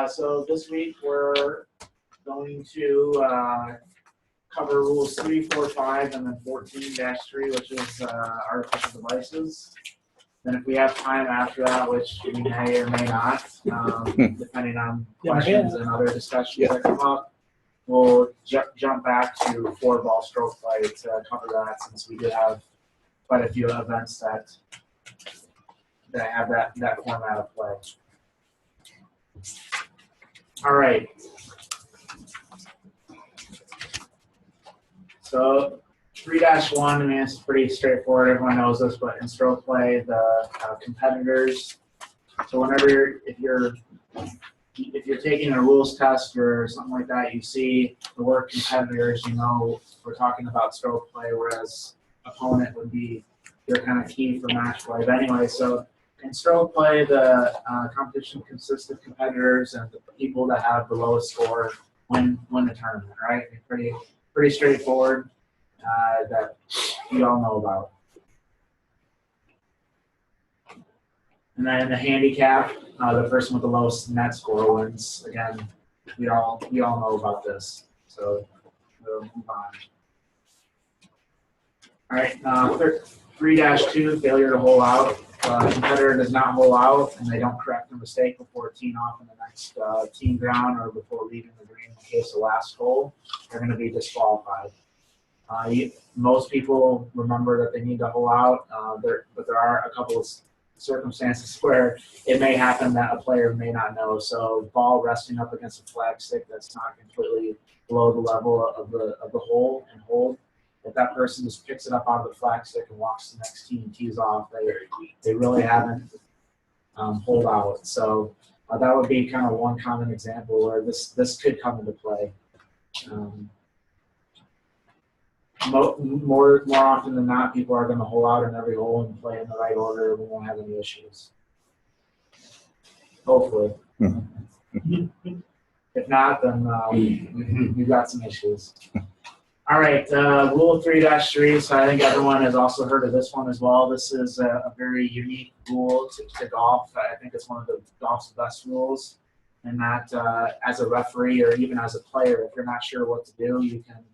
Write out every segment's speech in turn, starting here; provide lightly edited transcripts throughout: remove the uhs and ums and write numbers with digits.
So this week we're going to cover rules 3, 4, 5, and then 14-3, which is artificial devices. Then if we have time after that, which we may or may not, depending on questions and other discussions that come up, we'll jump back to 4-ball stroke play to cover that, since we do have quite a few events that have that format of play. All right. So 3-1, I mean, it's pretty straightforward. Everyone knows this, but in stroke play, the competitors. So whenever if you're taking a rules test or something like that, you see the word competitors, you know we're talking about stroke play, whereas opponent would be your kind of key for match play. But anyway, so in stroke play, the competition consists of competitors, and the people that have the lowest score win the tournament, right? Pretty straightforward, that you all know about. And then the handicap, the person with the lowest net score wins. Again, we all know about this, so we'll move on. All right, 3-2, failure to hole out. Competitor does not hole out, and they don't correct the mistake before teeing off in the next team ground or before leaving the green in case of last hole. They're going to be disqualified. Most people remember that they need to hole out, but there are a couple of circumstances where it may happen that a player may not know. So ball resting up against a flag stick that's not completely below the level of the hole and hold. If that person just picks it up out of the flag stick and walks to the next tee and tees off, they really haven't holed out. So that would be kind of one common example where this could come into play. More often than not, people are going to hole out in every hole and play in the right order. We won't have any issues. Hopefully. If not, then we've got some issues. All right, rule 3-3. So I think everyone has also heard of this one as well. This is a very unique rule to golf. I think it's one of the golf's best rules, and that as a referee or even as a player, if you're not sure what to do, you can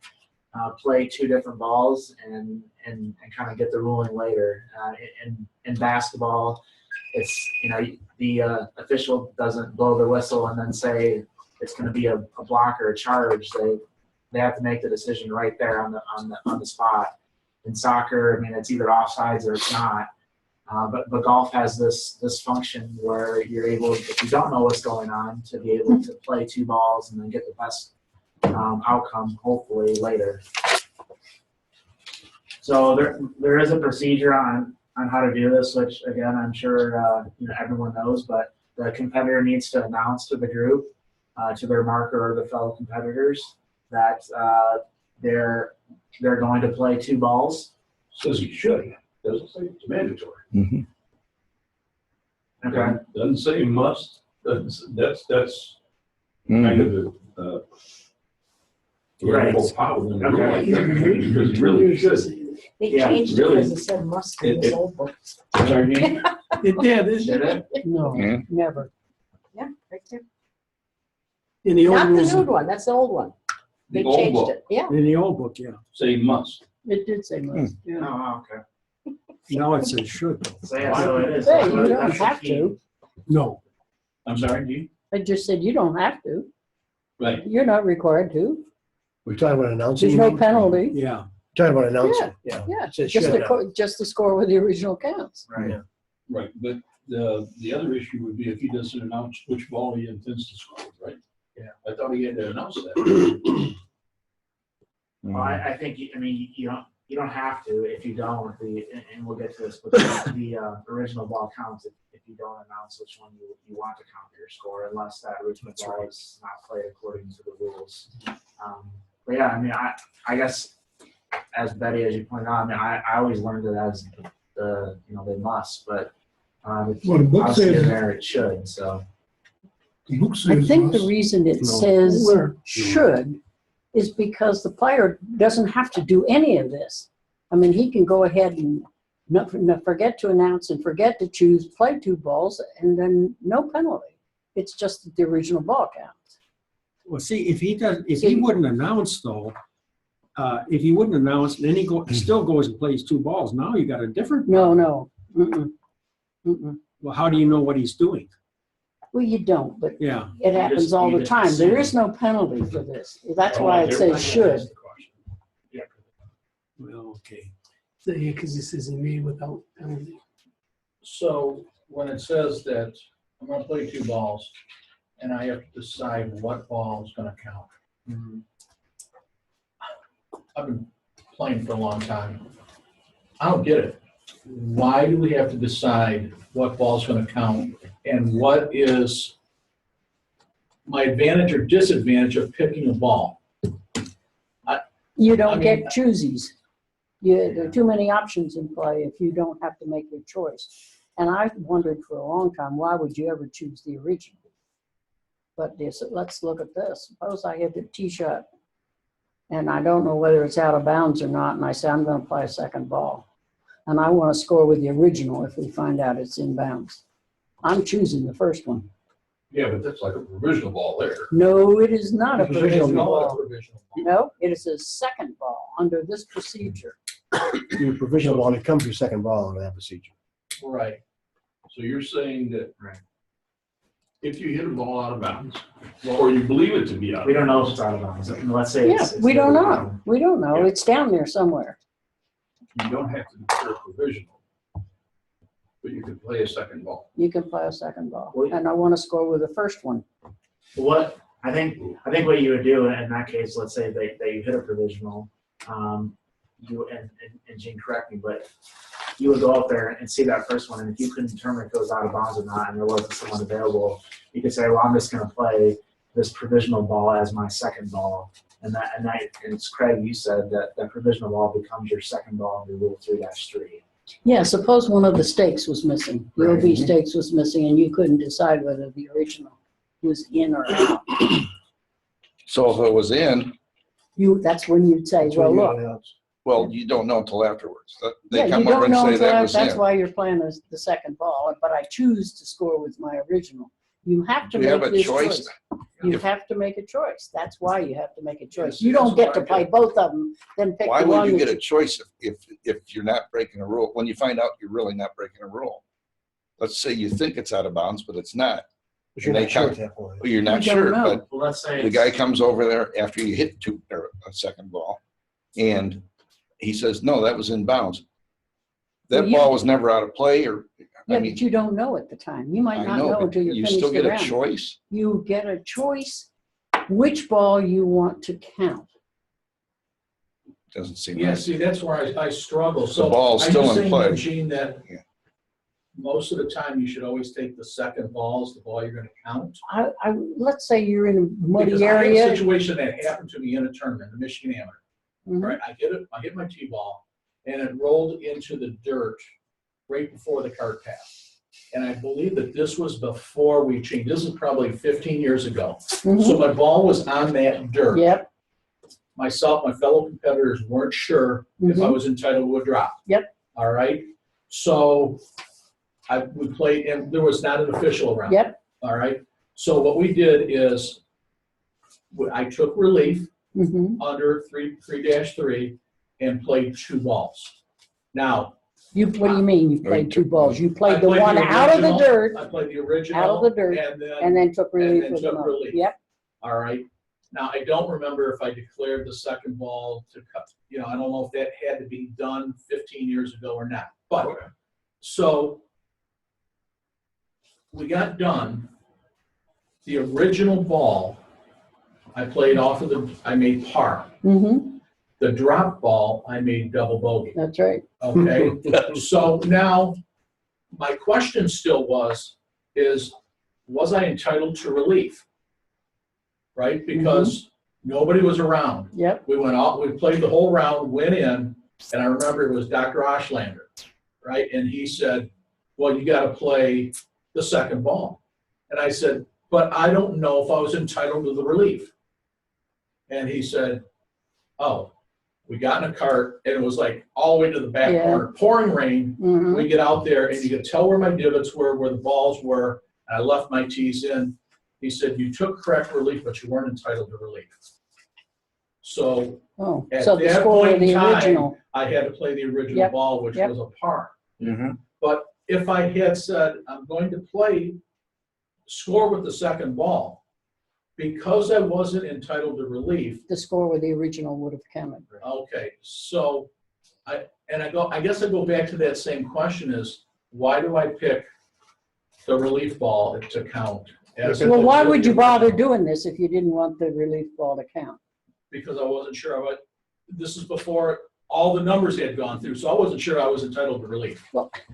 play 2 different balls and kind of get the ruling later. In basketball, it's the official doesn't blow the whistle and then say it's going to be a block or a charge. They have to make the decision right there on the spot. In soccer, I mean, it's either offsides or it's not. But golf has this function where you're able, if you don't know what's going on, to be able to play 2 balls and then get the best outcome, hopefully, later. So there is a procedure on how to do this, which again I'm sure everyone knows. But the competitor needs to announce to the group, to their marker or the fellow competitors, that they're going to play 2 balls. Says you should. Doesn't say it's mandatory. Mm-hmm. Okay. Doesn't say must. That's kind of a Right. power than Okay. because you really should. They Yeah, changed really. it because it said must in this old book. Sorry, Did It did. it? No, Yeah. never. Yeah, right there. In the old Not the rules, new one, that's the old one. They The old changed book it, yeah. in the old book, yeah. say must. It did say must. Yeah. Oh, okay. Now it says should. So yeah, so it is. Hey, you don't That's the have key. to. No. I'm sorry, do you? I just said you don't have to. Right. You're not required to. We're talking about announcing. There's no penalty. Yeah. Talking about announcing. Yeah, It says just should. the score with the original counts. Right. Yeah. Right. But the other issue would be if he doesn't announce which ball he intends to score, right? Yeah. I thought he had to announce that. Well, I think you don't have to if you don't. And we'll get to this, but the original ball counts if you don't announce which one you want to count your score, unless that original ball is not played according to the rules. But yeah, I mean, I guess as Betty, as you pointed out, I mean, I always learned it as they must, but Well, the book obviously says- in there it should. So The book I says think the must. reason it No. says Where? should is because the player doesn't have to do any of this. I mean, he can go ahead and not forget to announce and forget to choose, play 2 balls, and then no penalty. It's just that the original ball counts. Well, see, if he wouldn't announce though, if he wouldn't announce, then he still goes and plays 2 balls. Now you got a different. No. Mm-mm. Mm-mm. Well, how do you know what he's doing? Well, you don't, but Yeah. it happens all the time. There is no penalty for this. That's why it says should. Yeah. Well, okay. So, yeah, because it says he made without penalty. So when it says that I'm gonna play 2 balls and I have to decide what ball is gonna count. Mhm. I've been playing for a long time. I don't get it. Why do we have to decide what ball's gonna count? And what is my advantage or disadvantage of picking a ball? You don't I get mean- choosies. There are too many options in play if you don't have to make your choice. And I've wondered for a long time, why would you ever choose the original? But let's look at this. Suppose I hit the tee shot and I don't know whether it's out of bounds or not, and I say I'm going to play a second ball. And I want to score with the original if we find out it's in bounds. I'm choosing the first one. Yeah, but that's like a provisional ball there. No, it is not a Provisional provisional Call it a ball. provisional ball. No, it is a second ball under this procedure. Your provisional ball becomes your second ball under that procedure. Right. So you're saying that Right. if you hit a ball out of bounds, or you believe it to be out We of don't know if it's out of bounds. Let's say Yeah, it's we don't literally know. out. We don't know. Yeah. It's down there somewhere. bounds, you don't have to declare provisional, but you can play a second ball. You can play a second ball. Well, And I want to score with the first one. What I think what you would do in that case, let's say that you hit a provisional, you and Gene, correct me, but you would go out there and see that first one, and if you couldn't determine if it was out of bounds or not, and there wasn't someone available, you could say, well, I'm just going to play this provisional ball as my second ball, and it's Craig. You said that provisional ball becomes your second ball under Rule 3-3. Yeah, suppose one of the stakes was missing. The Right. OB stakes was missing, and you couldn't decide whether the original was in or out. So if it was in, That's when you'd say, That's well, when you look. announce. well, you don't know until afterwards. They Yeah, you come over don't and know say until that was that's in. why you're playing the second ball, but I choose to score with my original. You have to Do you have make a this choice? choice. You If- have to make a choice. That's why you have to make a choice. Yes, You don't that's get to why I play get- both of them, then pick Why the would one you that get a choice if you're not breaking a rule, when you find out you're really not breaking a rule? Let's say you think it's out of bounds, but it's not. But you're They not sure count- at that point. Well, you're not You don't sure, know. but Well, let's say the guy comes over there after you hit a second ball, and he says, no, that was in bounds. That Well, you- ball was never out of play, or, Yeah, I mean, but you don't know at the time. You might I not know, know but until you you finish still the get a round. choice. You get a choice which ball you want to count. Doesn't seem Yeah, right. see, that's where I struggle. So The ball's are still you in saying, play. Gene, that Yeah. most of the time you should always take the second ball as the ball you're gonna count? Let's say you're in a muddy Because I had a area. situation that happened to me in a tournament, the Michigan Amateur. Mhm. Right, I hit my tee ball, and it rolled into the dirt right before the cart path. And I believe that this was before we changed. This is probably 15 years ago. Mhm. So my ball was on that dirt. Yep. Myself, my fellow competitors weren't sure if I was entitled to a drop. Yep. All right. So we played, and there was not an official around. Yep. All right. So what we did is I took relief Mhm. under 3-3 and played 2 balls. Now, What do you mean you No, played you 2 took- balls? You I played the played one out of the original- dirt I played the original. Out of the dirt, And and then took relief then with took another. relief. Yep. All right. Now, I don't remember if I declared the second ball to cut, I don't know if that had to be done 15 years ago or not. But, so we got done. The original ball, I played I made par. Mm-hmm. The drop ball, I made double bogey. That's right. Okay, so now my question still was I entitled to relief? Right, because nobody was around. Yep. We played the whole round, went in, and I remember it was Dr. Oshlander, right? And he said, well, you got to play the second ball. And I said, but I don't know if I was entitled to the relief. And he said, oh. We got in a cart, and it was like all the way to the back Yeah. corner, pouring rain. Mhm. We get out there, and you could tell where my divots were, where the balls were. And I left my tees in, He said, you took correct relief, but you weren't entitled to relief. So Oh, at so the that score point of in the time, original, I had to play the original Yep, ball, which yep. was a par. Mhm. But if I had said, I'm going to score with the second ball, because I wasn't entitled to relief, the score with the original would have counted. okay, so I guess I go back to that same question is, why do I pick the relief ball to count? as Well, why opposed to would the you bother original? doing this if you didn't want the relief ball to count? Because I wasn't sure of it. This is before all the numbers had gone through, so I wasn't sure I was entitled to relief.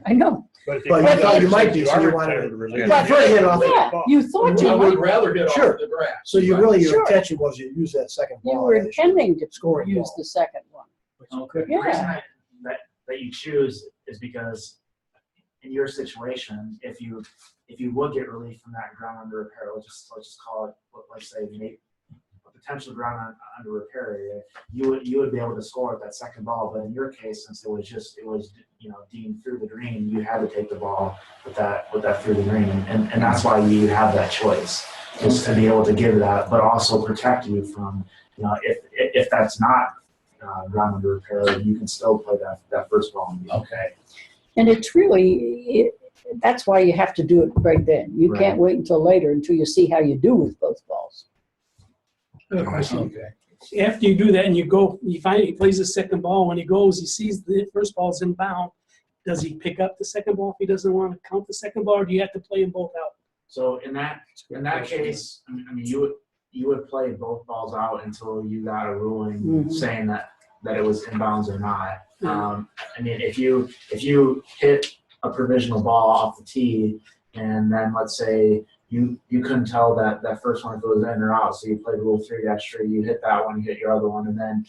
I know. But you thought you might be, so you wanted to relief. prefer to hit off the Yeah, you thought you I would might, rather hit off Sure. the grass. So you Right. really, your Sure. intention was you use that second ball. you were as your intending to scoring use ball. the second one. Okay. Yeah. The reason that you choose is because in your situation, if you would get relief from that ground under repair, let's just call it, let's say maybe a potential ground under repair area, you would be able to score with that second ball. But in your case, since it was deemed through the green, you had to take the ball with that through the green, and that's why you have that choice, is to be able to give that, but also protect you from, if that's not ground under repair, you can still play that first ball and be okay. And it's really, that's why you have to do it right then. You Right. can't wait until later until you see how you do with both balls. I have a question. Okay. After you do that and you go, you find he plays the second ball. When he goes, he sees the first ball's inbound. Does he pick up the second ball if he doesn't want to count the second ball, or do you have to play them both out? So in that case, I mean, you would play both balls out until you got a ruling Mhm. saying that it was inbounds or not. I mean, if you hit a provisional ball off the tee, and then let's say you couldn't tell that first one if it was in or out, so you played rule 3-3, you hit that one, you hit your other one, and then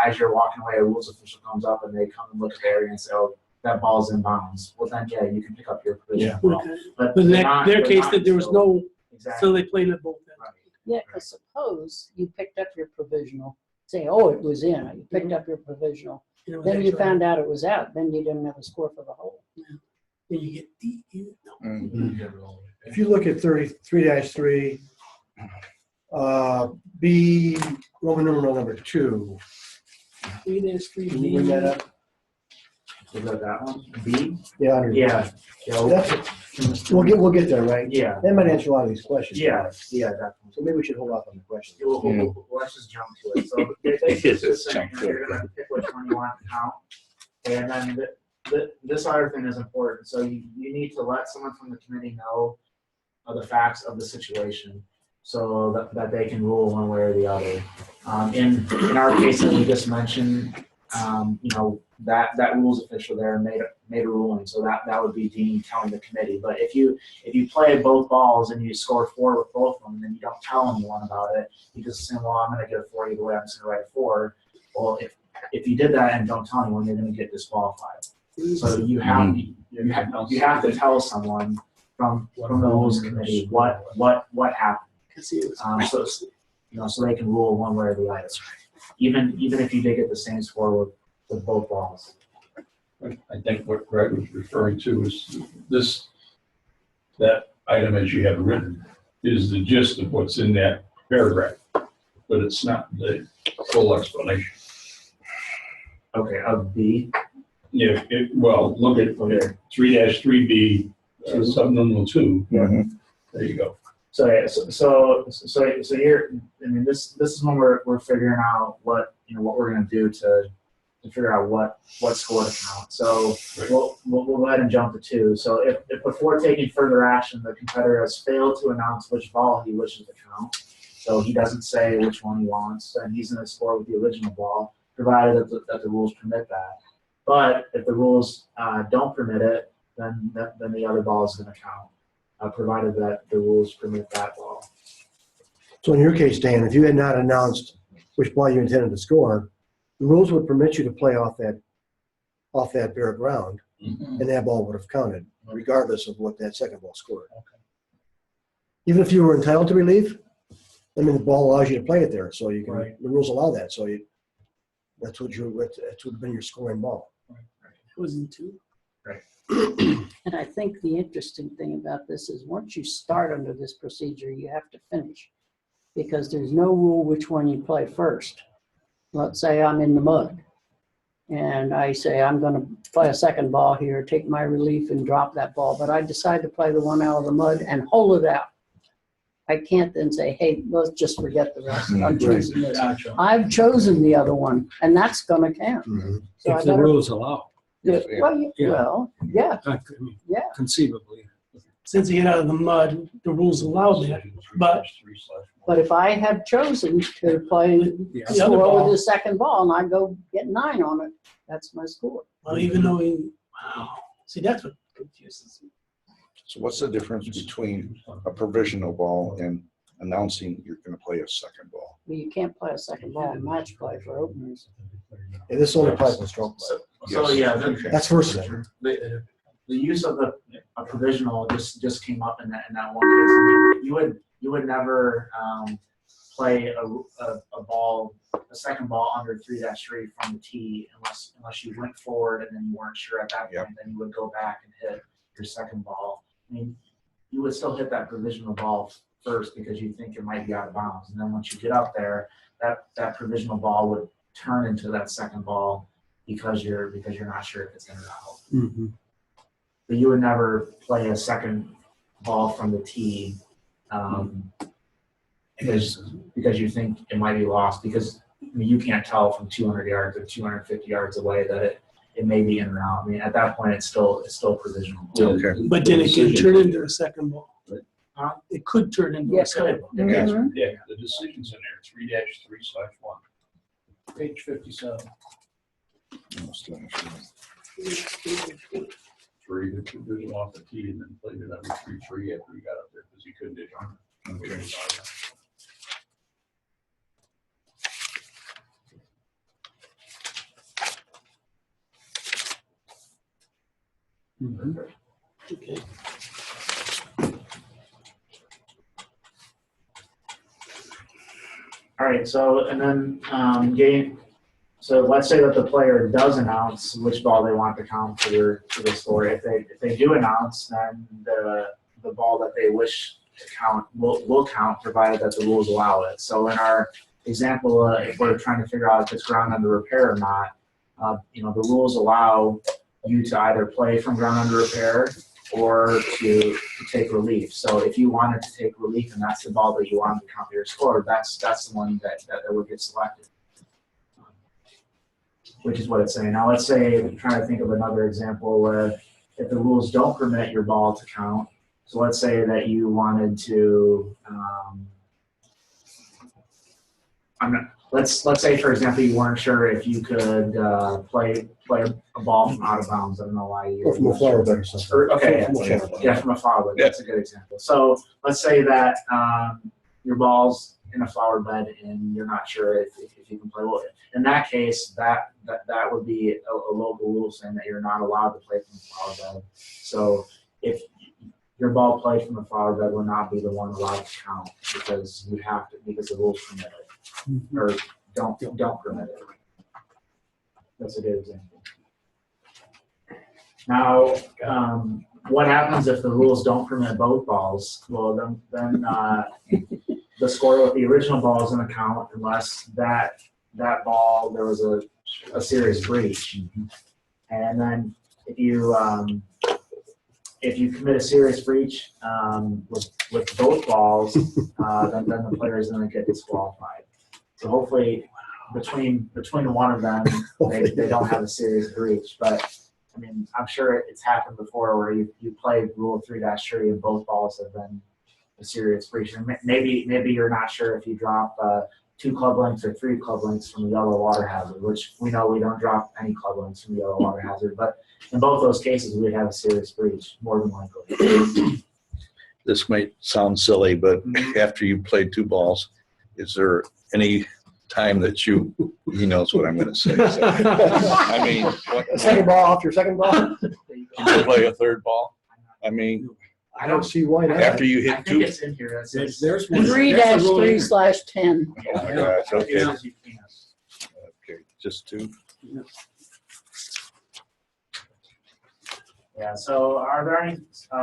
as you're walking away, a rules official comes up and they come and look at the area and say, oh, that ball's inbounds. Well, then yeah, you can pick up your provisional ball. Okay. But But in they're not- their they're case, not that there was until- no, exactly so they played it both. right. Yeah, because suppose you picked up your provisional, say, oh, it was in, or you picked up your provisional, You know, then you extra- found out it was out, then you didn't have a score for the hole. Then you get D. No. Mhm. If you look at 33-3, B, Roman numeral number 2, 3-3. can you bring that up? Was that one? B? Yeah, under. Yeah. That's, we'll get there, right? Yeah. That might answer a lot of these questions. Yeah. Yeah, definitely. So maybe we should hold off on the questions. Let's just jump to it. So basically, Yes, it's jump to you're it. gonna pick which one you want to count, and then this other thing is important. So you need to let someone from the committee know of the facts of the situation, so that they can rule one way or the other. In our case that we just mentioned, that rules official there made a ruling, so that would be deemed telling the committee. But if you play both balls and you score 4 with both of them, and then you don't tell anyone about it, you just assume, well, I'm going to get a 4 either way. I'm just going to write a 4. Well, if you did that and don't tell anyone, you're going to get disqualified. So you have to tell someone from the rules committee what happened. So they can rule one way or the other. Even if you did get the same score with both balls. I think what Greg was referring to is that item as you have written is the gist of what's in that paragraph, but it's not the full explanation. Okay, of B. Yeah, well, look at 3-3B, subnumeral 2. Mhm. There you go. So yeah, so here, I mean, this is when we're figuring out what we're gonna do to figure out what score to count. So we'll go ahead and jump to 2. So if before taking further action, the competitor has failed to announce which ball he wishes to count, so he doesn't say which one he wants, then he's gonna score with the original ball, provided that the rules permit that. But if the rules don't permit it, then the other ball is gonna count, provided that the rules permit that ball. So in your case, Dan, if you had not announced which ball you intended to score, the rules would permit you to play off that bare ground, Mhm. and that ball would have counted, regardless of what that second ball scored. Even if you were entitled to relief, I mean, the ball allows you to play it there, so you can. Right. The rules allow that, so that would have been your scoring ball. It was in 2. And I think the interesting thing about this is once you start under this procedure, you have to finish. Because there's no rule which one you play first. Let's say I'm in the mud. And I say, I'm gonna play a second ball here, take my relief and drop that ball. But I decide to play the one out of the mud and hold it out. I can't then say, hey, let's just forget the rest. I'm choosing this. Gotcha. I've chosen the other one, and that's gonna count. Mhm. So I If the better, rules allow, yeah, well, Yeah. well, yeah, I mean, yeah. conceivably. Since he got out of the mud, the rules allow that. But- But if I had chosen to play Yeah. The other score ball. with the second ball and I go get 9 on it, that's my score. Well, even though wow. See, that's what confuses me. So what's the difference between a provisional ball and announcing you're gonna play a second ball? But you can't play a second ball in match play for openers. And this only applies to stroke play. So yeah, That's first thing. the use of a provisional just came up in that one case. I mean, you would never play a ball, a second ball under 3-3 from the tee unless you went forward and then you weren't sure at that point. Then you would go back and hit your second ball. I mean, you would still hit that provisional ball first because you think it might be out of bounds, and then once you get up there, that provisional ball would turn into that second ball because you're not sure if it's in or out. Mhm. But you would never play a second ball from the tee because you think it might be lost, because I mean, you can't tell from 200 yards or 250 yards away that it may be in or out. I mean, at that point, it's still provisional. Okay. But then it can turn into a second ball. Huh? It could turn into Yeah, a second ball. Mhm. Yeah, the decision's in there, 3-3/1. Page 57. Three, the provision off the tee and then played it under 3-3 after he got up there because he couldn't hit on it. Okay. Mhm. Okay. All right, so and then so let's say that the player does announce which ball they want to count for the score. If they do announce, then the ball that they wish to count will count, provided that the rules allow it. So in our example, if we're trying to figure out if it's ground under repair or not, the rules allow you to either play from ground under repair or to take relief. So if you wanted to take relief and that's the ball that you wanted to count your score, that's the one that would get selected. Which is what it's saying. Now let's say, I'm trying to think of another example where if the rules don't permit your ball to count, so let's say that you wanted to, let's say for example you weren't sure if you could play a ball from out of bounds. I don't know why you. Or from a flower bed or something. Okay, Yeah. yeah, from a flower bed. That's a good example. So let's say that your ball's in a flower bed and you're not sure if you can play. Well, in that case, that would be a local rule saying that you're not allowed to play from a flower bed. So if your ball played from a flower bed would not be the one allowed to count because the rules permit it or don't permit it. That's a good example. Now, what happens if the rules don't permit both balls? Well, then the score with the original ball is going to count unless that ball there was a serious breach, and then if you commit a serious breach with both balls, then the player is going to get disqualified. So hopefully, between one of them, they don't have a serious breach. But I mean, I'm sure it's happened before where you played Rule 3-3 and both balls have been a serious breach. And maybe you're not sure if you drop 2 club lengths or 3 club lengths from the yellow water hazard, which we know we don't drop any club lengths from the yellow water hazard. But in both those cases, we'd have a serious breach, more than likely. This might sound silly, but after you played 2 balls, is there any time that he knows what I'm going to say? So, I mean, A second ball off your second ball? you play a third ball? I mean, I don't see why not. after you I hit think 2. it's in here. There's one. 3-3/10. Oh my gosh, okay. Okay, just 2. Yeah, so are there any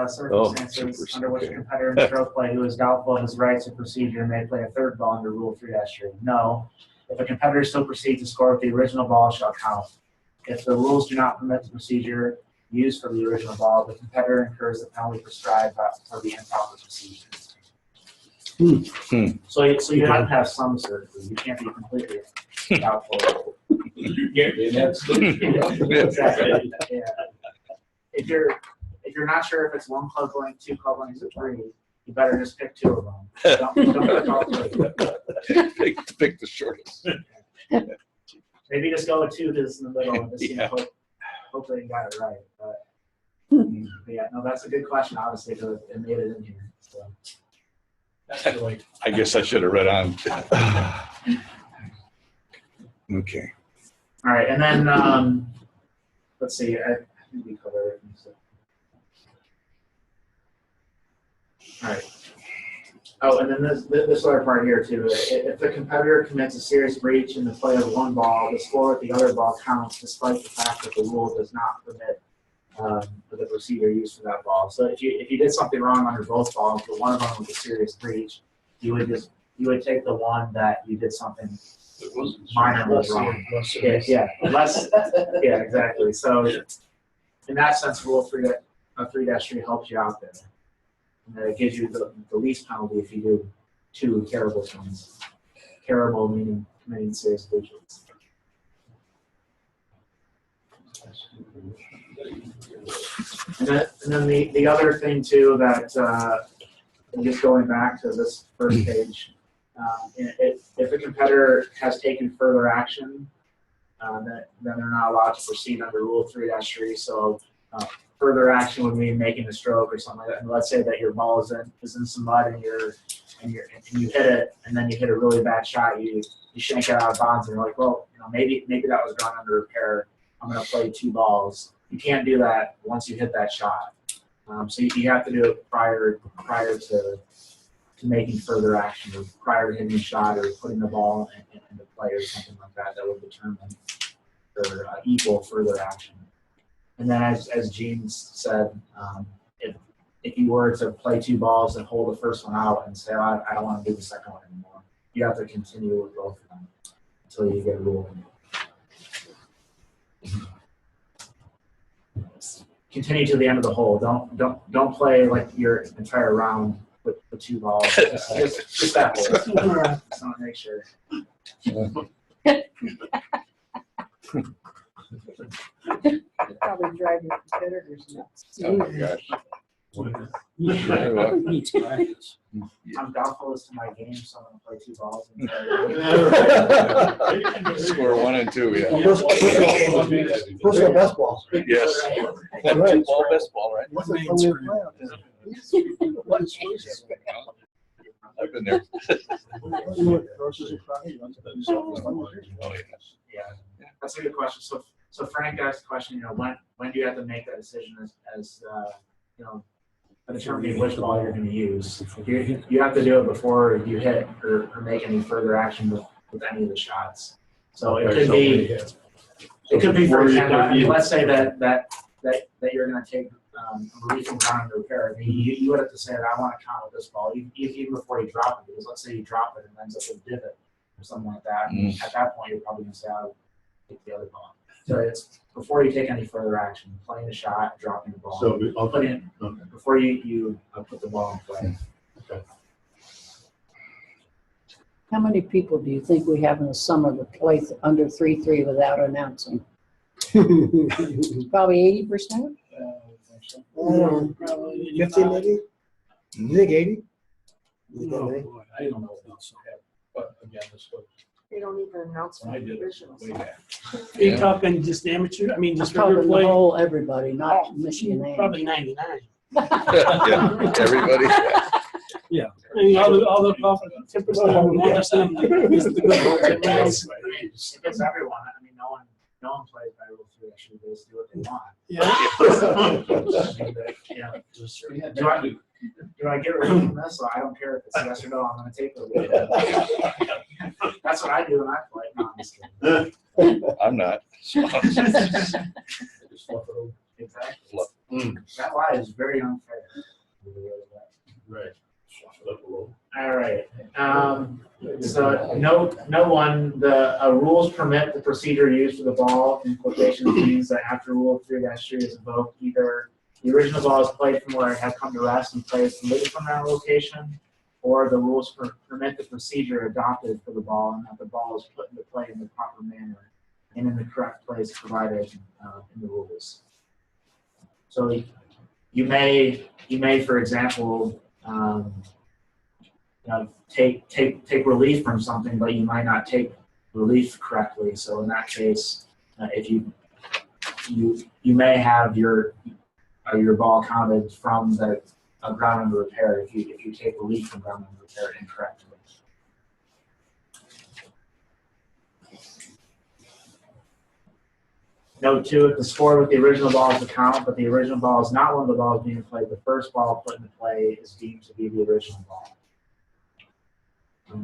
circumstances super, under which a okay. competitor in stroke play who is doubtful of his rights or procedure may play a third ball under Rule 3-3? No. If a competitor still proceeds to score with the original ball, it shall count. If the rules do not permit the procedure used for the original ball, the competitor incurs the penalty prescribed for the improper procedure. So you have to have some certainty. You can't be completely doubtful. Exactly. Yeah. If you're not sure if it's one club link, two club links, or three, you better just pick two of them. Don't pick all three. Pick the shortest. Maybe just go with two that's in the middle and just Yeah. hope they got it right. But yeah, no, that's a good question, obviously, because it made it in here. So. That's really, I guess I should have read on. Okay. All right, and then let's see. I think we covered everything. So. All right. Oh, and then this other part here too. If the competitor commits a serious breach in the play of one ball, the score with the other ball counts, despite the fact that the rule does not permit the procedure used for that ball. So if you did something wrong under both balls, but one of them was a serious breach, you would take the one that you did something minor was wrong. Yeah, exactly. So in that sense, Rule 3-3 helps you out there. And it gives you the least penalty if you do two terrible things. Terrible meaning committing serious breaches. And then the other thing too that just going back to this first page, if a competitor has taken further action, then they're not allowed to proceed under Rule 3-3. So further action would mean making a stroke or something like that. And let's say that your ball is in some mud and you hit it, and then you hit a really bad shot. You shank it out of bounds, and you're like, well, maybe that was drawn under repair. I'm going to play two balls. You can't do that once you hit that shot. So you have to do it prior to making further action, or prior to hitting a shot, or putting the ball into play, or something like that. That would determine or equal further action. And then, as Gene said, if you were to play two balls and hold the first one out and say, I don't want to do the second one anymore, you have to continue with both of them until you get a rule. Continue to the end of the hole. Don't play like your entire round with the two balls. Just that hole. Just want to make sure. Probably drive your competitors nuts. Oh my gosh. Needs practice. I'm doubtful as to my game, so I'm going to play two balls. And Score 1 and 2, yeah. Personal best balls. Yes. Right. Two ball, best ball, right? What's the fun way to play out there? I've been there. Oh, Yeah, that's a good question. So Frank asked the question, when do you have to make that decision as determining which ball you're going to use? You have to do it before you hit or make any further action with any of the shots. So it could be, for example, let's say that you're going to take a release from ground to repair. I mean, you would have to say that I want to count with this ball even before you drop it, because let's say you drop it and it ends up with a divot or something like that. At that point, you're probably going to say, I'll take the other ball. So it's before you take any further action, playing the shot, dropping the ball. So I'll put in before you put the ball in play. Okay. How many people do you think we have in the summer that play under 3-3 without announcing? Probably 80%. Probably 50 maybe? You think 80? Oh, boy, I don't know if it's okay, but again, this was, They don't even announce when I the did it divisions. way back. Are you talking just amateur? I mean, I'm just regular talking the play? whole everybody, not Michigan A. Probably 99. Yeah, everybody. I mean, all the 10%, 1% is the good ones. Everybody else- It's everyone. I mean, no one plays by Rule 3. Actually, they just do what they want. Yeah. Do I get rid of this? So I don't care if it's yes or no. I'm going to take the lead. That's what I do when I play. No, I'm just kidding. I'm not. Just fluff it over. Exactly. Fluff. That lie is very unfair. Right. Shuffle it up a little. All right. So no one, the rules permit the procedure used for the ball in quotations means that after Rule 3-3 is invoked, either the original ball is played from where it had come to rest and played committed from that location, or the rules permit the procedure adopted for the ball and that the ball is put into play in the proper manner and in the correct place provided in the rules. So you may, for example, take relief from something, but you might not take relief correctly. So in that case, if you may have your ball counted from the ground under repair if you take relief from ground under repair incorrectly. Note 2, if the score with the original ball is the count, but the original ball is not one of the balls being played, the first ball put into play is deemed to be the original ball.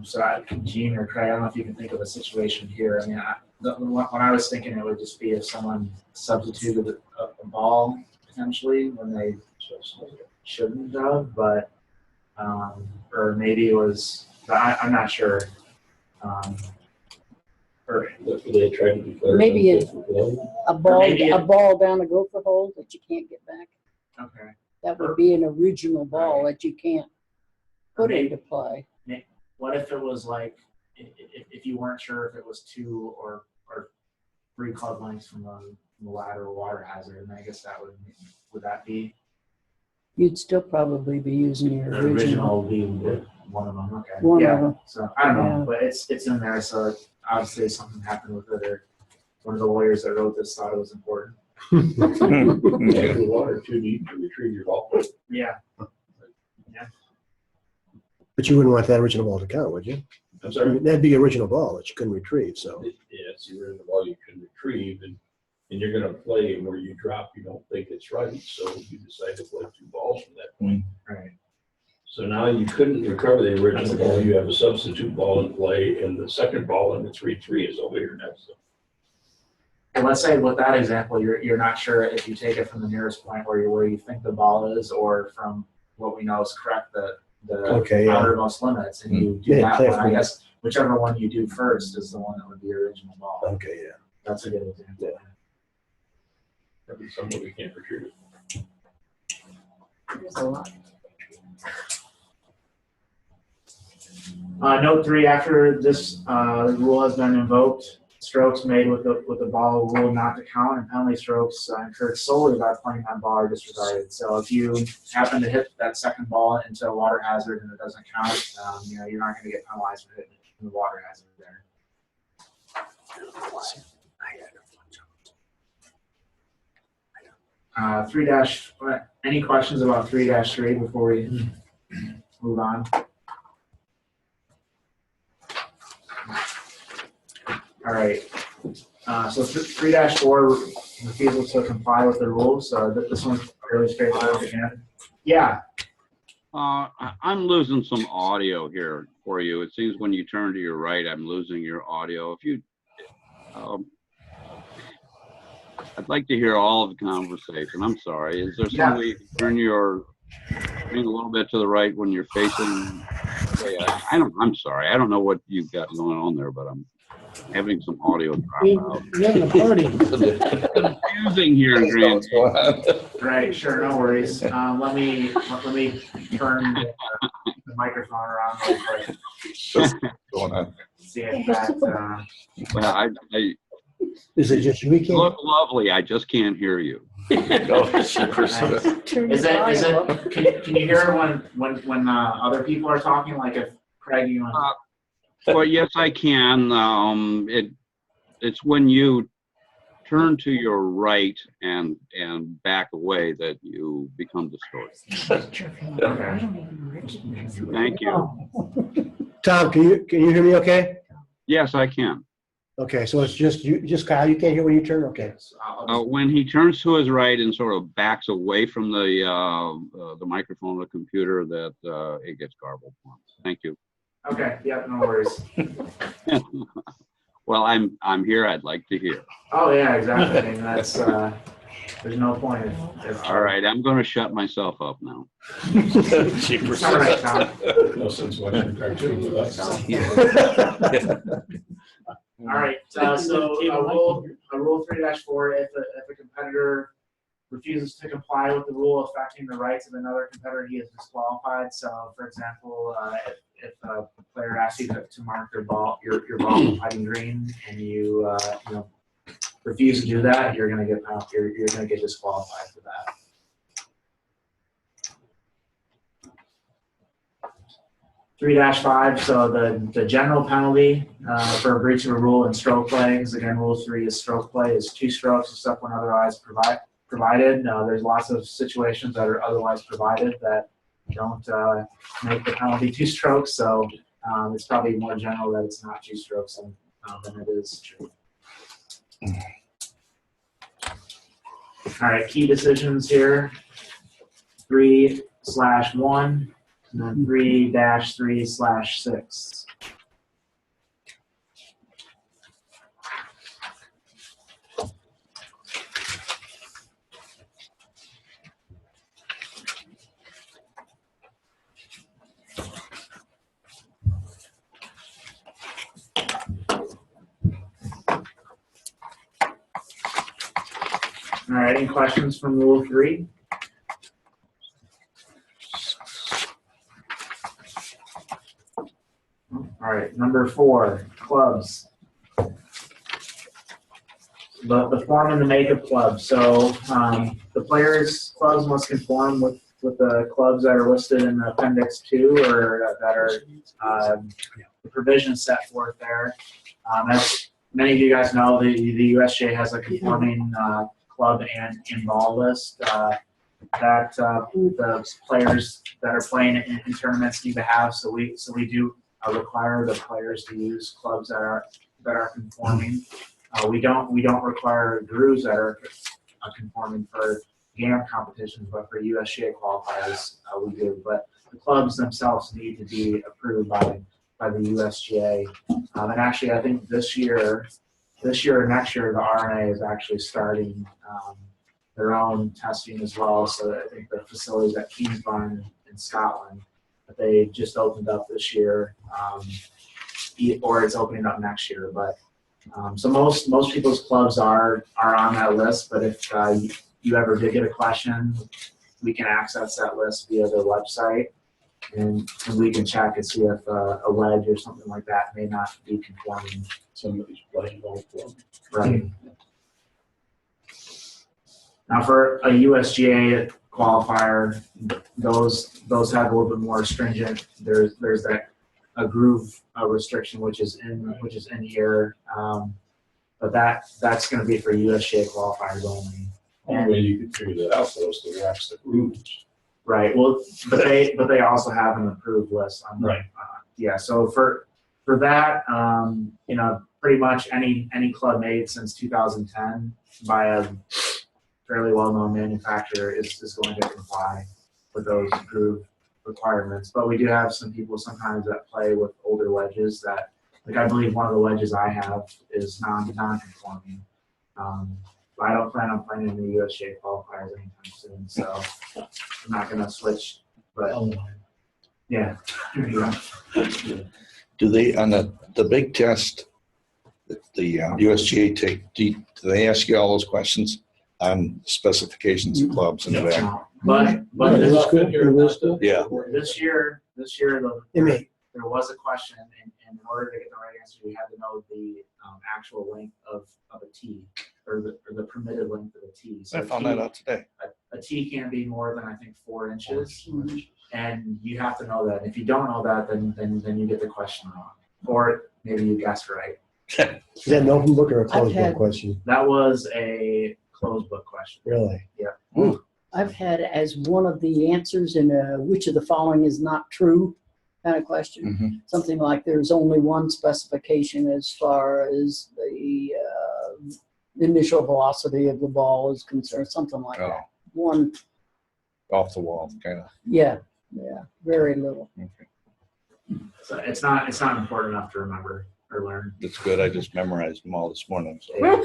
So, Gene or Craig, I don't know if you can think of a situation here. I mean, when I was thinking, it would just be if someone substituted a ball potentially when they shouldn't have, but or maybe it was. I'm not sure. Or They try to declare Maybe it a ball, maybe a ball down a gopher hole that you can't get back. okay. That would be an original ball that you can't put into play. What if it was like if you weren't sure if it was 2 or 3 club lengths from the ladder or water hazard, and I guess that would that be You'd still probably be using your the original. original being one of them? Okay. One yeah. of them. So I don't know, Yeah. but it's in there. So obviously something happened with it, or one of the lawyers that wrote this thought it was important. If the water too deep to retrieve your ball. Yeah. But you wouldn't want that original ball to count, would you? I'm I sorry. mean, that'd be original ball that you couldn't retrieve, so. Yeah, it's the original ball you can retrieve, and you're gonna play, and where you drop, you don't think it's right, so you decide to play 2 balls from that point. Right. So now you couldn't recover the original ball, you have a substitute ball in play, and the second ball in the 3-3 is over here next. And let's say with that example, you're not sure if you take it from the nearest point where you think the ball is, or from what we know is correct, the Okay, yeah. outermost limits, and you do Yeah, that play one. I from- guess whichever one you do first is the one that would be your original ball. Okay, yeah. That's a good example. That'd be something we can't retrieve. There's a lot. Note 3, after this rule has been invoked, strokes made with the ball rule not to count, and penalty strokes incurred solely by playing on ball are disregarded. So if you happen to hit that second ball into a water hazard and it doesn't count, you're not going to get penalized for hitting it in the water hazard there. 3- any questions about 3-3 before we move on? All right. So 3-4 refusal to comply with the rules. This one's fairly straightforward again. Yeah. I'm losing some audio here for you. It seems when you turn to your right, I'm losing your audio. If you, I'd like to hear all of the conversation. I'm sorry. Is there some way you can turn your screen a little bit to the right when you're facing? I'm sorry. I don't know what you've got going on there, but I'm having some audio drop out. You're having a party. Confusing here in Grand. Right. Sure. No worries. Let me turn the microphone around real quick. What's going on? See if that. Well, Is it just you? We you can't. look lovely. I just can't hear you. Oh, super. Turn Is your it? volume up. Can you hear when other people are talking? Like if Craig, you want. Well, yes, I can. It's when you turn to your right and back away that you become distorted. Okay. Thank you. Tom, can you hear me okay? Yes, I can. Okay, so it's just you, just Kyle, you can't hear when you turn? Okay. When he turns to his right and sort of backs away from the microphone of the computer, that it gets garbled. Thank you. Okay. Yeah. No worries. Well, I'm here. I'd like to hear. Oh yeah, exactly. I mean, that's There's no point if. All right, I'm gonna shut myself up now. It's all right, Tom. No sense watching cartoons with us. All right, so a rule 3-4, if a competitor refuses to comply with the rule affecting the rights of another competitor, he is disqualified. So, for example, if a player asks you to mark your ball with putting green, and you refuse to do that, you're gonna get disqualified for that. (3-5), so the general penalty for a breach of a rule in stroke play is, again, Rule 3 is stroke play is 2 strokes except when otherwise provided. There's lots of situations that are otherwise provided that don't make the penalty 2 strokes, so it's probably more general that it's not 2 strokes than it is true. All right, key decisions here: 3/1. And then 3-3/6. All right, any questions from Rule 3? All right, number 4, clubs. The form and the make of clubs. So the players' clubs must conform with the clubs that are listed in Appendix 2 or that are the provisions set forth there. As many of you guys know, the USGA has a conforming club and ball list that the players that are playing in tournaments need to have. So we do require the players to use clubs that are conforming. We don't require grooves that are conforming for GAM competitions, but for USGA qualifiers we do. But the clubs themselves need to be approved by the USGA. And actually, I think this year or next year, the RNA is actually starting their own testing as well. So I think the facilities at Kingsbarn in Scotland that they just opened up this year, or it's opening up next year. But so most people's clubs are on that list. But if you ever did get a question, we can access that list via the website, and we can check and see if a wedge or something like that may not be conforming. Somebody's playing golf club. Right. Now, for a USGA qualifier, those have a little bit more stringent. There's a groove restriction which is in here, but that's going to be for USGA qualifiers only. Only way you could figure that out was to watch the grooves. Right. Well, but they also have an approved list. Right. Yeah. So for that, pretty much any club made since 2010 by a fairly well-known manufacturer is going to comply with those groove requirements. But we do have some people sometimes that play with older wedges that, like, I believe one of the wedges I have is non-conforming. I don't plan on playing in the USGA qualifiers anytime soon, so I'm not going to switch. But yeah, there you go. Do they, on the big test that the USGA take, do they ask you all those questions on specifications of clubs and that? No. But It was good. It was good. Yeah. this year there was a question, and in order to get the right answer, you had to know the actual length of a tee, or the permitted length of a tee. So I found that out today. A tee can't be more than, I think, 4 inches, and you have to know that. If you don't know that, then you get the question wrong, or maybe you guessed right. Is that an open book or a closed had- book question? That was a closed book question. Really? I've had as one of the answers in which of the following is not true kind of question. Mm-hmm. Something like there's only one specification as far as the initial velocity of the ball is concerned, something like Oh, that. One, off the wall, kind of. yeah, very little. Okay. So it's not important enough to remember. or learn. That's good. I just memorized them all this morning. So. You've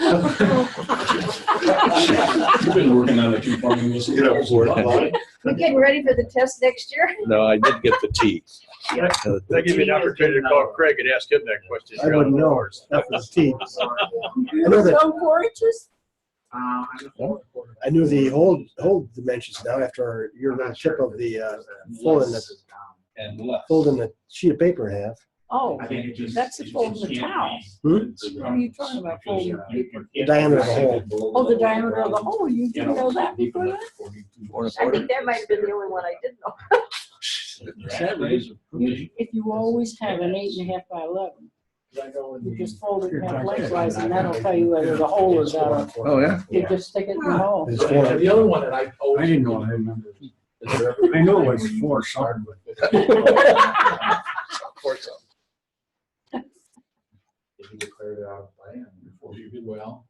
been working on the two farming list. You know, You getting ready for the test next year? No, I did get the T. Yeah. I give you an opportunity to call Craig and ask him that question. I wouldn't know. That was T. I know that. So 4-H's? I knew the whole dimensions now after your little tip of the And left. folding the sheet of paper in half. Oh, I think it just. that's the fold of the towel. Hmm? What are you talking about, folding paper? The diameter of the hole. Oh, the diameter of the hole, you didn't know that before that? I think that might have been the only one I didn't know. If you always have an 8.5 by 11, you just fold it in half lengthwise and that'll tell you whether the hole is out. Oh, yeah. You just stick it in the hole. It's And the other one that I I always. didn't know, I remember. I know it was 4 something. If you declared it out of plan before. Well,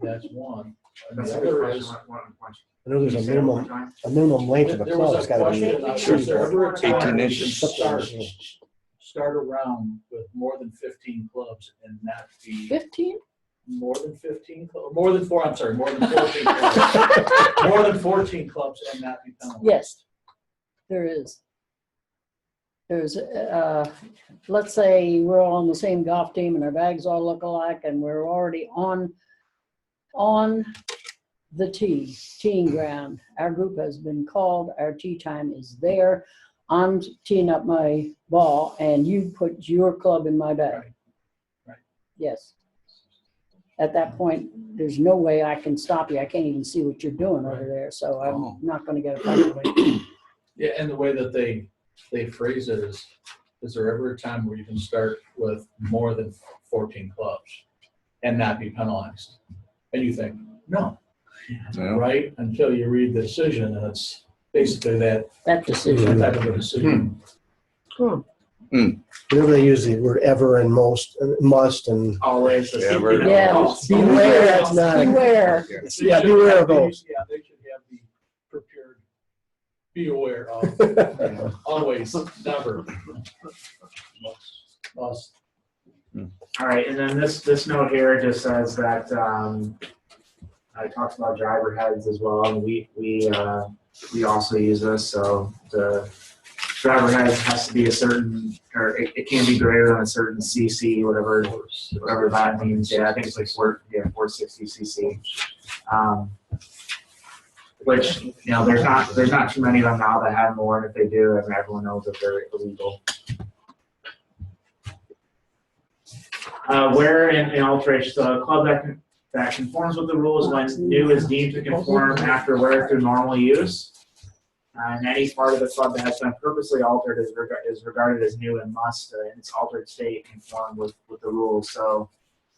that's one. And That's the a good other question. is, I know there's a minimum length of a there club. was It's a gotta question, be. was there ever a time 18 when you inches. can start around with more than 15 clubs and not be 15? more than 15, more than 4, I'm sorry, more than 14 clubs. More than 14 clubs and not be penalized. Yes, there is. There's, let's say we're all on the same golf team and our bags all look alike and we're already on the teeing ground. Our group has been called, our tee time is there. I'm teeing up my ball and you put your club in my bag. Right. Yes. At that point, there's no way I can stop you. I can't even see what you're doing over there, so I'm not gonna get a penalty. Yeah, and the way that they phrase it is there ever a time where you can start with more than 14 clubs and not be penalized? And you think, no, Yeah. right? Until you read the decision, and it's basically that Decision. type of a decision. Whenever they use the word ever and most, and must, and Always. Yeah, we're- Yeah, beware, that's not. beware. Yeah, beware of those. Yeah, they should have the prepared, be aware of, always, never. Must. All right, and then this note here just says that, I talked about driver heads as well, and we also use this, so the driver head has to be a certain, or it can be greater than a certain CC, whatever that means. Yeah, I think it's like 460 CC. Which, you know, there's not too many of them now that have more, and if they do, I mean, everyone knows that they're illegal. Where in alterations, a club that conforms with the rules when new is deemed to conform after wear through normal use. And any part of the club that has been purposely altered is regarded as new and must, in its altered state, conform with the rules. So,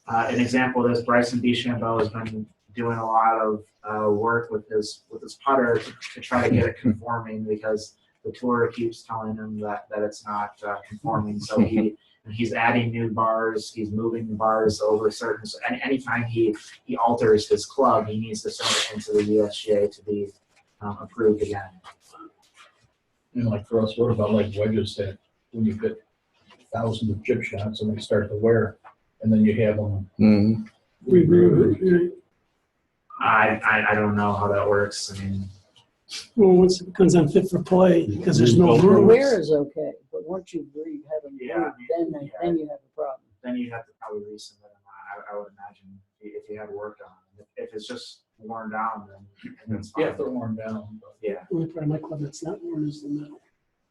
an example of this, Bryson DeChambeau has been doing a lot of work with his putter to try to get it conforming because the tour keeps telling him that it's not conforming. So he's adding new bars, he's moving the bars over certain. So anytime he alters his club, he needs to send it into the USGA to be approved again. And like for us, what about like wedges that when you get thousands of chip shots and they start to wear, and then you have them. Mhm. I don't know how that works. I mean, Well, once it becomes unfit for play, because there's no The rules. wear is okay, but once you have them Yeah, moved, then you have a problem. then you have to probably resubmit them. I would imagine if you had worked on them. If it's just worn down, then it's fine. Yeah, if they're worn down. But Yeah. The only part of my club that's not worn is the metal.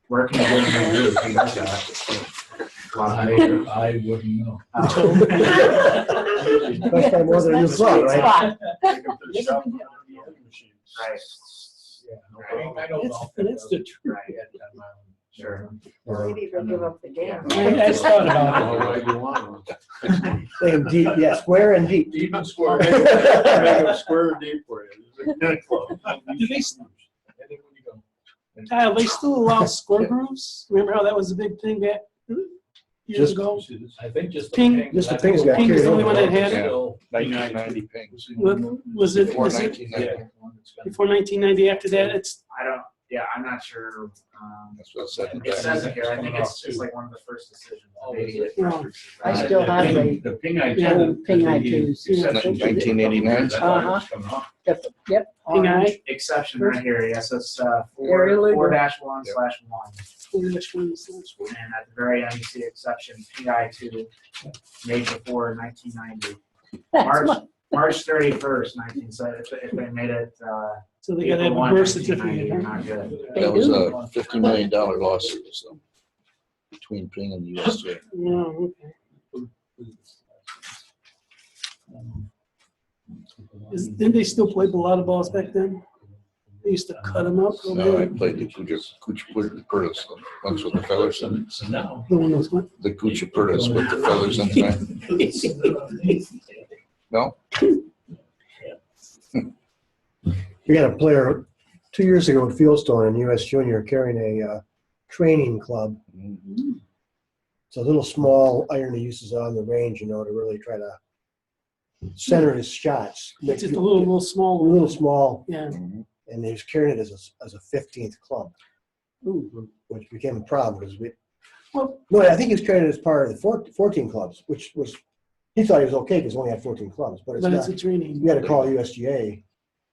Where can you get a new roof? Who does that? A lot of people. I wouldn't know. Must have more than a new club, right? Spot. Right. Yeah, I know golf. That's the truth. Right. Sure. Maybe they'll give up the game. I thought about it. Saying deep, yeah, square and deep. Deep and square. Make it square and deep for you. Do they, Kyle, they still allow square grooves? Remember how that was a big thing back years Just- ago? I think just the Ping- ping. just the ping's got Ping is the only one that carried had it. Still- 1990 pings. Was it Before 1990. before 1990? After that, it's I'm not sure. That's what it said. It says it here. I think it's like one of the first decisions. maybe it Yeah. references I that. still have a, The ping eye Yeah. two. Ping eye twos. 1989. yep, Ping eye. orange. Exception right here, yes, it's They're four illegal. 4-1/1. Which one is this one? And at the very end, you see exception PI2, made before 1990. That's March, my- March 31st, 19, so if they made it, So they gotta have April a 1, birth 1990, certificate, you're huh? not good. They That was do. a $50 million lawsuit, so, between Ping and the USJ. Yeah, okay. Didn't they still play a lot of balls back then? They used to cut them up. No, I played the Cuchipurdas, ones with the feathers. So now. The one was what? The Cuchipurdas with the feathers inside. No? We had a player 2 years ago at Fieldstone in US Junior carrying a training club. It's a little small iron he uses on the range, to really try to center his shots. It's just a little small A one. little small, Yeah. and he was carrying it as a 15th club, which became a problem because no, I think he was carrying it as part of the 14 clubs, which was, he thought he was okay because he only had 14 clubs, but it's But not. it's a training. You got to call USGA,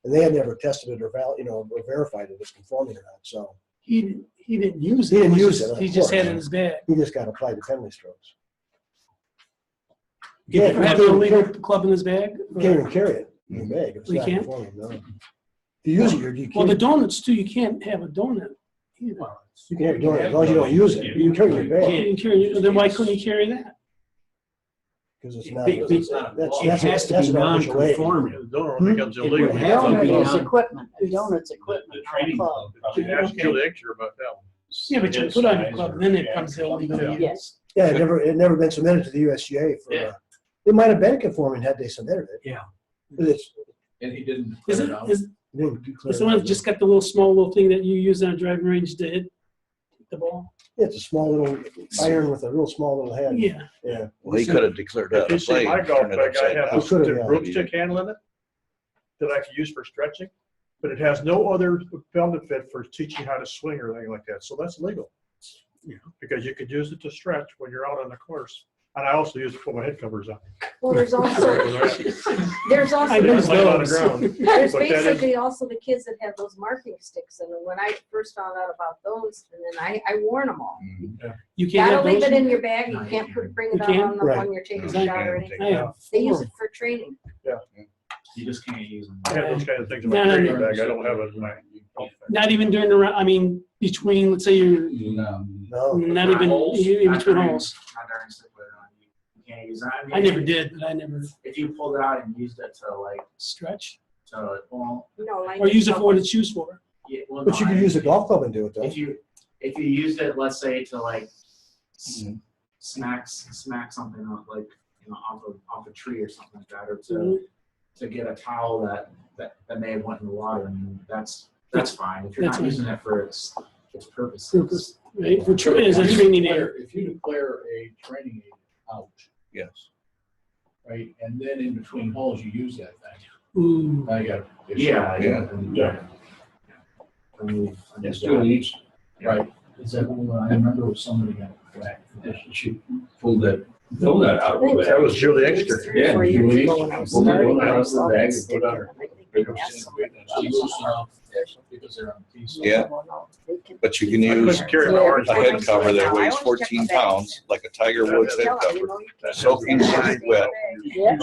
and they had never tested it or or verified it as conforming or not. So He didn't use it. He didn't was use just- it, of He just had it course. in his bag. he just got applied to penalty strokes. You Yeah, can have an illegal club in his bag? You can't even carry it in the bag. It's You not can't? conforming. No. If you use it, you Well, the can't. donuts too, you can't have a donut either. You can have it as long as you don't use it. You can carry it in your You bag can't carry- Then why couldn't you carry that? because it's not. It has to be non-conforming. Hmm? It would A have to donut be is non. equipment. A donut's equipment, The not a training club. club. about that one. Yeah, but you put on your club, then it comes illegal. Yeah. Yes. Yeah, it never been submitted to the USGA for. It might have been conforming had they submitted it. Yeah. But it's. And he didn't Is clear it, it out. is It didn't declare the one it. that just got the little small thing that you use on a driving range to hit the ball? Yeah, it's a small little iron with a real small little head. Yeah. Yeah. Well, he could have declared that If you a see play. my golf turned it bag, I upside have down. It could have, a yeah. broomstick handle in it that I can use for stretching, but it has no other benefit for teaching how to swing or anything like that. So that's legal. Because you could use it to stretch when you're out on the course. And I also use it to put my head covers on. Well, there's also, there's I also, Lay use it on the those. ground. there's But that is- basically also the kids that have those marking sticks. And when I first found out about those, and then I worn them all. You can't have Gotta leave those? it in your bag. You can't bring it You out can't? on the Right. when you're taking a You shot or can't anything. take I have They use four. it for training. You just can't use them. I have those kind of things in No, my no, training no. bag. I don't have it in my golf bag. Not even during the round, I mean, between, let's say you're, No. No. not even in Not between during- holes. Not during stick play round. You can't use that. I never did, but I never If you pulled it out and used it to stretch. well, No, like. Or use it for what it's used for. yeah, well, But no, you I- can use a golf club and do it though. If you used it, let's say to smack something off off a tree or something like that, or to get a towel that may have went in the water, I mean, that's fine. If you're That's not fine. using it for its purposes. Purpose, right? For as a training aid. If you declare a training aid out, Yes. right, and then in between holes, you use that thing. Ooh. Now you got. Yeah, Yeah. Yes, do it each. Right. Is that, I remember with somebody got whacked. She pulled that donut out of the bag. That was Julie Exter. Yeah, Before you Julie, go when I was pulled the starting, donut out I of saw the bag that and stick put on in her. it. I think Big they old asked stick somebody. weight. So loosen up because they're on pieces. Yeah. Well, no, they can- But you can I use couldn't carry my orange a bag. head cover that I weighs always 14 check my bags. pounds, like a Tiger Woods head Tell 'em, you cover, know, you can- soaking wet, Yeah.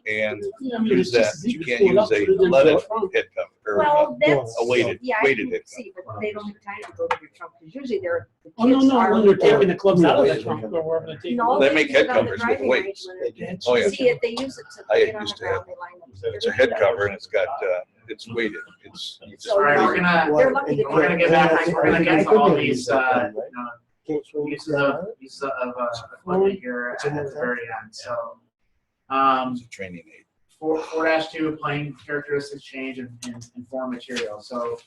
and Yeah, I mean, use it's that. just- You just can't pull it use up, put it a in leaded the front. head cover, or Well, that's. a weighted Yeah, I weighted can head see, but they don't have time to go to your trunk, because usually they're. the Oh, no, kids no, are- when they're taking the clubs out of the trunk or wherever they take them. No, They make use it head on the covers with driving weights. range when they- Oh, yeah. See it, they use it to. I get on used the to have- ground, they line up. It's a head cover, and it's got it's weighted. It's you just So, All right, we're gonna They're lucky to we're gonna get back. We're gonna get to all these Can't swing uses it of down. equipment here at the very end. So, it's a training aid. 4-2 playing characteristics change and form material. So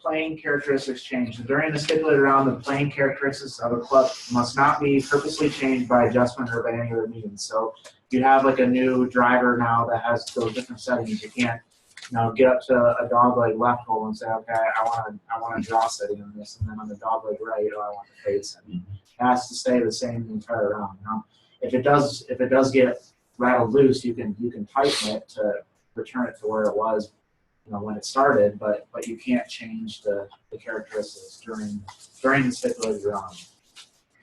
playing characteristics change. During the stipulated round, the playing characteristics of a club must not be purposely changed by adjustment or by any other means. So if you have like a new driver now that has those different settings, you can't get up to a dogleg left hole and say, okay, I want a draw setting on this, and then on the dogleg right, I want the fade setting. has to stay the same the entire round. Now, if it does get rattled loose, you can tighten it to return it to where it was, when it started, but you can't change the characteristics during the stipulated round.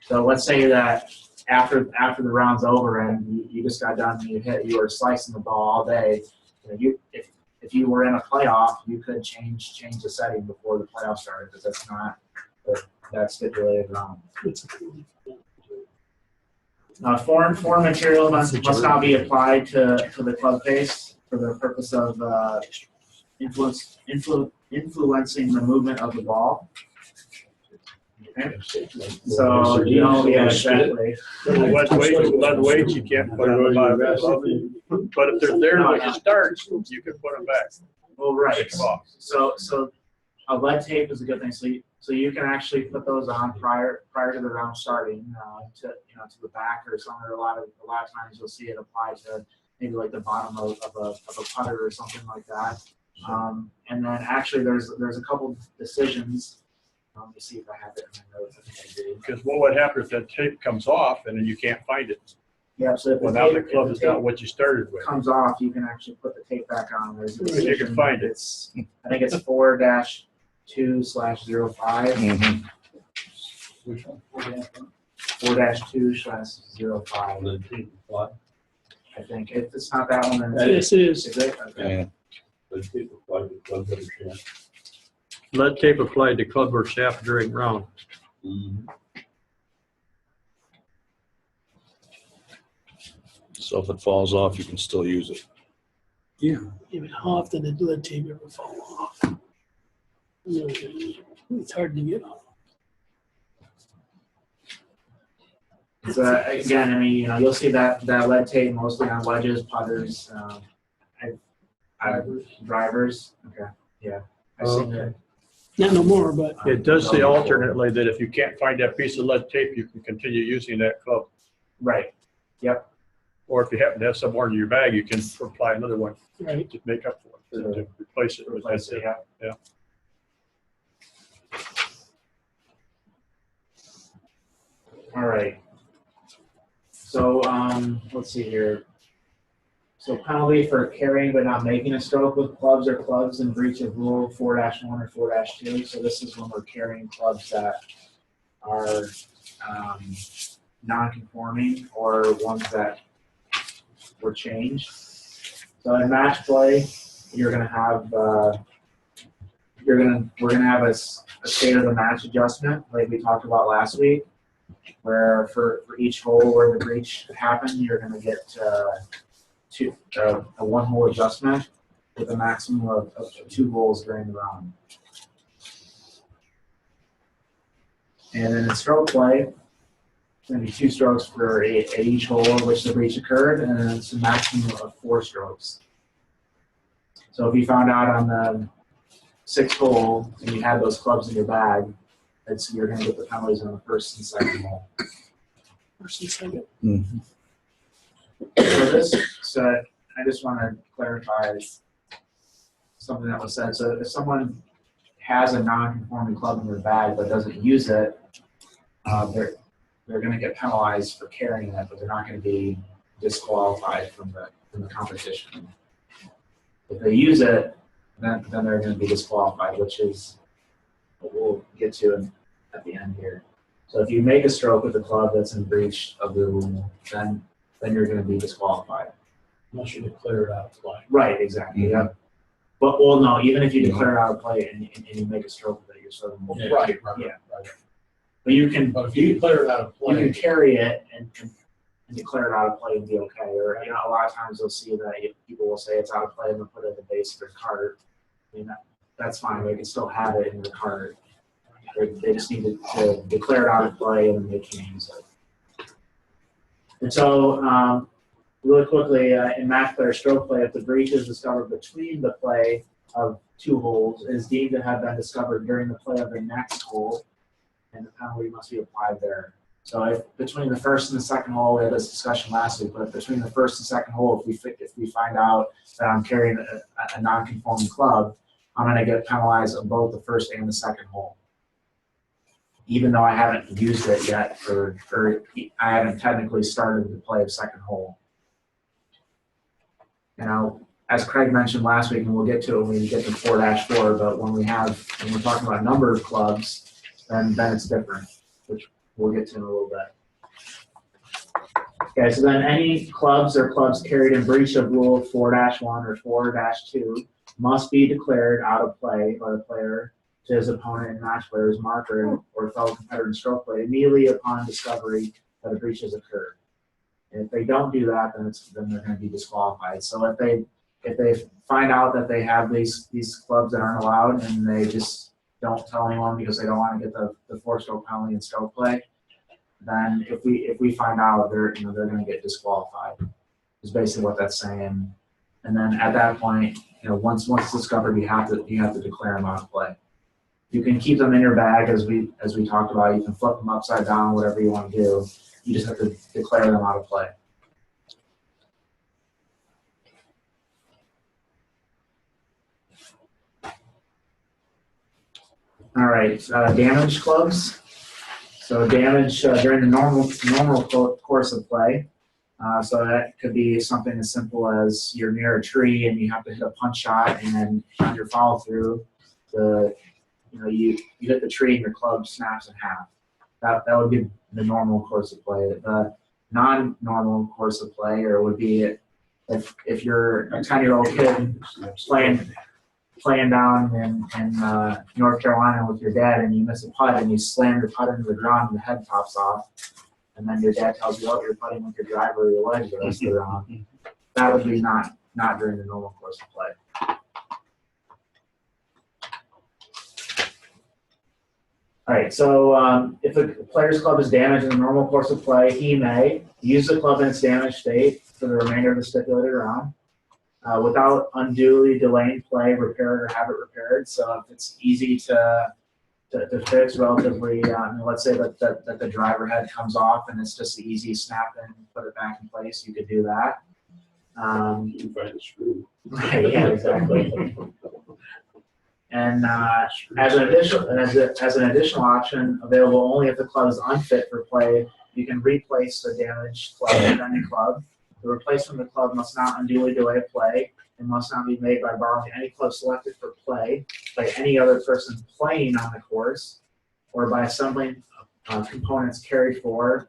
So let's say that after the round's over and you just got done and you were slicing the ball all day, if you were in a playoff, you could change the setting before the playoff started, because that's not that stipulated round. Foreign material must not be applied to the club face for the purpose of influencing the movement of the ball. Okay. So exactly. Lead weights, you can't put on the bottom of the glove. But if they're there when you start, you can put them back. Well, right. Take them off. So a lead tape is a good thing. So you can actually put those on prior to the round starting, to the back or somewhere. A lot of times you'll see it applied to maybe like the bottom of a putter or something like that. And then actually there's a couple decisions. Let me see if I have it in my notes. I think I do. Because what would happen if that tape comes off and then you can't find it? Yeah, so if Well, now the club is not what you started with. comes off, you can actually put the tape back on. There's a You decision. can find it. I think it's 4-2/05. Which one? 4-2/05. The tape apply. I think if it's not that one, then Yes, it is. is it? Okay. Yeah. The tape apply to club better chance. Lead tape applied to club or shaft during round. So if it falls off, you can still use it. Yeah. Even how often did lead tape ever fall off? It's hard to get off. So again, I mean, you'll see that lead tape mostly on wedges, putters, drivers. Okay, yeah, I've seen it. Not no more, but It does say alternately that if you can't find that piece of lead tape, you can continue using that club. Right. Yep. Or if you happen to have some more in your bag, you can apply another one right. to make up for it, to replace it with that tape. Yeah. All right. So let's see here. So penalty for carrying but not making a stroke with clubs or clubs in breach of rule 4-1 or 4-2. So this is when we're carrying clubs that are non-conforming or ones that were changed. So in match play, you're gonna have we're gonna have a state of the match adjustment like we talked about last week, where for each hole where the breach happened, you're gonna get a one-hole adjustment with a maximum of 2 holes during the round. And then in stroke play, it's going to be 2 strokes for at each hole in which the breach occurred, and then it's a maximum of 4 strokes. So if you found out on the 6th hole and you had those clubs in your bag, you're going to get the penalties on the 1st and 2nd hole. First and second. Mm-hmm. So I just want to clarify something that was said. So if someone has a non-conforming club in their bag but doesn't use it, they're going to get penalized for carrying it, but they're not going to be disqualified from the competition. If they use it, then they're going to be disqualified, which is what we'll get to at the end here. So if you make a stroke with a club that's in breach of the rule, then you're going to be disqualified. Unless you declare it out of play. Right, exactly. Yeah. But no, even if you declare it out of play and you make a stroke with it, you're sort of Yeah, right. Yeah. But you can But if you declare it out of you can play, carry it and declare it out of play and be okay. Or a lot of times you'll see that people will say it's out of play and they'll put it in the base of their cart. That's fine. They can still have it in their cart. They just need to declare it out of play and then they can use it. And so, really quickly, in match play or stroke play, if the breach is discovered between the play of 2 holes, it is deemed to have been discovered during the play of the next hole, and the penalty must be applied there. So if between the 1st and the 2nd hole, we had this discussion last week, but if between the 1st and 2nd hole, if we find out that I'm carrying a non-conforming club, I'm going to get penalized on both the 1st and the 2nd hole. even though I haven't used it yet, or I haven't technically started to play a second hole. You know, as Craig mentioned last week, and we'll get to it when we get to 4-4, but when we're talking about number of clubs, then it's different, which we'll get to in a little bit. Okay, so then any clubs or clubs carried in breach of Rule 4-1 or 4-2 must be declared out of play by the player to his opponent and match player's marker or fellow competitor in stroke play immediately upon discovery that a breach has occurred. And if they don't do that, then they're going to be disqualified. So if they find out that they have these clubs that aren't allowed and they just don't tell anyone because they don't want to get the 4-stroke penalty in stroke play, then if we find out, they're going to get disqualified. Is basically what that's saying. And then at that point, once it's discovered, you have to declare them out of play. You can keep them in your bag as we talked about. You can flip them upside down, whatever you want to do. You just have to declare them out of play. All right, damage clubs. So damage during the normal course of play. So that could be something as simple as you're near a tree and you have to hit a punch shot, and on your follow through, you hit the tree and your club snaps in half. That would be the normal course of play. The non-normal course of play, or would be if you're a 10-year-old kid playing down in North Carolina with your dad, and you miss a putt and you slam your putt into the ground and the head pops off, and then your dad tells you, "Oh, you're putting with your driver or your leg the rest of the round." That would be not during the normal course of play. All right, so if a player's club is damaged in the normal course of play, he may use the club in its damaged state for the remainder of the stipulated round without unduly delaying play, repair it, or have it repaired. So if it's easy to fix relatively, let's say that the driver head comes off and it's just the easy snap in and put it back in place, you could do that. You can find a screw. Right, yeah, exactly. And as an additional option, available only if the club is unfit for play, you can replace the damaged club with any club. The replacement of the club must not unduly delay play and must not be made by borrowing any club selected for play by any other person playing on the course, or by assembling components carried by or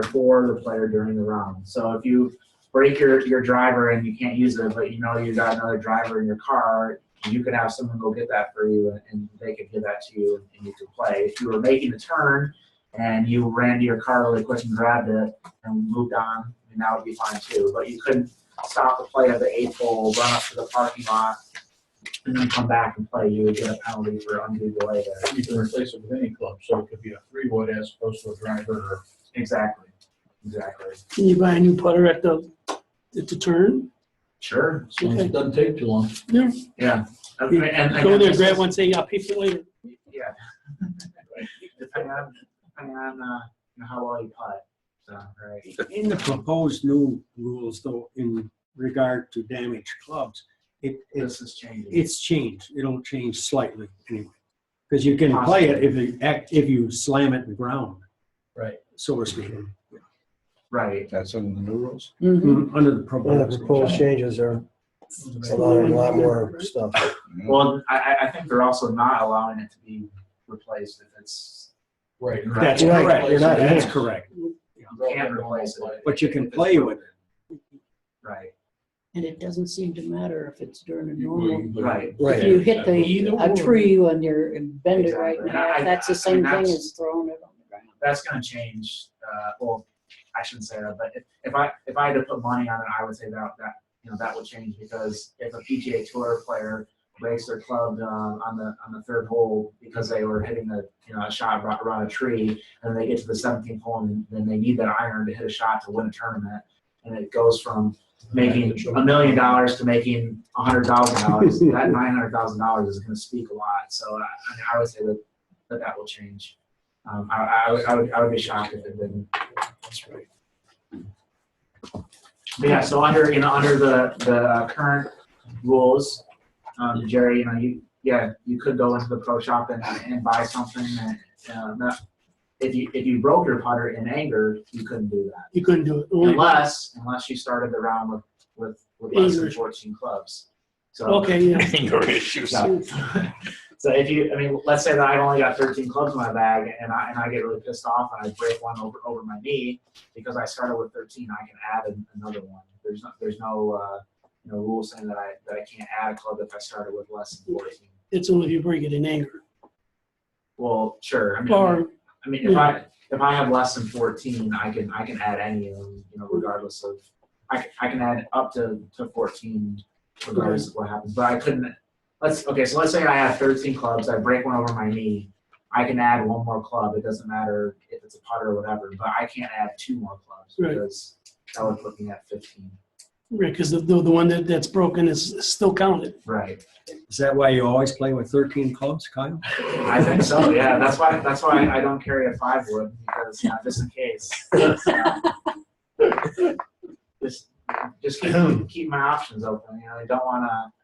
for the player during the round. So if you break your driver and you can't use it, but you got another driver in your car, you could have someone go get that for you, and they could give that to you, and you could play. If you were making a turn and you ran to your car really quick and grabbed it and moved on, that would be fine too. But you couldn't stop the play of the 8th hole, run up to the parking lot, and then come back and play. You would get a penalty for undue delay there. You can replace it with any club, so it could be a 3-wood as opposed to a driver. Exactly. Can you buy a new putter at the turn? Sure. It doesn't take too long. Yeah. Yeah. And Go there, grab one, say, "I'll pay for it later." Yeah. Depending on how well you putt. So, right. In the proposed new rules, though, in regard to damaged clubs, This is changing. it's changed. It'll change slightly anyway, because you can play it if you slam it in the ground, Right. so to speak. Right. That's in the new rules? Mhm. Under the One of proposed. the proposed changes are allowing a lot more stuff. Well, I think they're also not allowing it to be replaced if it's Right. That's You're not- correct. you're not- That's correct. you can't replace it. But you can play with it. Right. And it doesn't seem to matter if it's during a normal. Right. If you hit Either a or. tree and you bend it right in Exactly. half, that's the same thing that's- as throwing it on the ground. That's going to change. Well, I shouldn't say that, but if I had to put money on it, I would say that would change, because if a PGA Tour player breaks their club on the 3rd hole because they were hitting a shot around a tree, and they get to the 17th hole and then they need that iron to hit a shot to win a tournament, and it goes from making $1 million to making $100,000, that $900,000 is going to speak a lot. So I would say that will change. I would be shocked if it didn't. That's right. But yeah, so under the current rules, Jerry, yeah, you could go into the pro shop and buy something that, if you broke your putter in anger, you couldn't do that. You couldn't do it. Only- Unless you started the round with less than Anger. 14 clubs. So, Okay, yeah. Anger issues. no. So let's say that I've only got 13 clubs in my bag and I get really pissed off and I break one over my knee because I started with 13, I can add another one. There's no rule saying that I can't add a club if I started with less than 14. It's only if you break it in anger. Well, sure. Or, If I have less than 14, I can add any of them, regardless of I can add up to 14 regardless of what happens. But I couldn't. So let's say I have 13 clubs. I break one over my knee. I can add one more club. It doesn't matter if it's a putter or whatever. But I can't add 2 more clubs because that would put me at 15. right, because the one that's broken is still counted. Right. Is that why you always play with 13 clubs, Kyle? I think so. Yeah. That's why I don't carry a 5 wood because just in case. Just keep my options open. I don't want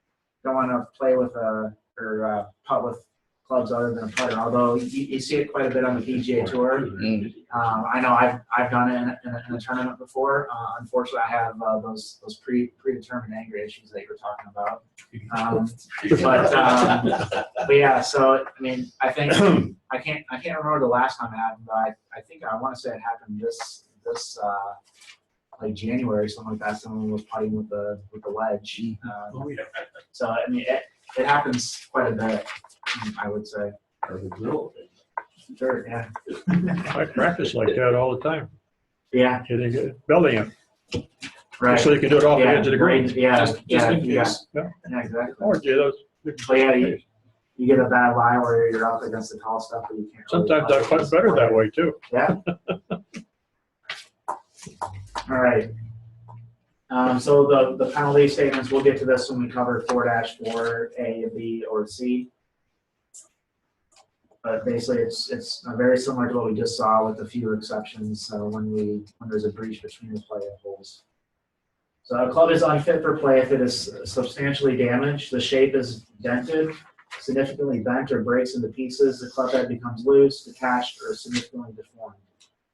to play with or putt with clubs other than a putter. Although you see it quite a bit on the PGA Tour. I know I've done it in a tournament before. Unfortunately, I have those predetermined anger issues that you were talking about. But yeah. So I think I can't remember the last time it happened, but I think I want to say it happened this like January, something like that. Someone was putting with the wedge. So it happens quite a bit, I would say. Sure, yeah. I practice like that all the time, Yeah, hitting it, belting it, right. so you can do it off the edge of the green. Yeah, Just yeah, in yeah, case. yeah, exactly. Or do those. But yeah, you get a bad lie where you're up against the tall stuff, but you can't. Sometimes I putt better that way too. Yeah. All right. So the penalty statements, we'll get to this when we cover 4-4, A, B, or C. But basically, it's very similar to what we just saw with a few exceptions when there's a breach between the play of holes. So a club is unfit for play if it is substantially damaged, the shape is dented, significantly bent or breaks into pieces, the club head becomes loose, detached, or significantly deformed,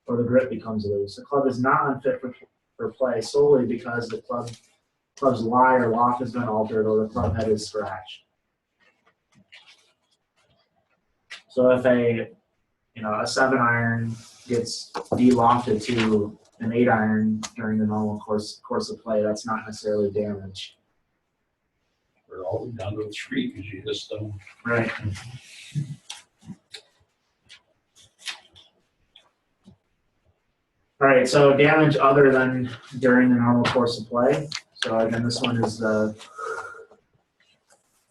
or the grip becomes loose. The club is not unfit for play solely because the club's lie or loft has been altered or the club head is scratched. So if a 7-iron gets de-lofted to an 8-iron during the normal course of play, that's not necessarily damage. We're all the way down to a 3 because you hit a stone. Right. All right, so damage other than during the normal course of play. So again, this one is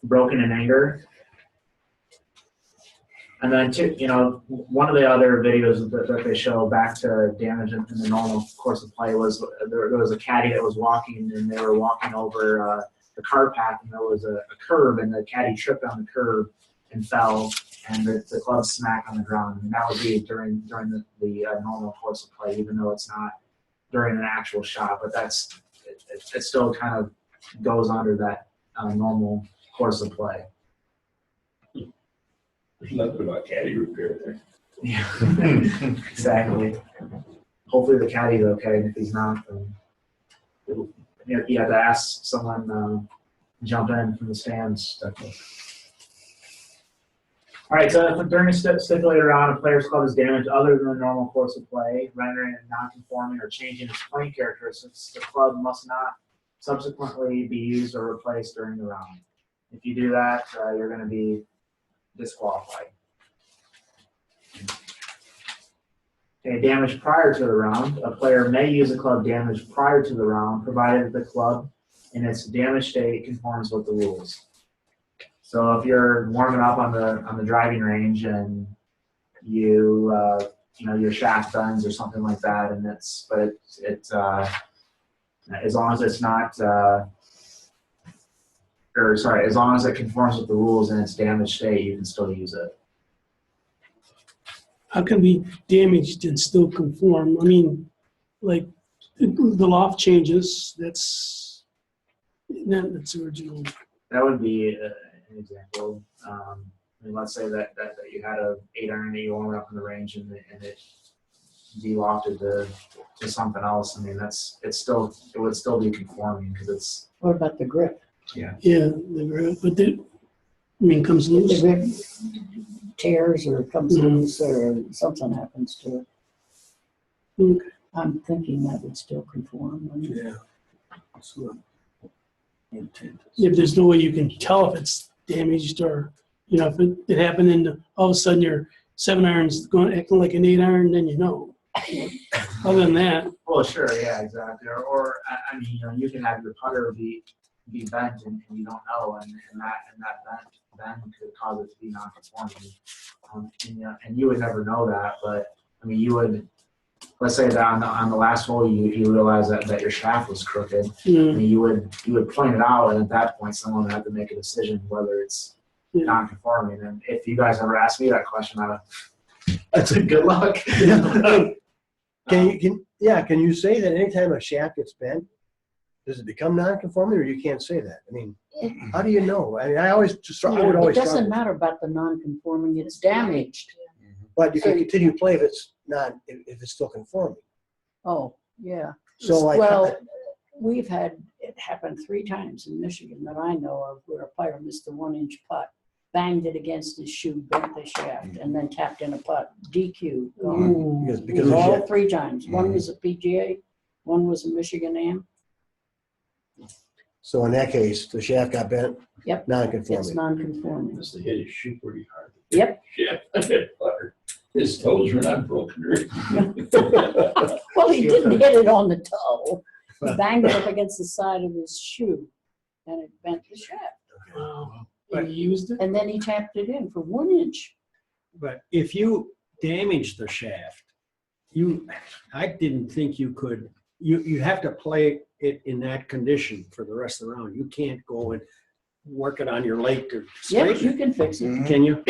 broken in anger. And then, one of the other videos that they show back to damage in the normal course of play was there was a caddy that was walking, and they were walking over the cart path, and there was a curb, and the caddy tripped on the curb and fell, and the club smacked on the ground. And that would be during the normal course of play, even though it's not during an actual shot. But it still kind of goes under that normal course of play. There's nothing about caddy repair there. Yeah, exactly. Hopefully the caddy's okay, and if he's not, then you have to ask someone jump in from the stands. Definitely. All right, so if during a stipulated round, a player's club is damaged other than the normal course of play, rendering it non-conforming or changing its playing characteristics, the club must not subsequently be used or replaced during the round. If you do that, you're going to be disqualified. Okay, damage prior to the round. A player may use a club damaged prior to the round, provided the club in its damaged state conforms with the rules. So if you're warming up on the driving range and your shaft bends or something like that, and as long as it's not as long as it conforms with the rules in its damaged state, you can still use it. How can be damaged and still conform? I mean, like the loft changes. That's original. That would be an example. I mean, let's say that you had a 8-iron that you warmed up in the range and it de-lofted to something else. I mean, it would still be conforming because it's. What about the grip? Yeah, the grip, but comes If the loose. grip tears or comes Mhm. loose or something happens to it, Okay. I'm thinking that would still conform. Yeah. So, intent. If there's no way you can tell if it's damaged or, if it happened and all of a sudden your 7-iron's going acting like an 8-iron, then you know. Other than that, Well, sure, yeah, exactly. Or I mean, you can have your putter be bent and you don't know, and that bend could cause it to be non-conforming. And you would never know that, but I mean, you would. Let's say that on the last hole you realize that your shaft was crooked. I mean, you would point it out, and at that point, someone would have to make a decision whether it's non-conforming. And if you guys ever ask me that question, that's a good luck. Can you say that anytime a shaft gets bent, does it become non-conforming, or you can't say that? I mean, how do you know? I mean, I would It always doesn't struggle. matter about the non-conforming, it's damaged. But you can continue to play if it's still conforming. Oh, yeah. So like, Well, we've had it happen 3 times in Michigan that I know of where a player missed a 1-inch putt, banged it against his shoe, bent the shaft, and then tapped in a putt. DQ. Gone. because of the All shaft. 3 times. One was a PGA, one was a Michigan AM. So in that case, the shaft got bent. Yep. Non-conforming. It's non-conforming. Must have hit his shoe pretty hard. Yep. Yeah, his toes were not broken. Well, he didn't hit it on the toe. He banged it up against the side of his shoe, and it bent the shaft. and you used it. And then he tapped it in for 1 inch. But if you damage the shaft, I didn't think you could, you have to play it in that condition for the rest of the round. You can't go and work it on your leg to Yes, straighten you can fix it. it. Can you?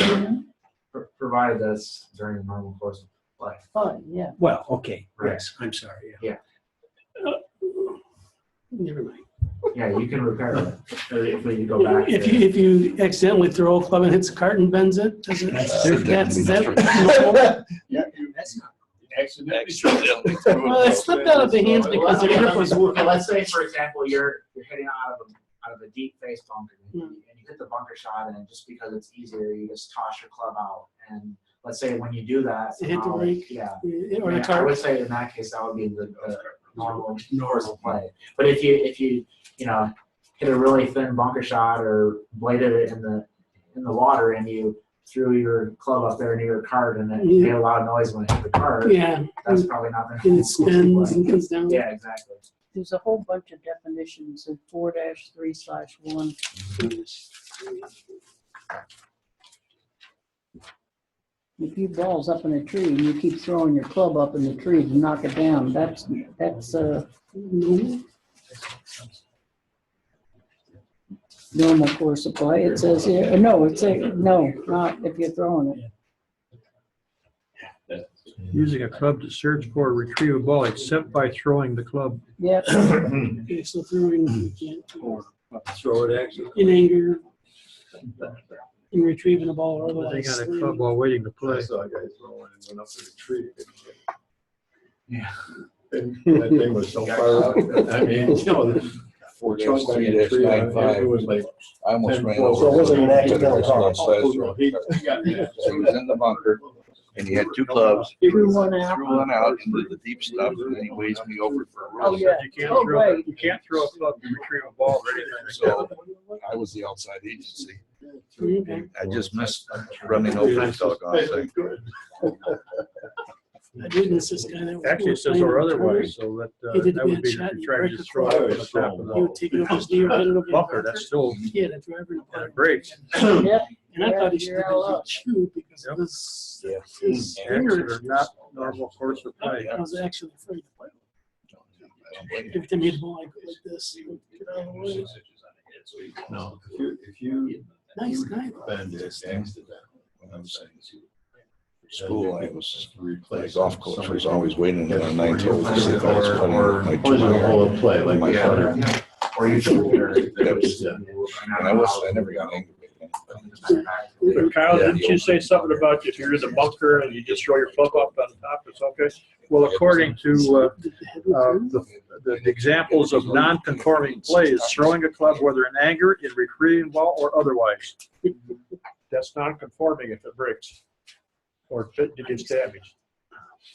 Provided that's during the normal course of play. Fine, yeah. Well, okay, Right. yes, I'm sorry. Yeah. Never mind. Yeah, you can repair it if we go back. If you accidentally throw a club and hits a cart and bends it, does it? That's That's different. That's not. Accidentally. Well, it slipped out of the hands because the grip was. Okay, let's say, for example, you're hitting out of a deep face bunker, and you hit the bunker shot, and just because it's easier, you just toss your club out. And let's say when you do that, Hit the somehow, rake. yeah. Or the I cart. would say in that case that would be the normal course of play. But if you hit a really thin bunker shot or bladed it in the water and you threw your club up there near your cart and it made a lot of noise when it hit the cart, Yeah, that's probably not the and it spins and comes down. Yeah, exactly. There's a whole bunch of definitions in 4-3/1. If you balls up in a tree and you keep throwing your club up in the tree to knock it down, that's normal course of play. It says here, no, not if you're throwing it. Using a club to search for or retrieve a ball except by throwing the club. Yep. Okay, so throwing, you can't Throw it actually. in anger, in retrieving a ball or They otherwise. got a club while waiting to I play. saw a guy throwing and went up to the tree. Yeah. And that thing was so far out. I mean, Four chunks days, of 3 days, tree, 9-5. it was like I almost 10, ran 12. over. So it wasn't an accidental It's not call. size throw. He got that. So he was in the bunker, and he had 2 clubs. Threw one out. Threw one out into the deep stuff, and then he waved me over for a Oh, roll. yeah. Oh, right. You can't throw a club to retrieve a ball or anything. So I was the outside agency. Okay. I just missed running over the doggone thing. I did miss this guy that was. Actually, it says or otherwise, so that, He did that would bad be shot if and you try to break just the throw club. it on the top of He would take it off his knee or hit it over the bunker, that's still, Yeah, the driver. and it breaks. Yep. And I thought he should You're have all up. chew because Yep. of his, Yeah. his Accident finger. or not normal course of play. I was actually afraid to play. I don't blame you. Every time he hit the ball, I go like this. He would get out of the way. No, if you Nice guy. bend it accident, When I was in school, I was, my golf coach was always waiting in on 9 holes to see if I was putting my 2 poison a whole iron. of play, like My my putter. putter. Or you should. That was- And I was, I never got angry with him. But Kyle, didn't you say something about if you're in the bunker and you just throw your club up on top, it's okay? Well, according to the examples of non-conforming plays, throwing a club whether in anger, in retrieving ball, or otherwise. That's non-conforming if it breaks or if it gets damaged.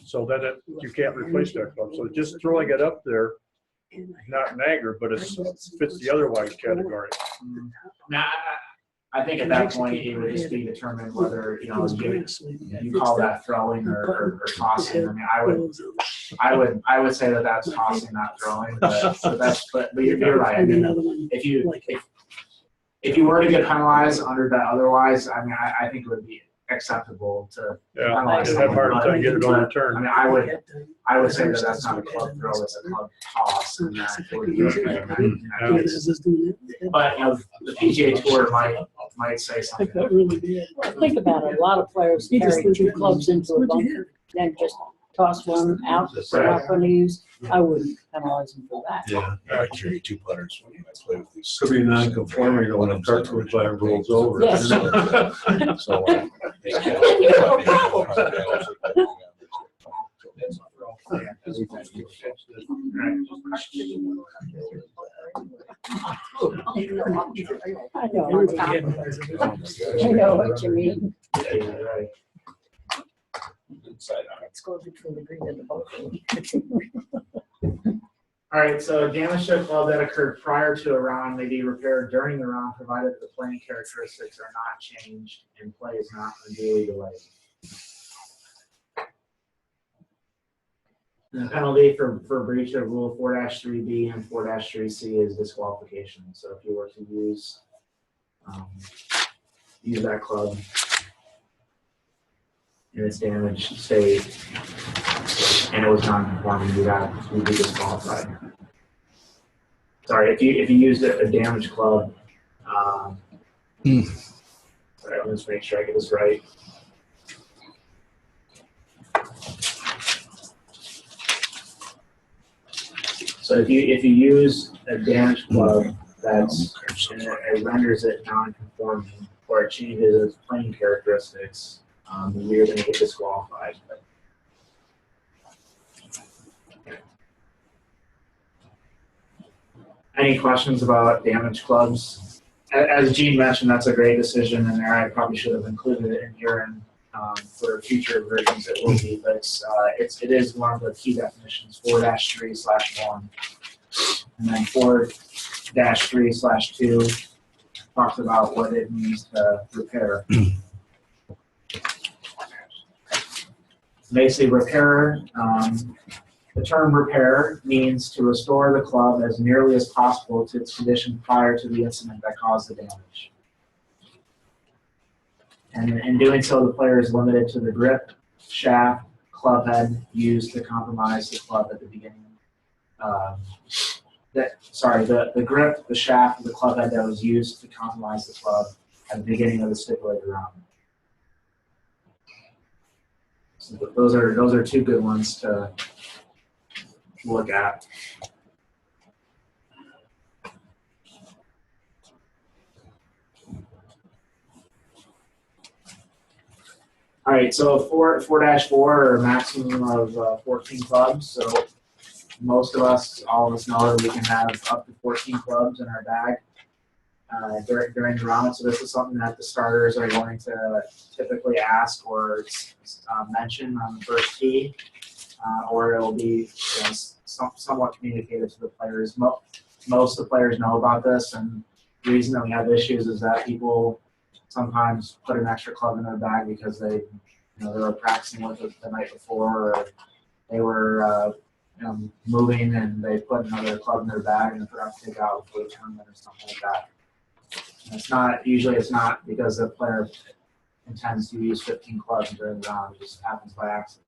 So then you can't replace that club. So just throwing it up there, not in anger, but it fits the otherwise category. Now, I think at that point, it would just be determined whether, you call that throwing or tossing. I mean, I would say that that's tossing, not throwing, but you're right. I mean, if you were to get penalized under that otherwise, I mean, I think it would be acceptable to penalize You'd have a hard someone, time getting it but, overturned. I mean, I would say that that's not a club throw, it's a club toss, and that it would be okay in that case. But, the PGA Tour might say something. Well, think about it. A lot of players carry two clubs into a bunker, then just toss one out that they're not going to use. I wouldn't penalize them for that. Yeah, I carry 2 putters when I play with these. Could be non-conforming when a cart goes by and rolls over. Yes. So, I know what you mean. Yeah, you're right. Let's go between the green and the bunker. All right, so damage to a club that occurred prior to a round may be repaired during the round, provided that the playing characteristics are not changed and play is not unduly delayed. And the penalty for breach of Rule 4-3B and 4-3C is disqualification. So if you were to use that club in its damaged state and it was non-conforming, you'd be disqualified. Sorry, if you used a damaged club. Sorry, let me just make sure I get this right. So if you use a damaged club it renders it non-conforming or it changes its playing characteristics, you're going to get disqualified. Any questions about damaged clubs? As Gene mentioned, that's a great decision in there. I probably should have included it in here and for future versions it will be, but it is one of the key definitions, 4-3/1. And then 4-3/2 talks about what it means to repair. Basically, repair, the term repair means to restore the club as nearly as possible to its condition prior to the incident that caused the damage. And in doing so, the player is limited to the grip, shaft, club head used to compromise the club at the beginning. The grip, the shaft, the club head that was used to compromise the club at the beginning of the stipulated round. So those are 2 good ones to look at. All right, so 4-4 or a maximum of 14 clubs. So most of us, all of us know that we can have up to 14 clubs in our bag during the round. So this is something that the starters are going to typically ask or mention on the first tee, or it will be somewhat communicated to the players. Most of the players know about this, and the reason that we have issues is that people sometimes put an extra club in their bag because they were practicing with it the night before, or they were moving and they put another club in their bag and forgot to take out for the tournament or something like that. And it's not because the player intends to use 15 clubs during the round. It just happens by accident.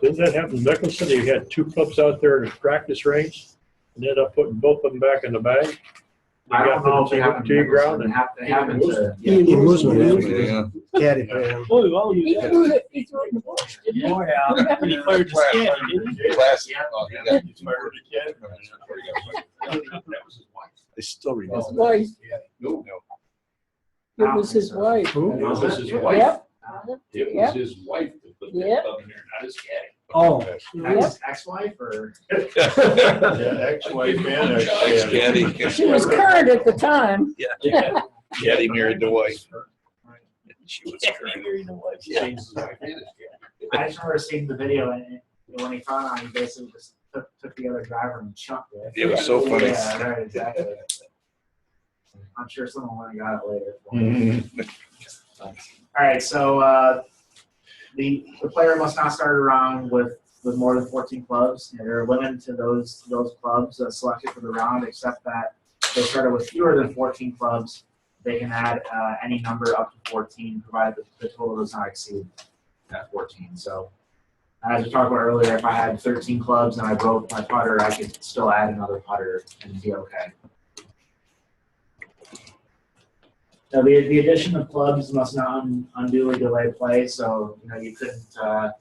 Didn't that happen in Nicholson? You had 2 clubs out there in a practice range and ended up putting both of them back in the bag? I don't know if it happened to the ground. It happened to Ian Woosman, Yeah. caddy for him. Oh, well, He you threw it in the bush, didn't he? Oh, yeah. he fired the scat, didn't he? Classic. Yeah. They still read His wife. No. It was his wife. It was his wife. Yep, It Yep. was his wife that put Yep. that club in there, not his caddy. Oh, His ex-wife or? Yeah, ex-wife and ex-caddy. Caddy. she was current at the time. Yeah. Caddy married the wife. She was current. Yeah. Changed his wife and his caddy. I just remember seeing the video and when he found out, he basically just took the other driver and chucked it. It was so funny. Yeah, right, exactly. I'm sure someone went and got it later. Mhm. All right, so the player must not start a round with more than 14 clubs. They're limited to those clubs selected for the round, except that if they started with fewer than 14 clubs, they can add any number up to 14, provided the total does not exceed that 14. So, as we talked about earlier, if I had 13 clubs and I broke my putter, I could still add another putter and be okay. Now, the addition of clubs must not unduly delay play. So, you couldn't, on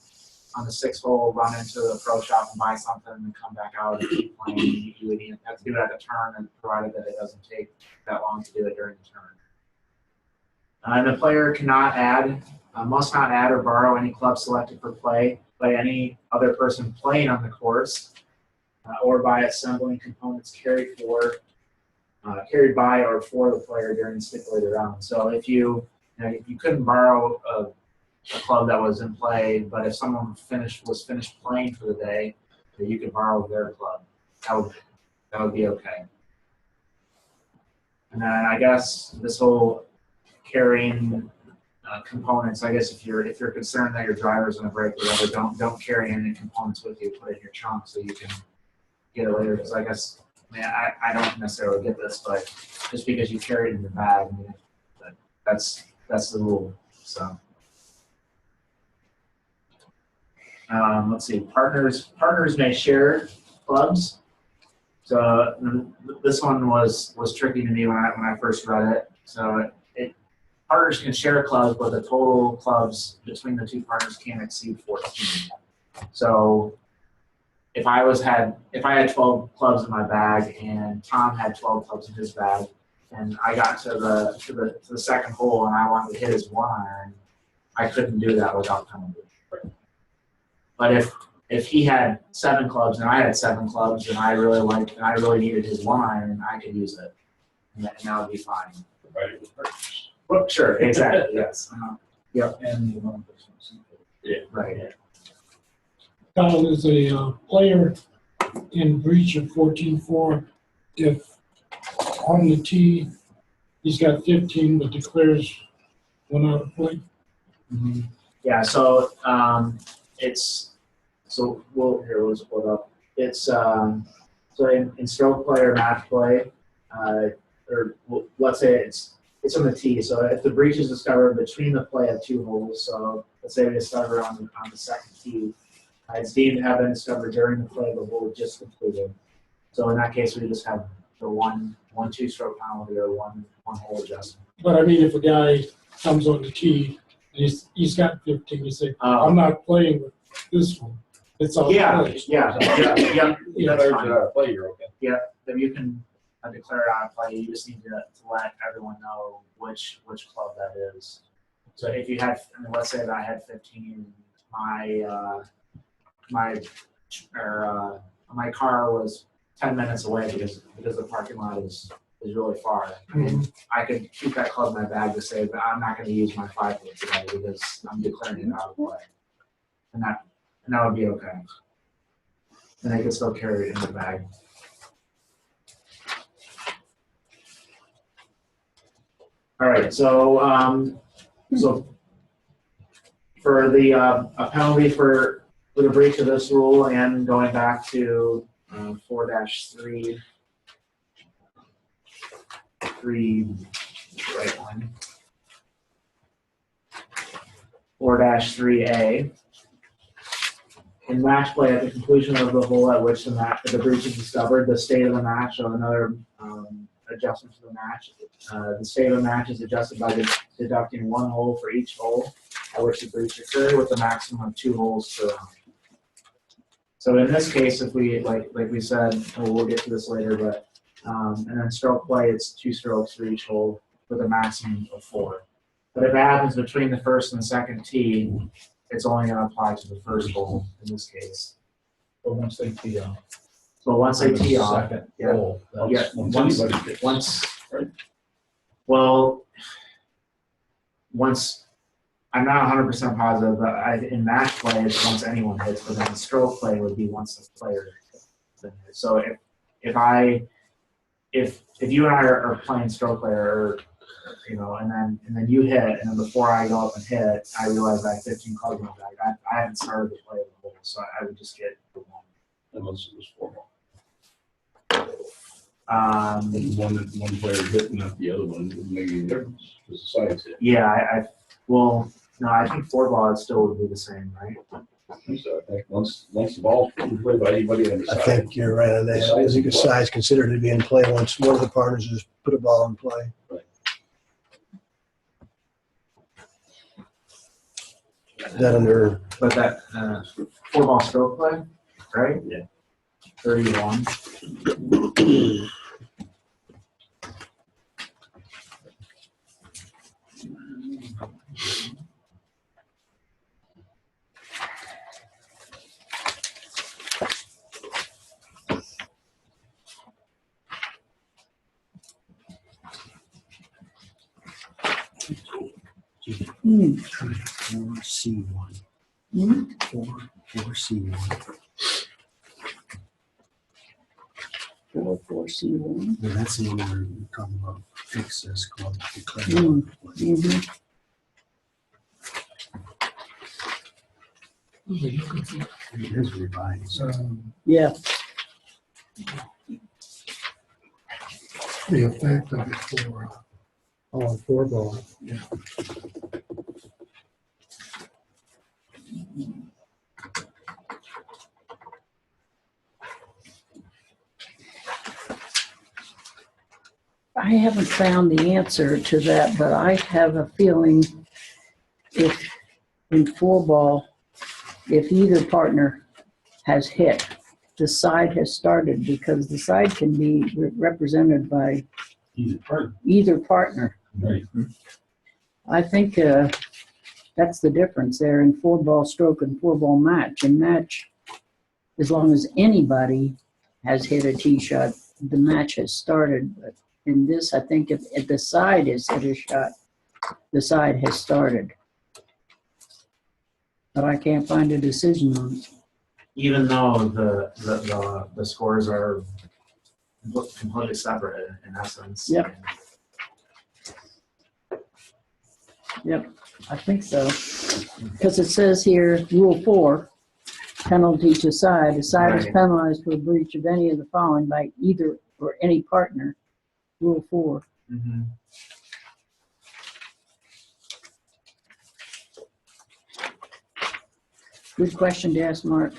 the 6th hole, run into the pro shop and buy something and come back out and keep playing. You would have to do it at the turn, and provided that it doesn't take that long to do it during the turn. And the player must not add or borrow any club selected for play by any other person playing on the course, or by assembling components carried by or for the player during the stipulated round. So if you couldn't borrow a club that was in play, but if someone was finished playing for the day, you could borrow their club. That would be okay. And then I guess this whole carrying components. I guess if you're concerned that your driver's gonna break or whatever, don't carry any components with you. Put it in your trunk so you can get it later. Because I guess, I don't necessarily get this, but just because you carry it in your bag, that's the rule. So. Let's see. Partners may share clubs. So this one was tricky to me when I first read it. So partners can share clubs, but the total clubs between the two partners can't exceed 14. So if I had 12 clubs in my bag and Tom had 12 clubs in his bag, and I got to the second hole and I wanted to hit his 1-iron, I couldn't do that without penalty. But if he had 7 clubs and I had 7 clubs and I really needed his 1-iron, I could use it, and that would be fine. Provided with partners. Well, sure, exactly, yes. Yep. And the one person. Yeah. Right. Kyle is a player in breach of 14-4 if on the tee he's got 15 but declares one out of play. Mm-hmm. Yeah, so we'll just pull it up. It's so in stroke play or match play, or let's say it's on the tee. So if the breach is discovered between the play of 2 holes, so let's say we discover on the second tee, it's deemed to have been discovered during the play of the hole just completed. So in that case, we just have the one 2-stroke penalty or one hole adjustment. But I mean, if a guy comes on the tee and he's got 15, you say, I'm not playing with this one. It's all Yeah. play. Yeah. That's fine. Play, you're okay. Yeah, then you can declare it on play. You just need to let everyone know which club that is. So if you had, let's say that I had 15, my car was 10 minutes away because the parking lot is really far. And I could keep that club in my bag to say, but I'm not going to use my 5-foot today because I'm declaring it out of play, and that would be okay. And I could still carry it in the bag. All right, so for the a penalty for the breach of this rule, and going back to 4-3, right one, 4-3A. In match play, at the conclusion of the hole at which the breach is discovered, the state of the match, or another adjustment to the match. The state of the match is adjusted by deducting 1 hole for each hole at which the breach occurred, with a maximum of 2 holes per round. So in this case, if we like we said, we'll get to this later, but and then stroke play, it's 2 strokes for each hole. with a maximum of 4. But if it happens between the first and the second tee, it's only going to apply to the first hole in this case. But once they tee off. So once they tee off, Second yeah. hole, Yeah, Once anybody hits. Well, once, I'm not 100% positive, but in match play, it's once anyone hits, but then the stroke play would be once the player hits. So if you and I are playing stroke play, or and then you hit, and then before I go up and hit, I realize I have 15 clubs in my bag. I haven't started to play the hole, so I would just get the one. Unless it was 4 ball. One player hitting up the other one would make a difference, because the sides hit. Yeah, I think 4 ball still would be the same, right? So I think once the ball's played by anybody on the I side. think you're right on that. I think a side's considered to be in play once one of the partners has put a ball in play. Right. Is that under? But that 4 ball stroke play, right? Yeah. 31. C1. 4C1. 4C1. Yeah, that's the one we're talking about. Access club. It is revised. Yeah. The effect of it for, 4 ball. I haven't found the answer to that, but I have a feeling if in 4 ball, if either partner has hit, the side has started, because the side can be represented by either partner. Right. I think that's the difference there in 4 ball stroke and 4 ball match. In match, as long as anybody has hit a tee shot, the match has started. But in this, I think if the side has hit a shot, the side has started. But I can't find a decision on it. Even though the scores are completely separate in essence. Yep. Yep, I think so. Because it says here, Rule 4, penalty to side. A side is Right. penalized for a breach of any of the following by either or any partner. Rule 4. Mm-hmm. Good question to ask Mark.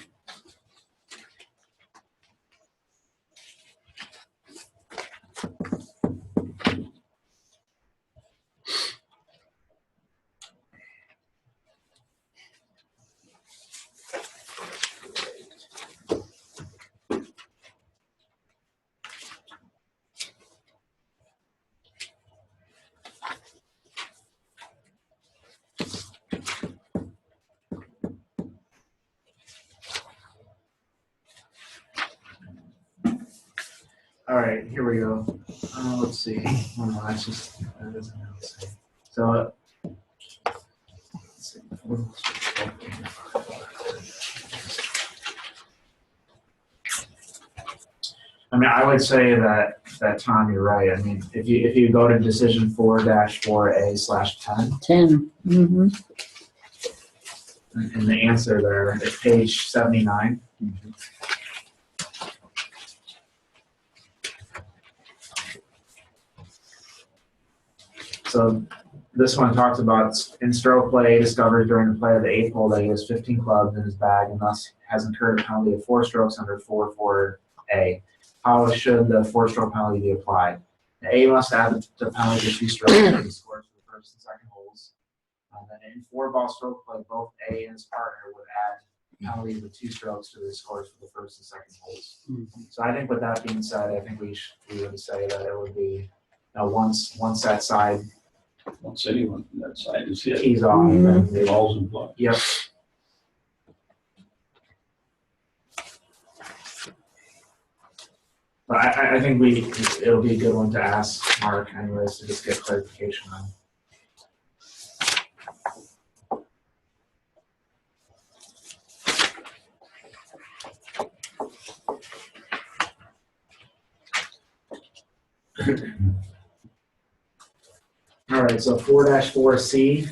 All right, here we go. Let's see. Oh, no, that's just, that doesn't know. So, let's see. I mean, I would say that Tom, you're right. I mean, if you go to decision 4-4A/10, 10. Mm-hmm. and the answer there is page 79. So this one talks about in stroke play discovered during the play of the 8th hole that he has 15 clubs in his bag and thus has incurred a penalty of 4 strokes under 4-4A. How should the 4-stroke penalty be applied? The A must add the penalty to 2 strokes to the scores for the first and second holes. Then in 4-ball stroke play, both A and his partner would add penalties of 2 strokes to the scores for the first and second holes. So I think with that being said, I think we would say that it would be once that side Once anyone from that side is hit, tees off, Mhm. then the they, ball's in play. yep. But I think it'll be a good one to ask Mark anyways, to just get clarification on. All right, so 4-4C,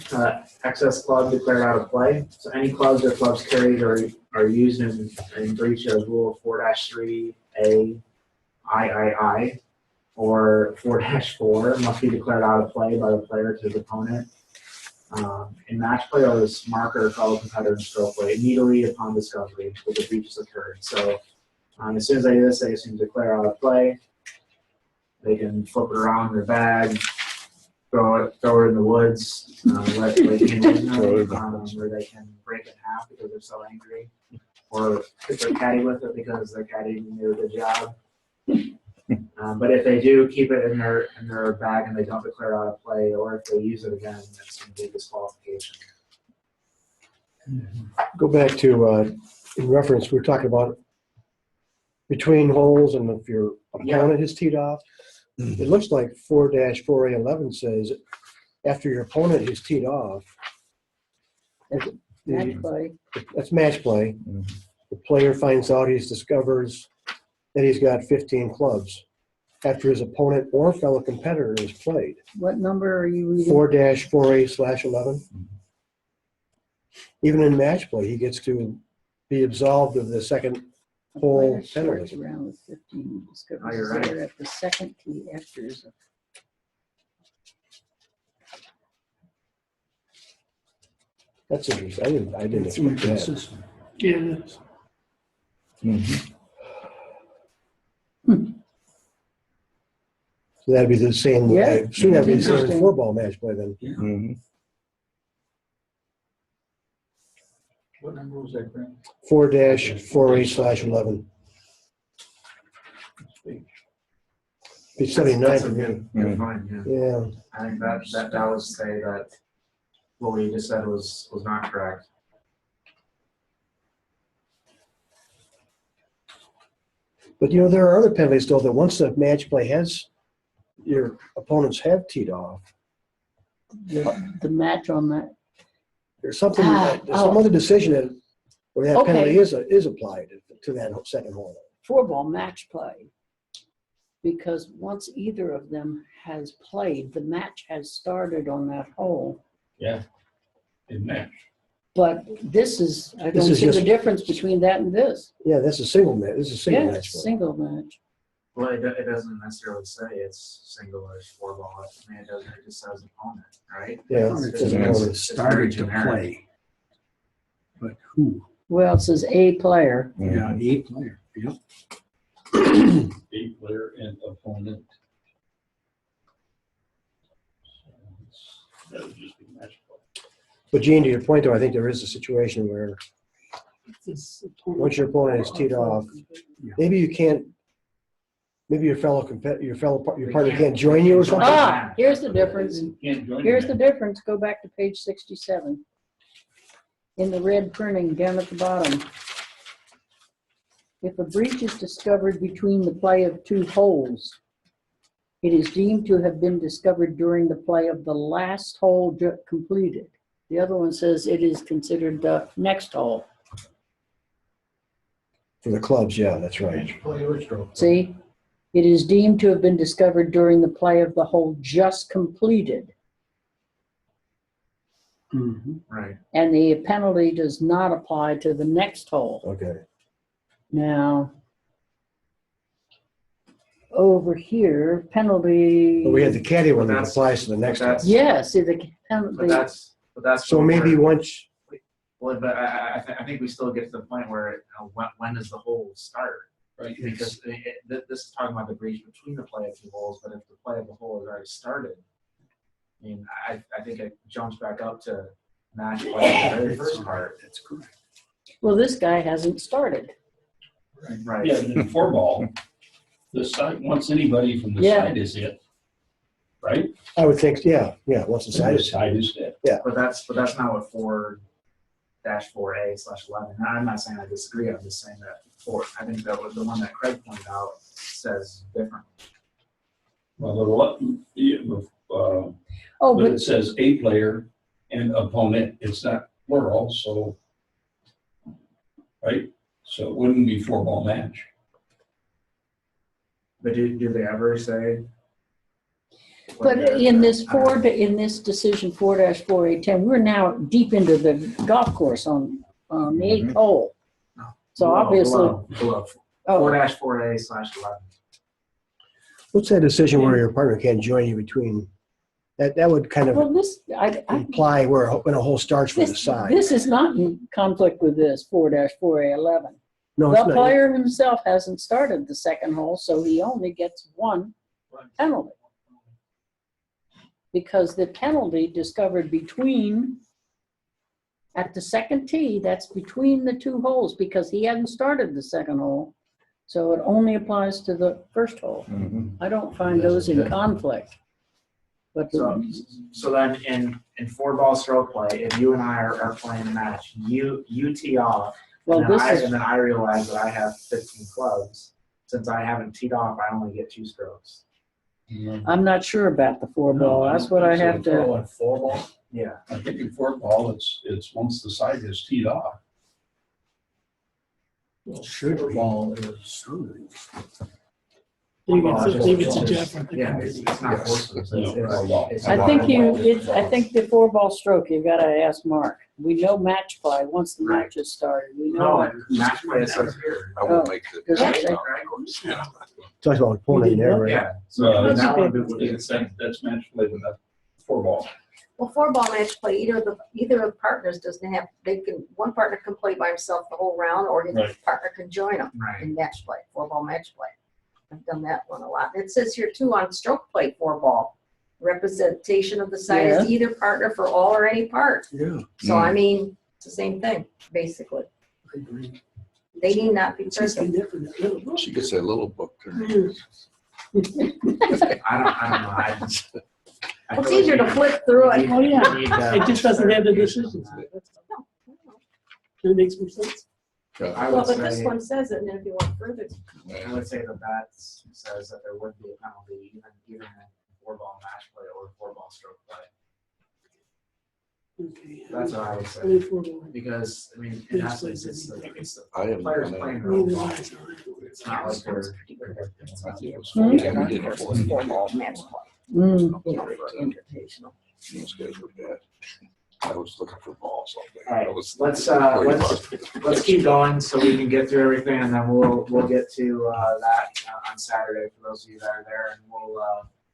excess club declared out of play. So any clubs or clubs carried or are used in breach of rule 4-3A III or 4-4 must be declared out of play by the player to his opponent. In match play or this marker fellow competitor in stroke play immediately upon discovery that the breach has occurred. So as soon as they do this, they assume declare out of play. They can flip it around in their bag, throw it in the woods, where they can break it in half because they're so angry, or hit their caddy with it because their caddy didn't do a good job. But if they do keep it in their bag and they don't declare out of play, or if they use it again, that's going to be disqualification. Go back to, in reference, we were talking about between holes and if your opponent is teed off. It looks like 4-4A11 says after your opponent is teed off, Match play. that's match play. The player finds out discovers that he's got 15 clubs after his opponent or fellow competitor has played. What number are you reading? 4-4A/11. Even in match play, he gets to be absolved of the second A hole player starts penalty. around with 15, discovers Oh, you're right. zero at the second tee after his. That's interesting. I didn't expect that. Inconsistent. Yeah, it is. So that'd be the same. Yeah, I assume that'd be the same in interesting. 4-ball match play then. What number was that, Grant? 4-4A/11. It's 79 That's a for me. good find, yeah. Yeah. I think that would say that what we just said was not correct. But there are other penalties though that once the match play has your opponents have teed off, The match on that. there's something there's oh. some other decision where that Okay. penalty is applied to that second hole. 4-ball match play. Because once either of them has played, the match has started on that hole. Yeah. In match. But this is, I This don't is see the just- difference between that and this. Yeah, that's a single match. This is a single Yeah, match it's play. single match. Well, it doesn't necessarily say it's single or 4-ball. I mean, it just says opponent, right? Yeah, It's it's just- an opponent. it's very Started to generic. play. But who? Well, it says a player. Yeah, a player. Yep. A player and opponent. That would just be match play. But Gene, to your point though, I think there is a situation where once your opponent is teed off, maybe you can't. Maybe your partner can't join you or something. Ah, here's the difference. Can't join Here's the the difference. Go back to page 67. In the red printing down at the bottom. If a breach is discovered between the play of two holes, it is deemed to have been discovered during the play of the last hole completed. The other one says it is considered the next hole. For the clubs, yeah, that's right. match play or stroke. See? It is deemed to have been discovered during the play of the hole just completed. Mm-hmm. Right. And the penalty does not apply to the next hole. Okay. Now, over here, penalty. But we had the caddy one that That's- applies to the next one. that's- Yeah, see the But penalty. that's. So what maybe we're- once, Well, but I think we still get to the point where when does the hole start? Right. Because this is talking about the breach between the play of two holes, but if the play of the hole has already started, I mean, I think it jumps back up to match play at the very first part. That's correct. Well, this guy hasn't started. Right. Yeah, but in 4-ball, the side, once anybody from the Yeah. side is hit, right? I would think, yeah, once the side The is. side is dead. But that's not what 4-4A/11. I'm not saying I disagree. I'm just saying that I think that was the one that Craig pointed out says different. Well, Oh, but but it says a player and opponent. It's not plural, so, right? So it wouldn't be 4-ball match. But do they ever say? But in this decision 4-4A10, we're now deep into the golf course on the 8th hole. So obviously, below oh, 4-4A/11. What's that decision where your partner can't join you between? That would kind of well, this imply when a hole starts from the side. this is not in conflict with this 4-4A11. No, The it's not. player himself hasn't started the second hole, so he only gets one penalty. Because the penalty discovered at the second tee, that's between the two holes, because he hadn't started the second hole. So it only applies to the first hole. I don't find those in conflict. But So then in 4-ball stroke play, if you and I are playing a match, you tee off, well, and then I realize that I have 15 clubs. Since I haven't teed off, I only get 2 strokes. I'm not sure about the 4-ball. That's what I have to. 4-ball? Yeah. I think in 4-ball, it's once the side is teed off. Well, sugar ball is. Maybe it's a Jeff. Yeah, it's not forced. I think the 4-ball stroke, you've got to ask Mark. We know match play once the match is started. We know No, match play is here. I won't make the. Talks about opponent there, right? Yeah. So That one that's match play with a 4-ball. Well, 4-ball match play, either of the partners doesn't have, one partner can play by himself the whole round, or his Right. partner can join him Right. in match play, 4-ball match play. I've done that one a lot. It says here too on stroke play 4-ball, representation of the side is either partner for all or any part. Yeah. So I mean, it's the same thing, basically. I agree. They need not be It's just present. different. She gets that little book. I don't know. I It's feel like easier to you- flip through it. Oh, yeah. you need, It just doesn't have the decisions. It makes more sense. I Well, would but this say, one says it, and then if you want further, I would say that says that there would be a penalty even in 4-ball match play or 4-ball stroke play. Okay. That's what I would say. Only 4-ball. Because, I mean, in essence, it's the I haven't players done playing that. their own Neither ball. one. It's not like they're. I think it was Hmm? yeah, we did it for 4-ball match play, Mm. you know, for invitational. Those guys were bad. I was looking for balls all day. All right, I was let's worried about it. let's keep going so we can get through everything, and then we'll get to that on Saturday for those of you that are there, and we'll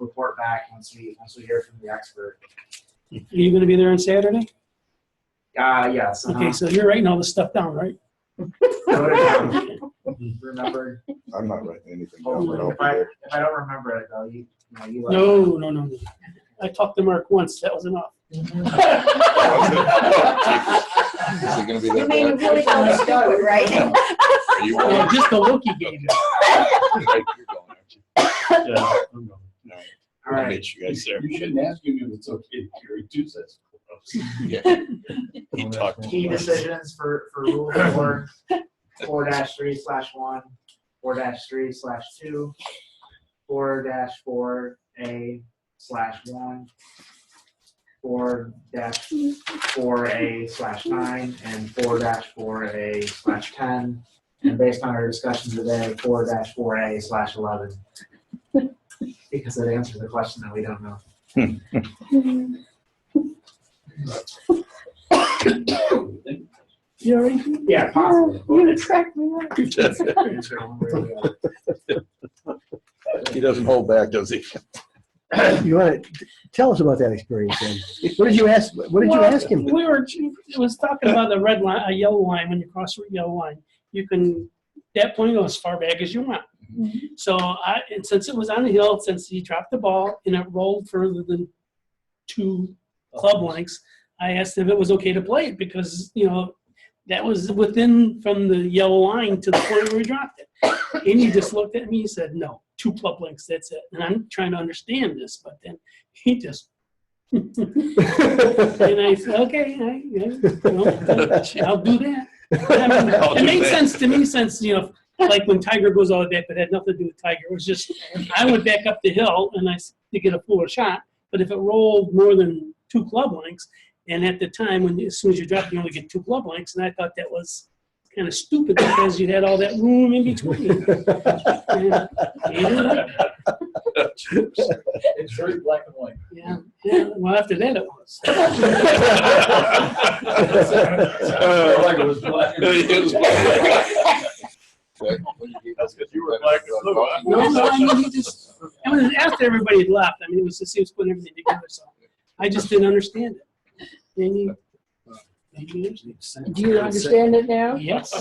report back once we hear from the expert. Are you gonna be there on Saturday? Yes. Okay, so you're writing all this stuff down, right? Remember. I'm not writing anything down, but I'll If be I there. don't remember it though, you let me No. I talked to Mark once, that was enough. Is it gonna be You that mean you bad? really don't stupid, right? Are you Well, going? just the look you gave me. Right, you're going, aren't you? Yeah. No. All I'll right. meet you guys there. You shouldn't ask him if it's okay to carry 2 sets of gloves. Yeah. He talked Key too much. decisions for Rule 4-3/1, 4-3/2, 4-4A/1, 4-4A/9, and 4-4A/10. And based on our discussion today, 4-4A/11. Because it answers the question that we don't know. You all right? Yeah, possibly. You gonna crack me up. He doesn't hold back, does he? You want to tell us about that experience then? What did you ask? What did you ask him? It was talking about a red line, a yellow line. When you cross a yellow line, you can, that point go as far back as you want. So and since it was on the hill, since he dropped the ball and it rolled further than 2 club lengths, I asked if it was okay to play it because, that was within from the yellow line to the point where he dropped it. And he just looked at me and said, no. 2 club lengths, that's it. And I'm trying to understand this, but then he just, and I said, okay, I'll do that. I mean, it made sense to me since, like when Tiger goes all the way back, but it had nothing to do with Tiger. It was just, I went back up the hill and to get a fuller shot. But if it rolled more than 2 club lengths, and at the time, as soon as you drop, you only get 2 club lengths, and I thought that was kind of stupid because you had all that room in between. It's very black and white. Yeah. Well, after that, it was. Like it was black. That's because you were black and blue. Huh? No, I mean, it was after everybody had left. I mean, he was putting everything together, so I just didn't understand it. Maybe Do you understand it now? yes.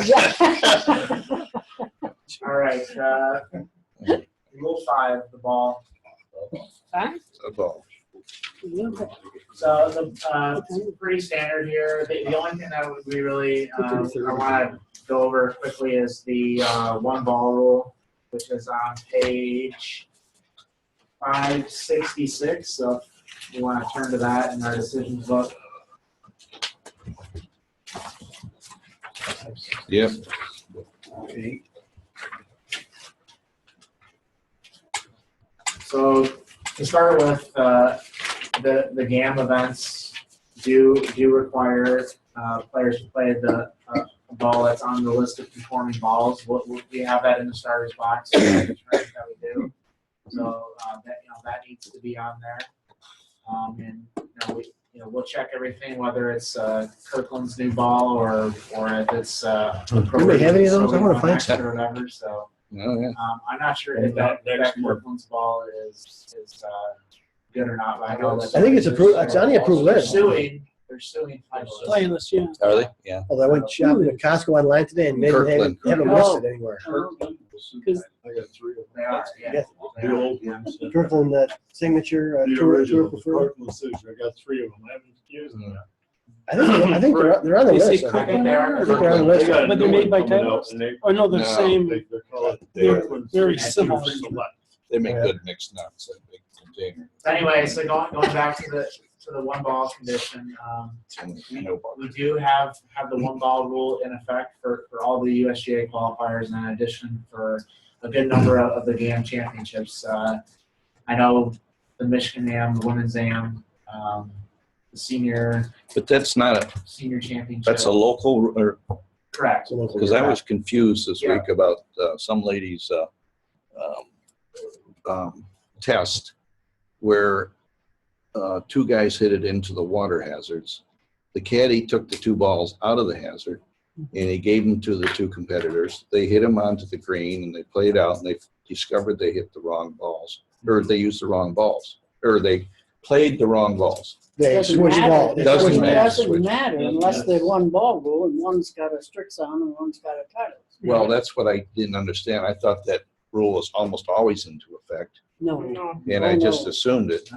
All right, rule 5, the ball. Fine. A ball. So it's pretty standard here. The only thing that we really I want to go over quickly is the 1 ball rule, which is on page 566. So if you want to turn to that in our decisions book. Yep. So to start with, the GAM events do require players to play the ball that's on the list of conforming balls. We have that in the starters box that we do. So that needs to be on there. And we'll check everything, whether it's Kirkland's new ball or if it's Do we have any of those? I want to find some. or whatever. So Oh, yeah. I'm not sure if that Kirkland's ball is good or not, but I know that I think it's approved. It's on the approved list. They're suing. Playing this, yeah. Are they? Yeah. Although I went shopping at Costco online today and they didn't have them listed anywhere. Because I got 3 of them. They are, yeah. Yeah. The old ones. Kirkland signature The tour original preferred. Kirkland signature. I got 3 of them. I haven't used them yet. I think they're on the They say list. I Kirkland think they are. I think they're on the They list. got a But new they're made one by coming Tyler? out, and they- or no, they're the No. same. They call it They're Kirkland very Signature similar. Select. They make Yeah. good mixed nuts, that big container. Anyway, so going back to the 1 ball condition, No ball. we do have the 1 ball rule in effect for all the USGA qualifiers, and in addition for a good number of the GAM championships. I know the Michigan AM, the women's AM, the senior But that's not a, championship. that's a local, or, Correct. because I was confused this Yeah. week about some lady's test where 2 guys hit it into the water hazards. The caddy took the 2 balls out of the hazard and he gave them to the 2 competitors. They hit them onto the green and they played out and they discovered they hit the wrong balls, or they used the wrong balls, or they played the wrong balls. They Doesn't switched matter. ball. It doesn't It matter. doesn't matter unless the 1 ball rule and one's got a Strixon and one's got a title. Well, that's what I didn't understand. I thought that rule was almost always into effect, No, and Oh, I just no. assumed it.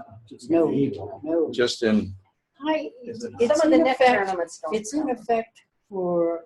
no. Just in, It's Some of the in next effect, tournaments don't. it's in effect for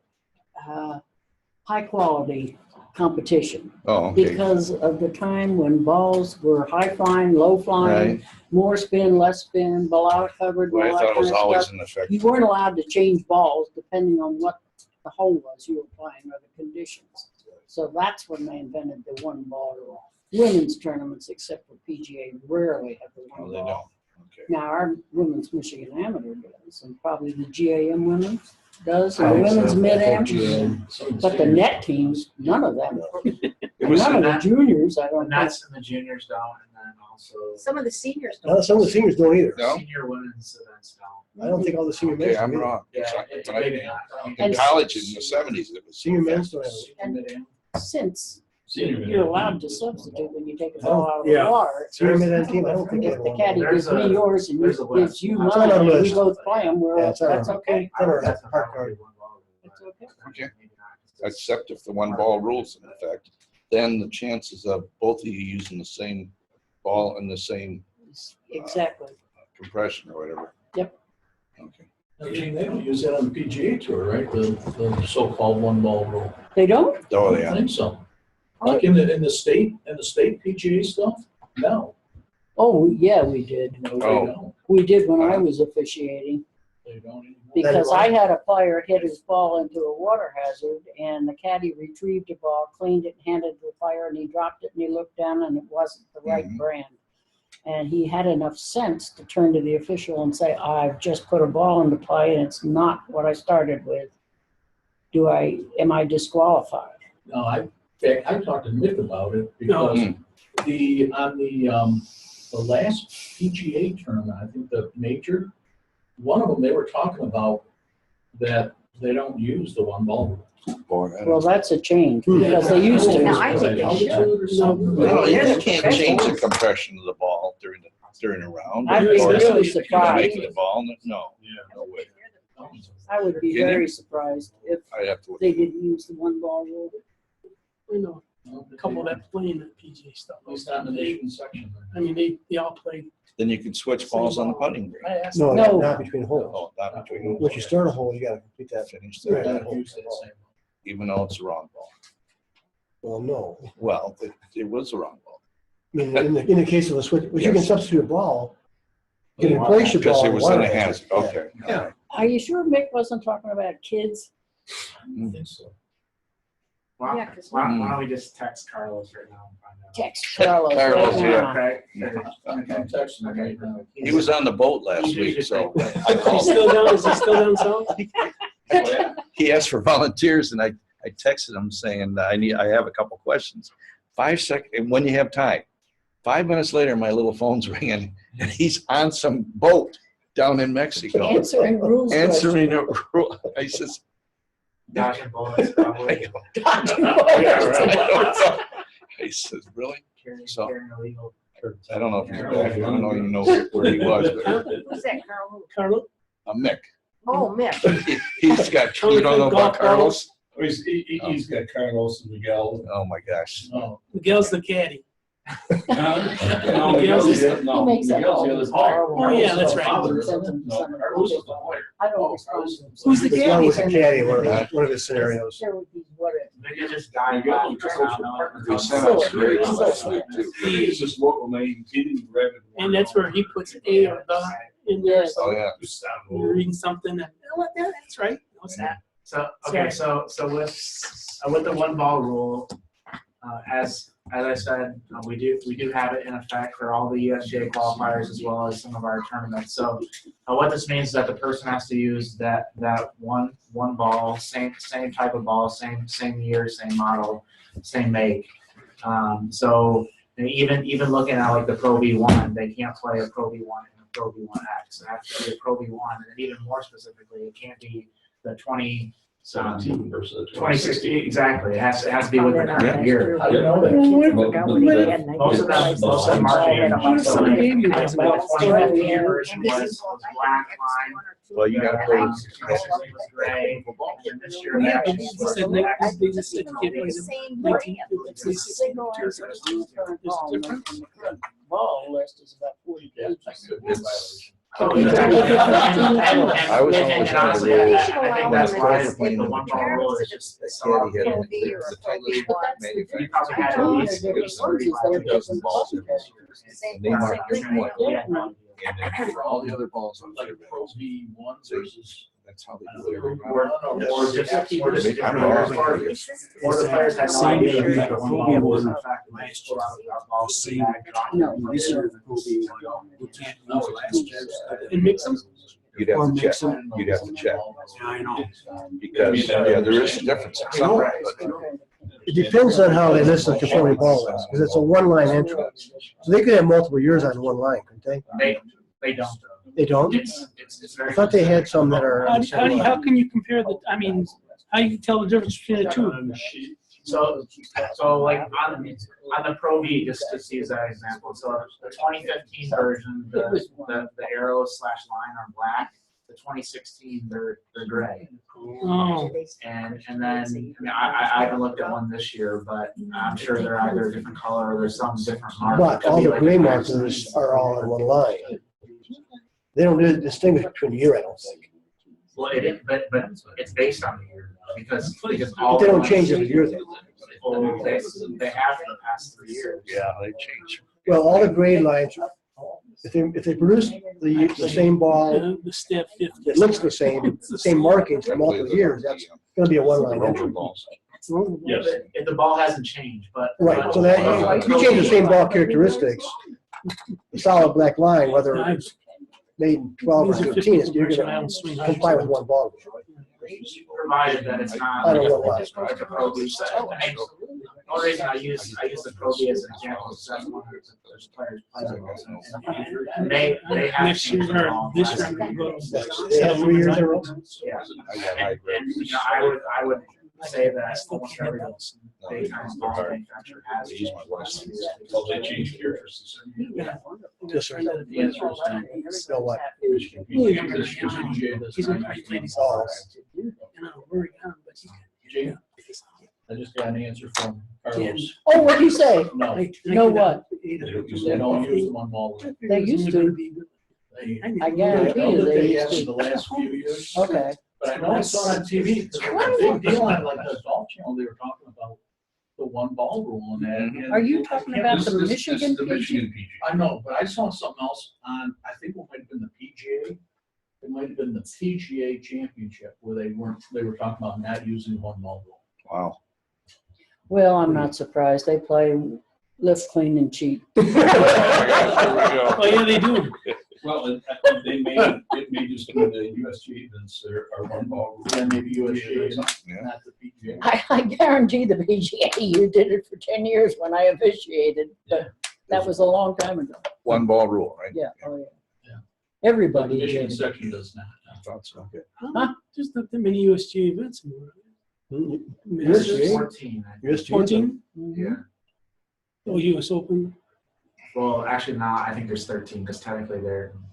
high quality competition oh, okay. because of the time when balls were high flying, low flying, Right. more spin, less spin, ball out covered, and Well, I all that thought it kind was of always stuff. in effect. You weren't allowed to change balls depending on what the hole was you were playing or the conditions. So that's when they invented the 1 ball rule. Women's tournaments, except for PGA, rarely have the Oh, 1 they ball. don't. Okay. Now, our women's Michigan Amateur does, and probably the GAM women does, I and think so. women's mid-am. GAM. But the net teams, none of them. It was None of the not- juniors, I The don't think. Nets and the juniors don't, and then also Some of the seniors No, don't. some of the seniors don't either. No? senior women's events don't. I don't think all the senior Okay, men's. I'm do either. wrong. Yeah, it's a When I- big In And- college in the 70s, it was. Senior men's don't have it. Senior mid-am. Since Senior you're allowed to substitute when you take a I don't- ball out of yeah. the water. Senior mid team, I don't think they If have the one. caddy There's gives me a- yours and there's a he gives list. you It's on mine, our and we list. both play them, Yeah, it's on that's our- okay. on our That's heart probably card. 1 ball. That's okay. Okay. Maybe not. Except if the 1 ball rules in effect, then the chances of both of you using the same ball and the same Exactly. compression or whatever. Yep. Okay. Now, Gene, they don't use that on the PGA Tour, right? The so-called 1 ball rule. They don't? Oh, I yeah. think so. Like in the state PGA stuff? No. Oh, yeah, we did. No, they Oh. don't. We did when I was officiating. They don't anymore. Because I had a player hit his ball into a water hazard, and the caddy retrieved the ball, cleaned it, handed it to the player, and he dropped it, and he looked down, and it wasn't the right brand. And he had enough sense to turn to the official and say, I've just put a ball into play, and it's not what I started with. Am I disqualified? No, in fact, I talked to Nick about it because on the last PGA tournament, I think the major, one of them, they were talking about that they don't use the one ball rule. Well, that's a change, because they used to. No, I think they should. Altitude or something. No, you can't change the compression of the ball during a round. I'd be Or really you're surprised. making the ball, no, no way. I would be You very surprised if I'd have to look. they didn't use the one ball rule. I know a couple that play in the PGA stuff. At least not in the nation section. I mean, they all play. Then you can switch balls on the putting green. I asked No, them, not between holes. Oh, not between holes. Once you start a hole, you gotta complete that. Finish They're there, gonna use that same. even though it's the wrong ball. Well, no. Well, it was the wrong ball. I mean, in the case of a switch, but you can Yes. substitute a ball. You can replace your Because ball. it in was in a water hazard, okay. Yeah. Are you sure Mick wasn't talking about kids? I think so. Why, Yeah, 'cause why don't we just text Carlos right now and find out? Text Carlos Carlos, right yeah. now. Okay. I'm texting him right now. He was on the boat last He's week, usually so pretty quick. I Is he called. still down? Is he still down south? He asked for volunteers, and I texted him saying, I have a couple questions. 5 seconds, and when you have time. 5 minutes later, my little phone's ringing, and he's on some boat down in Mexico. Answering rules. Answering a rule. I says, Dodging bullets, probably. questions. Yeah, right. I says, really? Carrying So- illegal. I don't know if he's back. I don't even know where he was, but Who's that, Carl? Carlo? Mick. Oh, Mick. He's got, you don't know about Carlos? He's got Carlos and Miguel. Oh, my gosh. Oh, Miguel's the caddy. No, Miguel's Miguel's the- the- no, He makes that Miguel's the all other horrible. Oh, yeah, that's right. No, Carlos is the player. I don't respond to them. Who's the There's one caddy? with a caddy, one of his scenarios. There would be what if. They could just dive Miguel back just around, was your no, partner. no, He sent out straight no, last week, too. It's just local names. He didn't grab it. And that's where he puts A or the in there. Oh, So yeah. you're reading something and, that's right. What's that? So, okay, so with the one ball rule, as I said, we do have it in effect for all the USGA qualifiers as well as some of our tournaments. So what this means is that the person has to use that one ball, same type of ball, same year, same model, same make. So even looking at like the Pro V1, they can't play a Pro V1 and a Pro V1X. It has to be a Pro V1, and even more specifically, it can't be the 17 versus 2016, exactly. It has to be with the current year. I didn't know that. Most of them are in the 2015 version was black line. Well, you gotta play. Was gray. And this year Yeah, actually they was said black. they just said you can't play the Same 1952. Ball list is about 40 pages. It's- Oh, exactly. I was And always honestly, under the I think that's why rule. the one ball rule is just so Caddy had outdated. the Titleist You probably had at least gives them 2 dozen balls every series. And they mark your point. And then for all the other balls on Like a the Pro V1 versus. that's how they do it every round. Or just I'm different wrong. players, or the players had no idea that the one ball was in effect. and they just pulled out our balls and bagged it on. No, This year will be, we can't use it last year. And mix them? You'd have to check. You'd have to check. Yeah, I know. Because, yeah, there is a difference in some, but It depends on how they list the conforming ball list, because it's a one-line entry. So they could have multiple years on one line, couldn't they? They don't. They don't? It's very. I thought they had some that are. How can you compare the, I mean, how do you tell the difference between the two? So like on the Pro V, just to use that example, so the 2015 version, the arrows / line are black. The 2016, they're gray. Oh, And then, I mean, I haven't looked at one this year, but I'm sure they're either a different color or there's some different mark. It But could all be the like gray a markers are all on one line. They don't distinguish between the year, I don't think. Well, but it's based on the year. because But all they the don't ones- change every year though. Well, they have for the past 3 years. Yeah, they change. Well, all the grade lines, if they produce the same ball, The step 50. it looks the same markings for multiple years, that's gonna be a one-line entry. balls. Yes. If the ball hasn't changed, but. Right, so that, if you change the same ball characteristics, the solid black line, whether it's made in 12 or 13, you're gonna comply with one ball. Provided that it's not. I don't know why. Like a Pro B set. I mean, the only reason I use the Pro B as an example is that's one of those players play it. And they have. Next year, changed the or ball. this year, we'll go. They have 3 years in a row. Yeah. I got high grade. And, you know, I would say that almost every daytime ball manufacturer has. Well, they change characteristics. Yes, sir. The answer is no. So what? Michigan PGA He's doesn't I use played his balls. and I'm very young, but he Jay, I just got an answer from Carlos. Oh, what'd you say? No, No what? they don't use one ball. They used to. They- I guarantee I don't you think they have used in to. the last few years. Okay. But I know I saw it on TV, because it was a big deal on like the Golf Channel, they were talking about the one ball rule and that. and- Are you talking about This- the this- Michigan The PG? Michigan PG. I know, but I saw something else on, I think it might have been the PGA. It might have been the PGA Championship where they were talking about not using one ball rule. Wow. Well, I'm not surprised. They play lift, clean, and cheat. There we go. Oh, yeah, they do. Well, it may just be the USG events are one ball. Yeah, maybe USGA, Yeah. not the PGA. I guarantee the PGA, you did it for 10 years when I officiated, but that was a long time ago. One ball rule, right? Yeah, oh yeah. Yeah. Yeah. But the Everybody Michigan did. section does not. I thought so. Just not that many USG events anymore. USGA? 14. I think. USG. 14? Yeah. Oh, US Open. Well, actually, now I think there's 13 because technically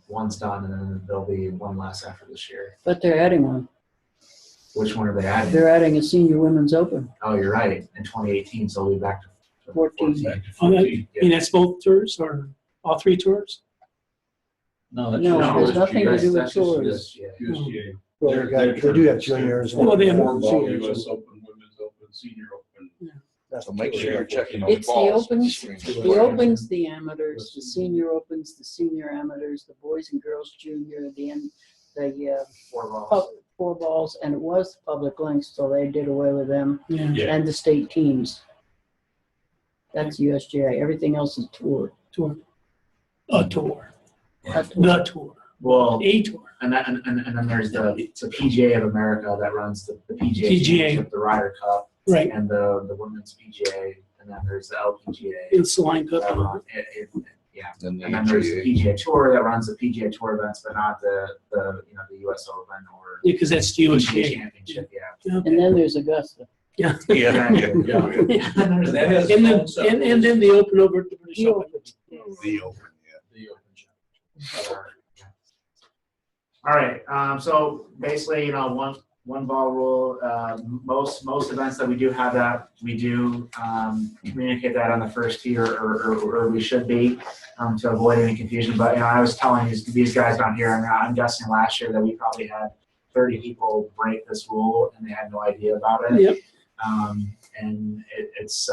one's done and then there'll be one less after this year. But they're adding one. Which one are they adding? They're adding a senior women's open. Oh, you're right. In 2018, so we'll be back to 14. Back to Oh, that, 14. and that's both tours or all 3 tours? No, that's No, just there's USGA. nothing to do with That's just tours. USGA. USGA. Well, they do have juniors. Oh, they have Four ball, seniors. US Open, Women's Open, Senior Open. That's So make sure you're checking those It's the balls. opens, the opens, the amateurs, the senior opens, the senior amateurs, the boys and girls junior, the 4 balls. 4 balls, and it was public links, so they did away with them, Yeah. Yeah. and the state teams. That's USGA. Everything else is tour. Tour. A tour. That's The tour. Well, A tour. and then there's the PGA of America that runs the PGA, PGA. Championship, the Ryder Cup, Right. and the Women's PGA, and then there's the LPGA. It's lined that up. run- yeah. Then the And then there's the PGA. PGA Tour that runs the PGA Tour events, but not the US Open or Because that's the PGA USGA. Championship. Yeah. And then there's Augusta. Yeah. Yeah. And then there's That has And then, its own set and then the Open over at the British The Open. The open, yeah. the Open Championship. All right. So basically, one ball rule. Most events that we do have that we do communicate that on the first tee, or we should be to avoid any confusion. But I was telling these guys down here, and I'm guessing last year that we probably had 30 people break this rule and they had no idea about it. Yep. And it's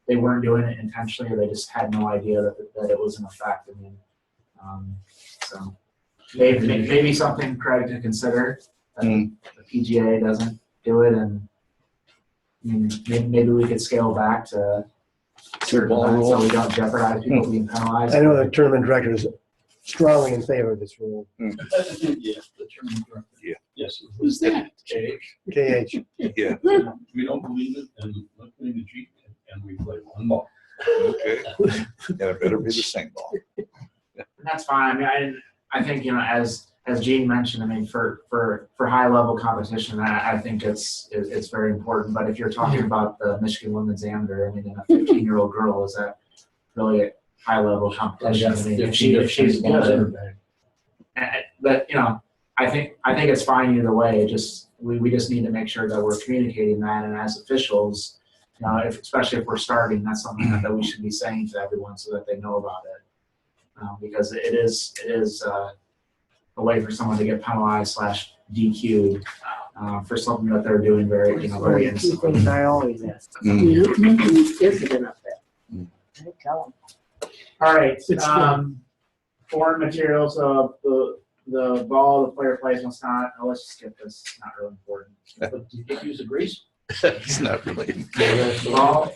they weren't doing it intentionally, or they just had no idea that it was in effect. I mean, so. Maybe something, Craig, to consider. That the PGA doesn't do it, and maybe we could scale back to certain Ball events so rule. we don't jeopardize people being penalized. I know the tournament director is strongly in favor of this rule. Yeah. The tournament director. Yes. Who's that? KH. Yeah. We don't believe it, and let's play the G, and we play one ball. Okay. Yeah, it better be the same ball. And that's fine. I mean, I think as Gene mentioned, I mean, for high level competition, I think it's very important. But if you're talking about the Michigan Women's Amateur, I mean, a 15-year-old girl, is that really a high level competition? I mean, if she's good, but I think it's fine either way. We just need to make sure that we're communicating that, and as officials, especially if we're starting, that's something that we should be saying to everyone so that they know about it. Because it is a way for someone to get penalized / DQ'd for something that they're doing very, very Two innocent. things I always ask. Mm. Is it enough there? I tell All right, It's foreign materials, the ball the player plays must not, let's just skip this, it's not really important. But you can't use the grease. It's not really. Ball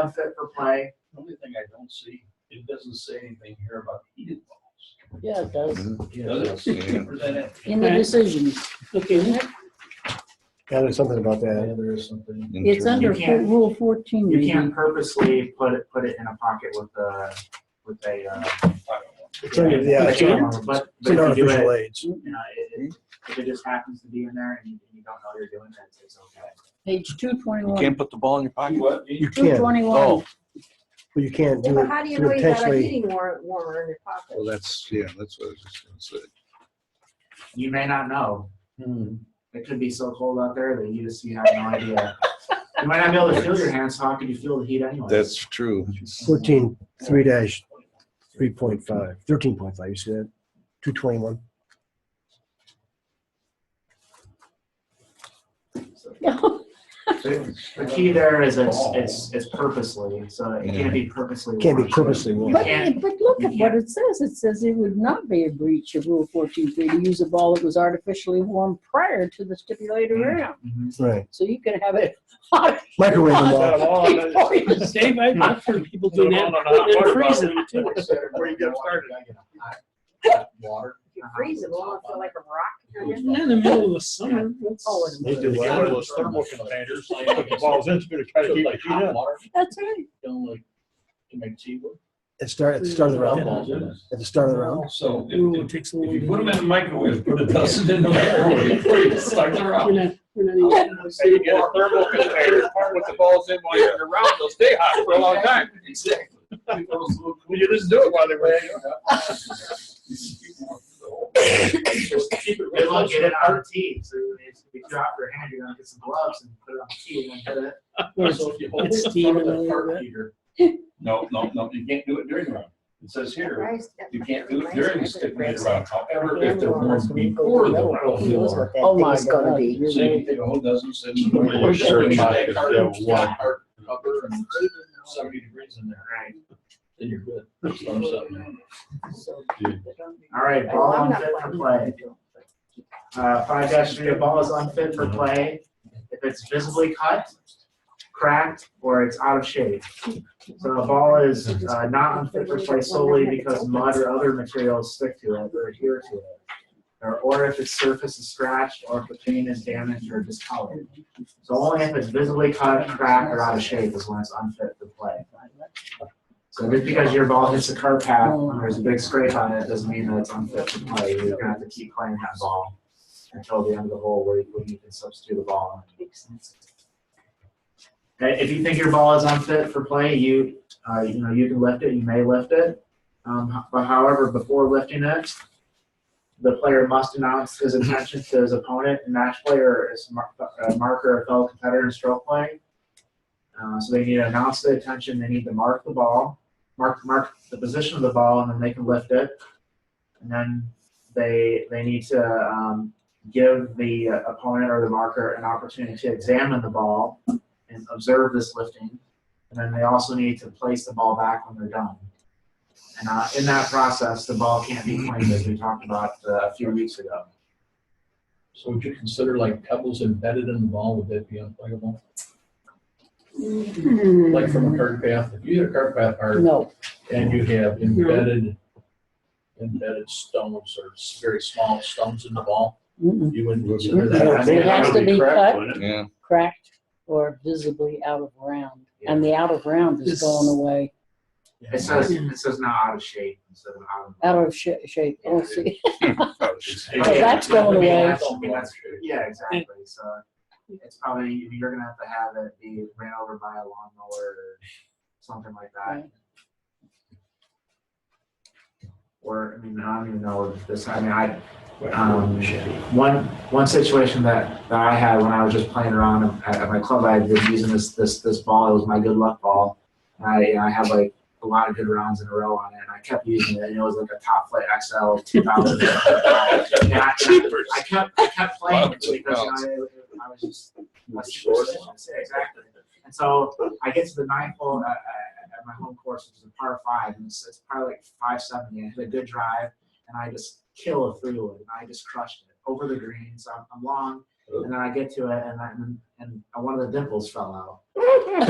unfit for play. The only thing I don't see, it doesn't say anything here about heated balls. them. Yeah, it does. Does it? Yeah. Where's that at? In the decisions. Okay, Yeah, there's something about that. There is something. It's under You can't- Rule 14. You maybe. can't purposely put it in a pocket with a, It's under, yeah, it's under- but it's an if you do artificial it, aids. if it just happens to be in there and you don't know you're doing it, it's okay. Page You 221. can't put the ball in your pocket? What? You can, 221. Oh, but you can't Yeah, do but it how do you to know you got a intentionally. heating warmer in your pocket? well, that's what I was just gonna say. You may not know. It could be so cold out there that you have no idea. You might not be able to feel your hands, so how could you feel the heat anyway? That's true. 14.3-3.5, 13.5, you see that? 221. The key there is it's purposely, so it can't be purposely. Can't be washed. purposely washed. But, can't- but look you at what it says. It says it would not be a breach of Rule 14.3 to use a ball that was artificially warmed prior to the stipulated round. Mhm. Right. So you can have it hot. Microwave the Got ball. them all in the- Dave, I've heard people doing that, putting it in freezing too. Where you get started. Water. If you freeze it, won't it feel like a rock? Not in the middle of the summer. Oh, They do get one of those thermal containers, put the balls into it to try to keep the Like heat hot in. water, That's right. like to make tea with. At the start of the round. At the start of the round. So Rule if takes a if you little. put them in the microwave, put a dozen in the microwave before you start the We're round. not even. And you get a thermal container, put the balls in while you're around, they'll stay hot for a long time. Exactly. Well, you just do it while they're waiting. Just keep it real, get it on the tee. So if you drop your hand, you're gonna get some gloves and put it on the tee and then hit it. So if you hold It's the steaming front a of the little park bit. heater, No, you can't do it during the round. It says here, Christ, you that can't do it reminds during me the of stipulated the round. However, if they're Yeah, warm before the round, Who knows what that Oh my thing's gonna God. be? so you can take a whole dozen, sit in the Or just room. make sure that Yeah, card one. part cover and 70 degrees in there, Right. then you're good. Start something. All right, Well, ball I'm not unfit for playing. play. 5-3, a ball is unfit for play if it's visibly cut, cracked, or it's out of shape. So a ball is not unfit for play solely because mud or other materials stick to it or adhere to it. Or if its surface is scratched, or if the paint is damaged or discolored. So only if it's visibly cut, cracked, or out of shape is when it's unfit for play. So just because your ball hits a cart path and there's a big scrape on it, doesn't mean that it's unfit for play. You're gonna have to keep playing that ball until the end of the hole where you can substitute the ball. If you think your ball is unfit for play, you can lift it. You may lift it, but however, before lifting it, the player must announce his intention to his opponent and match player or his marker or fellow competitor in stroke play. So they need to announce the intention. They need to mark the ball, mark the position of the ball, and then they can lift it. And then they need to give the opponent or the marker an opportunity to examine the ball and observe this lifting. And then they also need to place the ball back when they're done. And in that process, the ball can't be cleaned, as we talked about a few weeks ago. So would you consider like pebbles embedded in the ball, would that be unplayable? Like from a cart path, if you hit a cart path hard No. and you have embedded stones or very small stones in the ball, Mm-mm. you wouldn't consider that. Yeah, It has to be cut, Yeah. cracked, or visibly out of round. And the out of round is going away. It says not out of shape instead of Out of shape. Oh, see. Oh, that's going away. Yeah, exactly. So it's probably, you're gonna have to have it be ran over by a lawnmower or something like that. Right. Or, I mean, I don't even know if this, I mean, one situation that I had when I was just playing around at my club, I had been using this ball. It was my good luck ball. I had like a lot of good rounds in a row on it, and I kept using it, and it was like a Top Flight XL 2000. And I kept playing it because I was just superstitious. Yeah, exactly. And so I get to the ninth hole at my home course, which is a par 5, and it's probably like 570. I hit a good drive, and I just kill a 3-wood, and I just crushed it over the green. So I'm long, and then I get to it, and one of the dimples fell out. At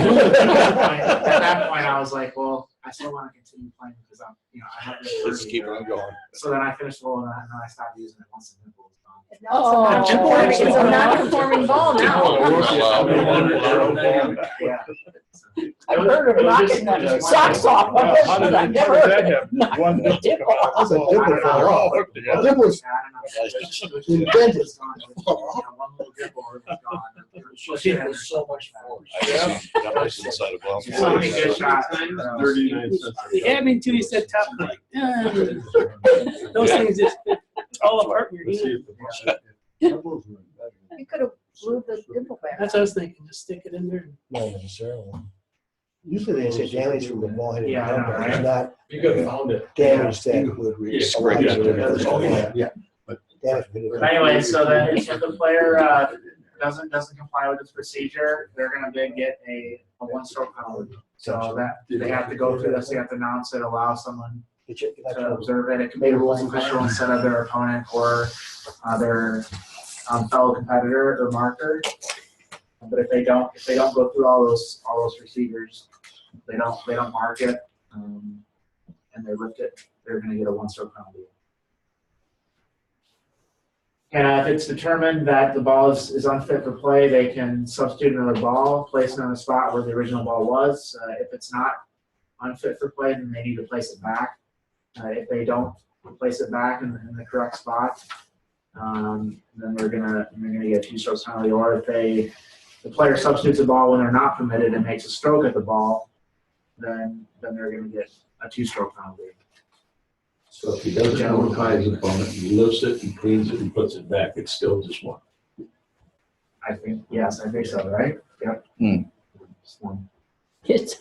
that point, I was like, well, I still want to continue playing because I have this. Let's keep on going. So then I finished the hole, and then I stopped using it once the dimple was gone. No, it's a non-conforming ball now. Yeah. I've heard of knocking the socks off. How did I've never that heard happen? of One knocking a dimple. dimple off. That's a dimple fell off. A dimple was invented. One little dimple was gone. There's so much force. So many good shots. 39 cents. He had me until he said top flight. Those things just all apart in your Let's see hand. if the- You could have blew the dimple back. That's what I was thinking, just stick it in there. Not necessarily. Usually they say damage from the ball hitting the Yeah, I know, number. right? It's not You could have found it. damage that would Yeah, allow you scrape to- it. Yeah. Damage from hitting the But anyway, so then if the player doesn't comply with this procedure, they're gonna then get a 1-stroke penalty. So that they have to go through this, they have to announce it, allow someone to observe it. It can be a rules official instead of their opponent or their fellow competitor or marker. But if they don't go through all those procedures, they don't mark it, and they lift it, they're gonna get a 1-stroke penalty. And if it's determined that the ball is unfit for play, they can substitute another ball, place it on the spot where the original ball was. If it's not unfit for play, then they need to place it back. If they don't place it back in the correct spot, then they're gonna get a 2-stroke penalty. Or if the player substitutes a ball when they're not permitted and makes a stroke at the ball, then they're gonna get a 2-stroke penalty. So if he doesn't notify his opponent, he lifts it, he cleans it, and puts it back, it's still just one. I think so, right? Yep. Just one. It's,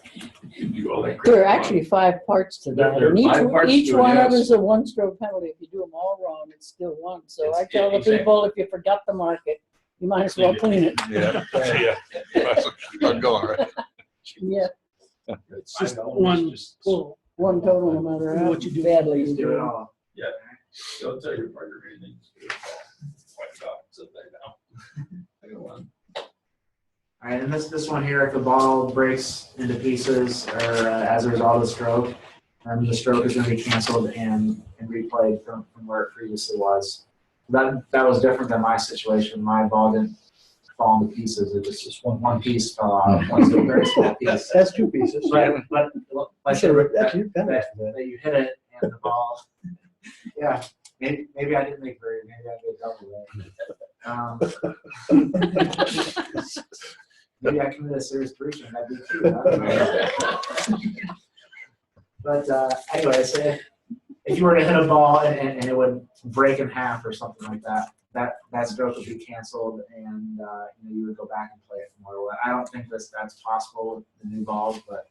You do all that. there are actually 5 parts to that. There are And 5 parts each to it, one of yes. is a 1-stroke penalty. If you do them all wrong, it's still one. So I It's- tell the exactly. people, if you forgot to mark it, you might as well clean it. Yeah. Keep on going, right? Yeah, It's just one pull. one total, no matter how What you do. badly you Just do do it it. all. Don't tell your partner anything. Wipe it off, sit there now. I got one. All right, and this one here, if the ball breaks into pieces or as a result of the stroke, the stroke is going to be canceled and replayed from where it previously was. That was different than my situation. My ball didn't fall into pieces. It was just one piece fell out. One very small piece. That's 2 pieces. But like That's you penalty for that. that you hit it and the ball. Yeah, maybe I didn't make maybe I did double right. Maybe I committed a serious breach and I did too. I don't know. But anyways, if you were to hit a ball and it would break in half or something like that, that stroke would be canceled and you would go back and play it from where it was. I don't think that's possible with the new balls, but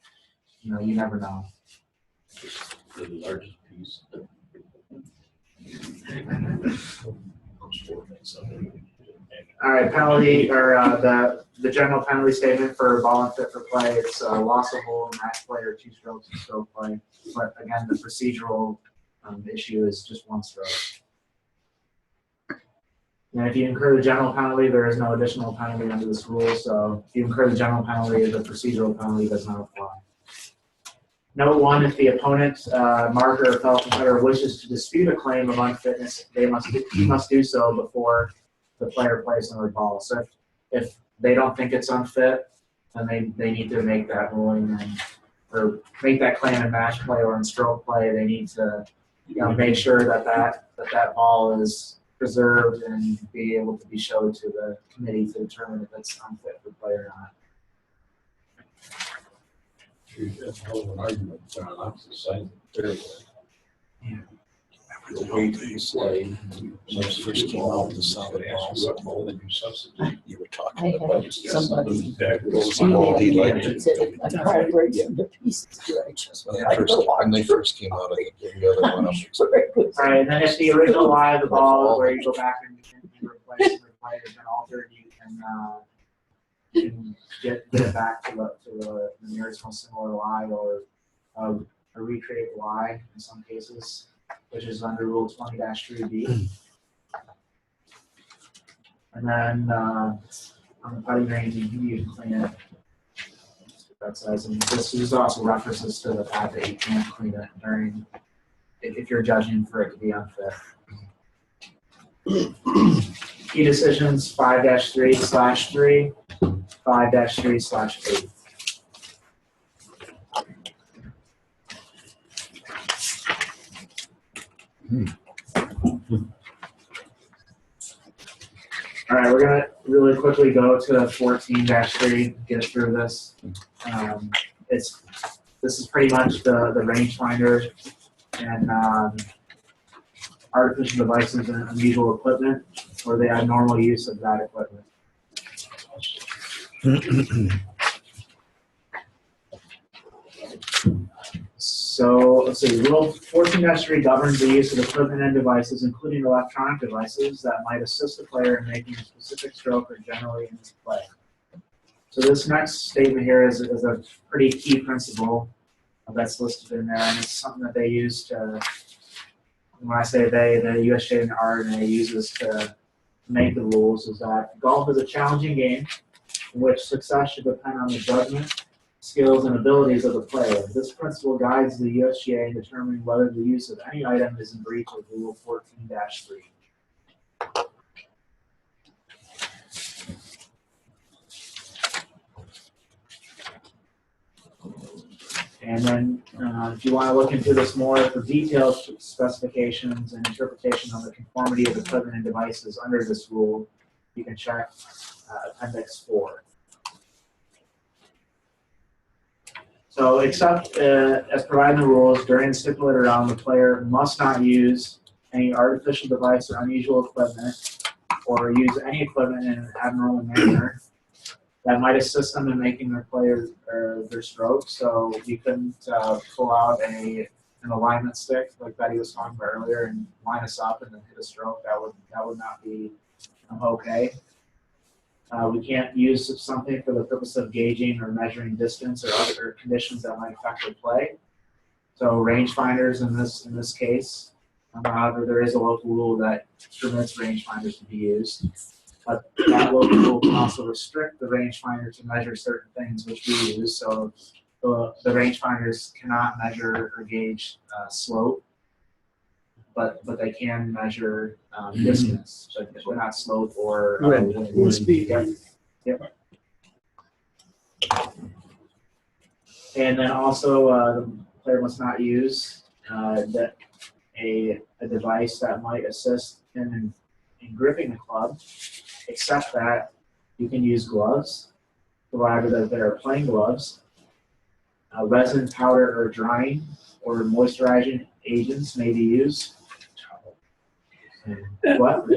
you never know. The largest piece. All right, penalty or the general penalty statement for ball unfit for play. It's loss of hole, match play, or 2 strokes and stroke play. But again, the procedural issue is just 1 stroke. And if you incur the general penalty, there is no additional penalty under this rule. So if you incur the general penalty, the procedural penalty does not apply. Note 1, if the opponent, marker, or fellow competitor wishes to dispute a claim of unfitness, he must do so before the player plays another ball. So if they don't think it's unfit, then they need to make that ruling or make that claim in match play or in stroke play. They need to make sure that ball is preserved and be able to be showed to the committee to determine if it's unfit for play or not. That's a hell of an argument, John. I'm just saying. Yeah. the way to play, when it first came out, the solid balls, you were I talking had about. somebody. Those balls he liked He to- said, "My car breaks into pieces." When they first came out, I think every other one of them. All right, and then if the original lie of the ball, where you go back and replace the player has been altered, you can get it back to the nearest most similar lie, or a recreate lie in some cases, which is under Rule 20-3B. And then on the putting range, you can clean it. That says, and this is also references to the fact that you can't clean it during, if you're judging for it to be unfit. Key decisions 5-3/3, 5-3/8. All right, we're gonna really quickly go to 14-3, get through this. This is pretty much the rangefinder and artificial devices and unusual equipment, or the abnormal use of that equipment. So let's see, Rule 14-3 governs the use of equipment and devices, including electronic devices, that might assist the player in making a specific stroke or generally in his play. So this next statement here is a pretty key principle that's listed in there, and it's something that they use to, when I say they, the USGA and the RNA uses to make the rules, is that golf is a challenging game in which success should depend on the judgment, skills, and abilities of the player. This principle guides the USGA in determining whether the use of any item is in breach of Rule 14-3. And then if you want to look into this more for detailed specifications and interpretation of the conformity of equipment and devices under this rule, you can check Appendix 4. So except as provided in the rules, during the stipulated round, the player must not use any artificial device or unusual equipment, or use any equipment in an abnormal manner that might assist them in making their player their stroke. So you couldn't pull out an alignment stick like Betty was talking about earlier and line us up and then hit a stroke. That would not be okay. We can't use something for the purpose of gauging or measuring distance or other conditions that might affect the play. So rangefinders in this case. However, there is a local rule that permits rangefinders to be used. But that local rule can also restrict the rangefinder to measure certain things which we use. So the rangefinders cannot measure or gauge slope, but they can measure distance, but not slope or wind speed. Yep. And then also the player must not use a device that might assist in gripping the club, except that you can use gloves, provided that they are plain gloves. Resin, powder, or drying or moisturizing agents may be used. What?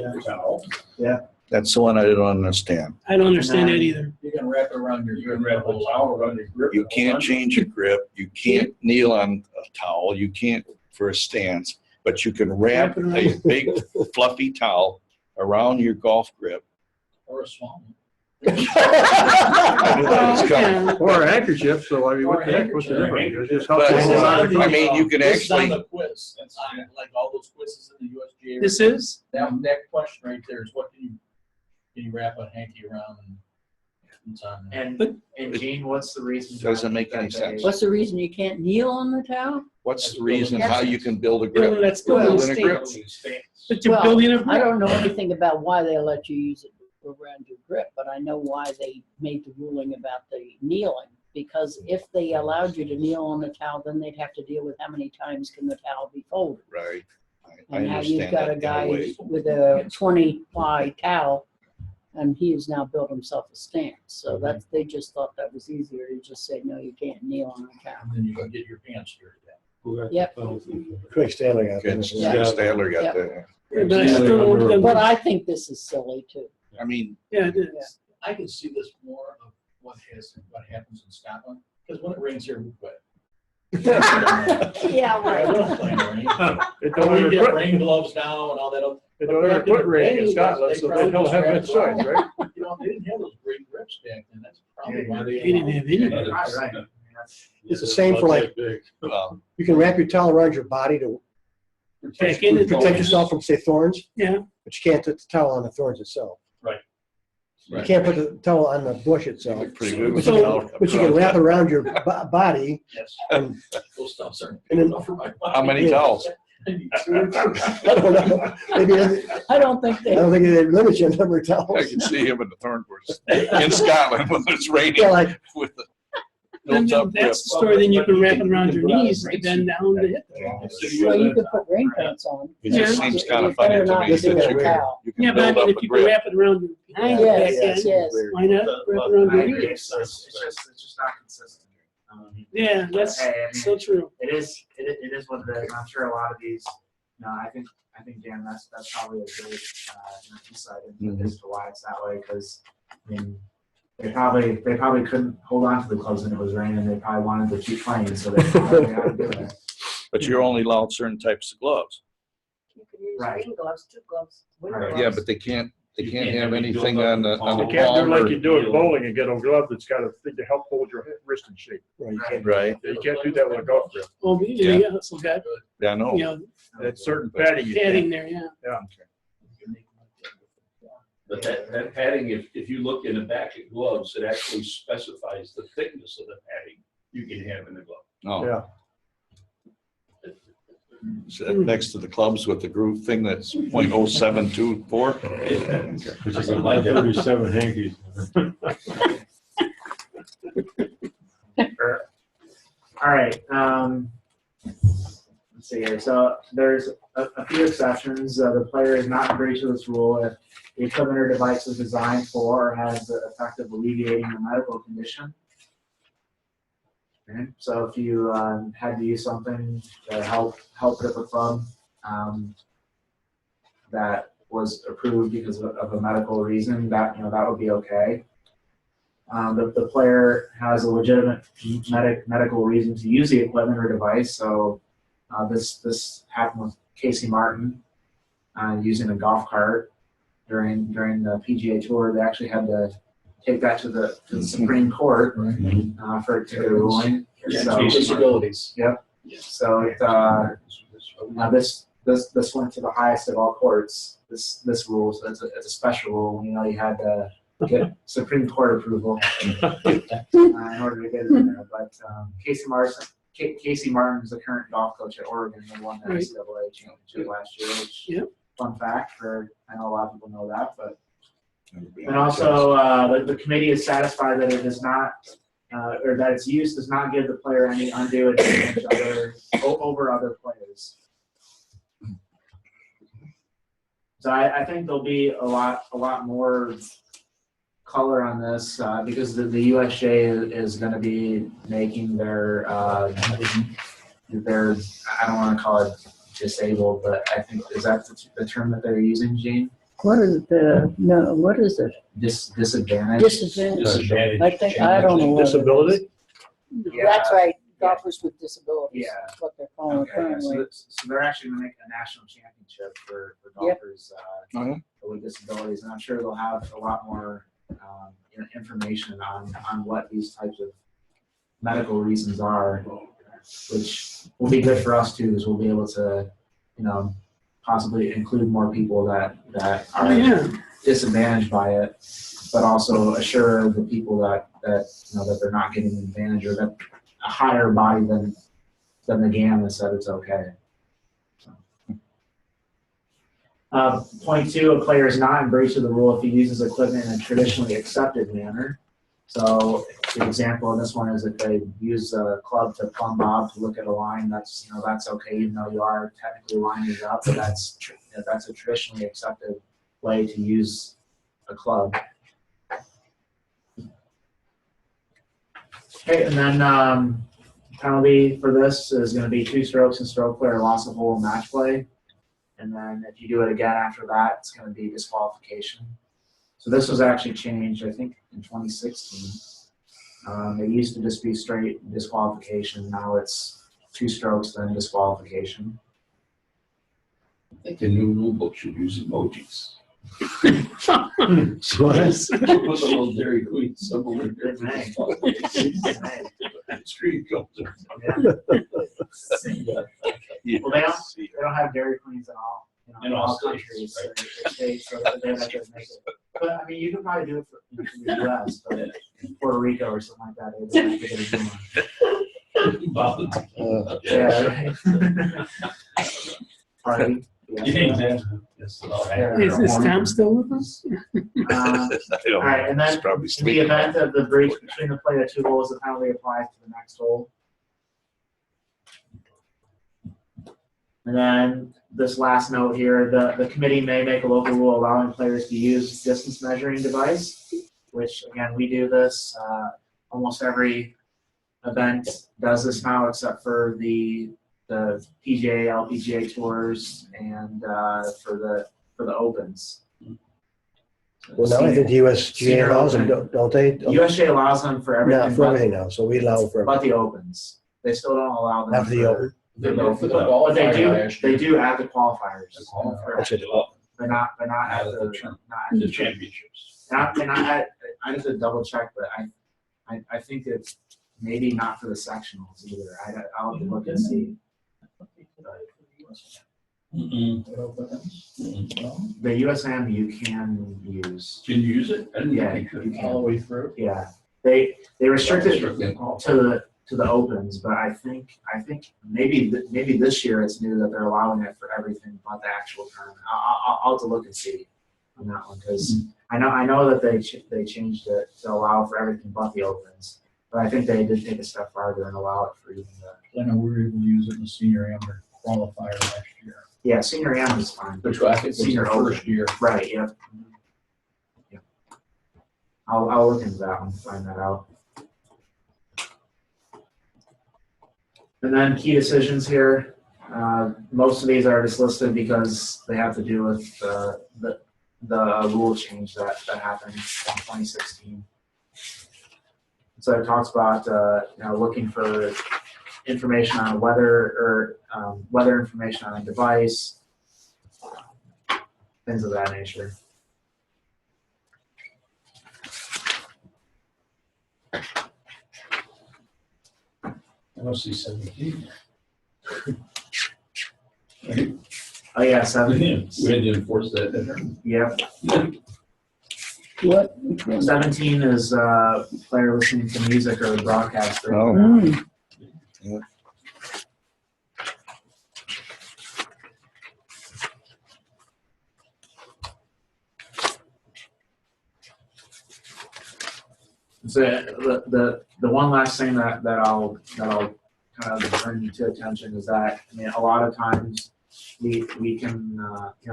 Yeah. That's the one I don't understand. I don't understand that either. You can wrap it around your You can wrap a towel around your grip. You can't change your grip. You can't kneel on a towel. You can't for a stance, but you can wrap a big fluffy towel around your golf grip. or a swamp. I knew that was coming. Or a handkerchief, so I mean, what the heck, what's the difference? It's just how But, people hold on to I it. mean, you can This is on actually, the quiz. That's on, like all those quizzes in the USGA. This is? That question right there is what can you wrap a hanky around and it's on there. And Gene, what's the reason? Doesn't make any sense. What's the reason you can't kneel on the towel? what's the reason how you can build a Building, grip? that's building Building a grip. stance. But you're Well, building a I grip. don't know anything about why they let you use it around your grip, but I know why they made the ruling about the kneeling. Because if they allowed you to kneel on the towel, then they'd have to deal with how many times can the towel be folded. Right. I And now you've understand got that a in a guy way. with a 20-ply towel, and he has now built himself a stance. So they just thought that was easier to just say, no, you can't kneel on a towel. And then you can get your pants dirty. Yep. Craig Stanley got Good. this. Yeah. Stadler got Yep. that. But I still don't- But I think this is silly too. I mean, Yeah, it is. I can see this more of what happens in Scotland, because when it rains here, we quit. Yeah, I don't play in the rain. It But don't we ever get quit, rain gloves now and all that. it don't ever quit raining in Scotland, so they don't have good signs, right? You know, they didn't have those great grips back then. That's probably why They they. didn't have any. Right, right. I mean, that's- It's the same for like, well, you can wrap your towel around your body to Back in it. protect yourself from, say, thorns, Yeah, but you can't put the towel on the thorns itself. You Right. can't put the towel on the bush itself. pretty good with So- the But you can wrap it around your body Yes. and Those stumps aren't And big then- enough for my body. How many towels? I need two. I don't know. Maybe, I don't think I they, don't think they limit you in number of I towels. can see him in the thorn bush in Scotland when it's raining Yeah, like, with the then built up that's the story, then you can wrap it around your knees to bend down to hit. well, you could put rain pants on. It just Yeah. seems kind You of funny better to not me do that that you with can, towel. you can Yeah, but I build mean, up if a you can grip. wrap it around your behind, Yes, back end, yes. why not wrap it around I your agree. knees? It's just not consistent. Yeah, that's Hey, I mean, so true. it is what it is. I'm sure a lot of these, no, I think, Dan, that's probably a great, insight as to why it's that way, because, I mean, they probably couldn't hold on to the gloves when it was raining, they probably wanted to keep playing, so they probably had to do it. But you're only allowed certain types of gloves. You can use Right. rain gloves, two gloves, winter Right. gloves. Yeah, but they can't You can't have have any anything buildup on the You can't do palm like or, you do in bowling and get a glove that's got a thing to help hold your wrist in shape. right, you can't- right? You can't do that with a golf grip. Oh, yeah, so got, Yeah, I know. you know, That's certain padding. you padding can't. there, yeah. But that padding, if you look in the back of gloves, it actually specifies the thickness of the padding you can have in the glove. Oh, Yeah. is that next to the clubs with the groove thing that's .0724? Which is like 37 hankies. All right, let's see here. So there's a few exceptions. The player is not in breach of this rule if the equipment or device is designed for or has the effect of alleviating a medical condition. Okay. So if you had to use something to help with a club that was approved because of a medical reason, that that would be okay. The player has a legitimate medical reason to use the equipment or device. So this happened with Casey Martin using a golf cart during the PGA Tour. They actually had to take that to the Supreme Court for it to get a ruling. So, Disabilities. yep. So it, now this went to the highest of all courts. This rule, so it's a special rule. You had to get Supreme Court approval in order to get it in there. But Casey Martin is the current golf coach at Oregon and won the Right. NCAA championship last year. Which, Yep. fun fact I know a lot of people know that, but. And also, the committee is satisfied that it does not, or that its use does not give the player any undue advantage over other players. So I think there'll be a lot more color on this because the USJ is going to be making their I don't want to call it disabled, but I think is that the term that they're using, Gene? What is what is it? Disadvantage. Disadvantage. I think, I don't know. what it is. Disability? Yeah. That's right, golfers with disabilities. Yeah. That's what they're calling it Okay, so, currently. so they're actually going to make a national championship for Yep. golfers Oh, yeah? with disabilities, and I'm sure they'll have a lot more information on what these types of medical reasons are, which will be good for us too, because we'll be able to, possibly include more people that Oh, are yeah. disadvantaged by it, but also assure the people that that they're not getting an advantage or that a higher body than the GAM has said it's okay. Point two, a player is not in breach of the rule if he uses equipment in a traditionally accepted manner. So the example in this one is if they use a club to plumb bob to look at a line, that's okay, even though you are technically lining it up, but that's a traditionally accepted way to use a club. Okay, and then penalty for this is gonna be 2 strokes and stroke play or loss of hole in match play. And then if you do it again after that, it's gonna be disqualification. So this was actually changed, I think, in 2016. It used to just be straight disqualification. Now it's 2 strokes, then disqualification. I think the new rule book should use emojis. So that's- Put a little Dairy Queen symbol in there. It may. Screen filter. Yeah. Well, they don't have Dairy Queens in all, In all countries. states, So it's states, so they have to make it. But I mean, you could probably do it for the US, but in Puerto Rico or something like that, they don't have to get a new one. Yeah. Right. Party. Yeah. Is Tom still with us? All right, and then in the event of the breach between the player 2 holes, the penalty applies to the next hole. And then this last note here, the committee may make a local rule allowing players to use distance measuring device, which again, we do this, almost every event does this now except for the PGA, LPGA tours and for the opens. Well, now I think the USGA allows them, don't they? USGA allows them for everything. Not for everything now, so we allow for. But the opens, they still don't allow them. After the open? They do for the But they do, qualifier. they do at the qualifiers. That's it. But not at The championships. not at, I have to double check, but I think it's maybe not for the sectionals either. I'll have to look and see. The USM you can use. Can you use it? I didn't Yeah, think you you could. can. All the way through. Yeah, they restricted Strictly to the opens, but I think maybe this year it's new that they're allowing it for everything but the actual tournament. I'll have to look and see on that one because I know that they changed it to allow for everything but the opens, but I think they did take a step farther and allow it for even the. I know we were able to use it in the senior amateur qualifier last year. Yeah, senior AM is fine. Which I think was Senior the open. first year. Right. Yep. Yep. I'll look into that one, find that out. And then key decisions here. Most of these are just listed because they have to do with the rule change that happened in 2016. So it talks about looking for information on weather information on a device, things of that nature. I don't see 17. Oh yeah, We 17. had to enforce that, didn't Yep. What? Which one? 17 is player listening to music or broadcast. Oh. Mm. So the one last thing that I'll kind of bring to attention is that I mean a lot of times we can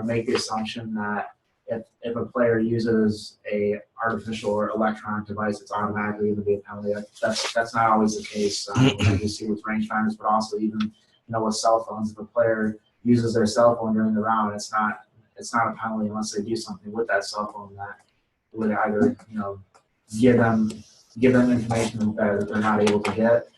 make the assumption that if a player uses a artificial or electronic device, it's automatically going to be a penalty. That's not always the case. As you see with rangefinders, but also even with cell phones, if a player uses their cell phone during the round, it's not a penalty unless they do something with that cell phone that would either give them information that they're not able to get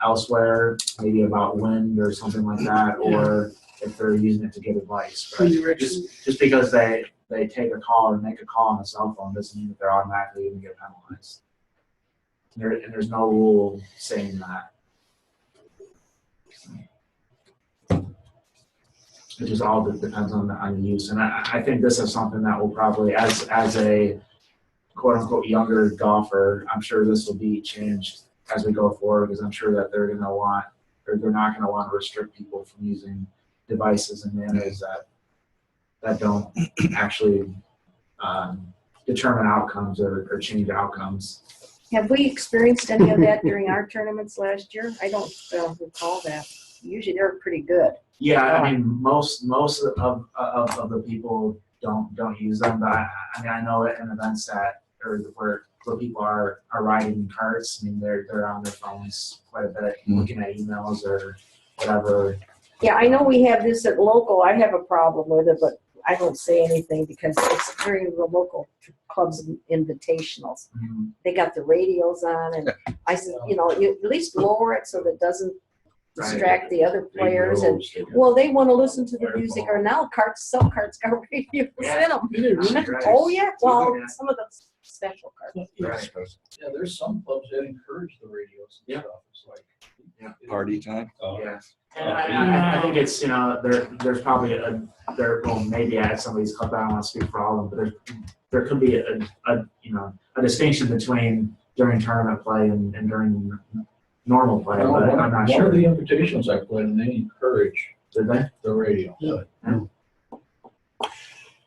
elsewhere, maybe about wind or something like that, or if they're using it to get advice. But just because they take a call or make a call on a cell phone doesn't mean that they're automatically going to get penalized. And there's no rule saying that. It just all depends on the use. And I think this is something that will probably, as a quote unquote younger golfer, I'm sure this will be changed as we go forward, because I'm sure that they're not going to want to restrict people from using devices in manners that don't actually determine outcomes or change outcomes. Have we experienced any of that during our tournaments last year? I don't recall that. Usually they're pretty good. Yeah, I mean most of the people don't use them, but I mean I know in events that or where where people are riding in carts. I mean, they're on their phones quite a bit, looking at emails or whatever. Yeah, I know we have this at local. I have a problem with it, but I don't say anything because it's during the local clubs invitationals. They got the radios on, and I said, you at least lower it so that it doesn't distract the other players. And well, they want to listen to the music, or now some carts got radios in them. Oh yeah, well, some of the special carts. Yeah, there's some clubs that encourage the radios and stuff. It's like Party time. Yeah. And I think it's, there's probably maybe at some of these clubs, I don't want to speak for all of them, but there could be a distinction between during tournament play and during normal play, but I'm not sure. One of the invitations I played, and they encourage the radio. Yeah.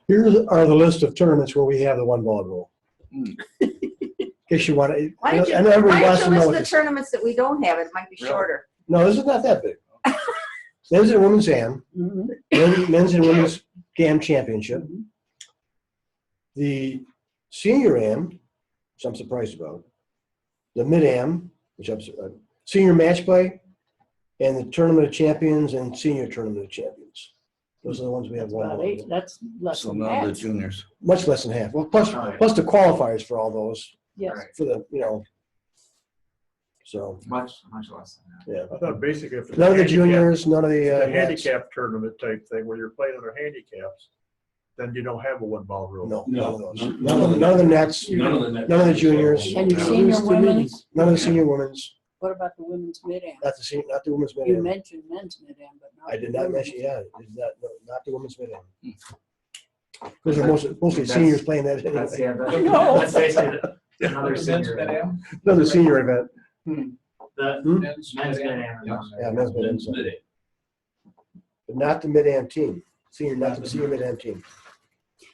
Here are the list of tournaments where we have the one ball rule. In case you want to, Why don't you list the tournaments that we don't have? It might be shorter. No, this is not that big. Men's and women's GAM, men's and women's GAM championship, the senior AM, which I'm surprised about, the mid AM, which I'm senior match play, and the tournament of champions and senior tournament of champions. Those are the ones we have. About 8. That's less So than now the half. juniors. Much less than half. Well, plus the qualifiers for all those. Yes. For the so much less than that. yeah. I thought basically if it's None of the handicap- juniors, none of the the handicap tournament type thing where you're playing under handicaps, then you don't have a one ball rule. No, No, none of the nets, None of the net. none of the juniors, And your senior women's, none of the senior women's, what about the women's mid-am? not the women's mid You am. mentioned men's mid-am, but not. I did the not women's. mention, not the women's mid am. Because they're mostly seniors playing that That's, anyway. that's basically another senior. Another senior event. The Men's men's mid-am. mid-am. Yeah, men's mid am. Men's mid-am. But not the mid am team. Not the senior mid am team.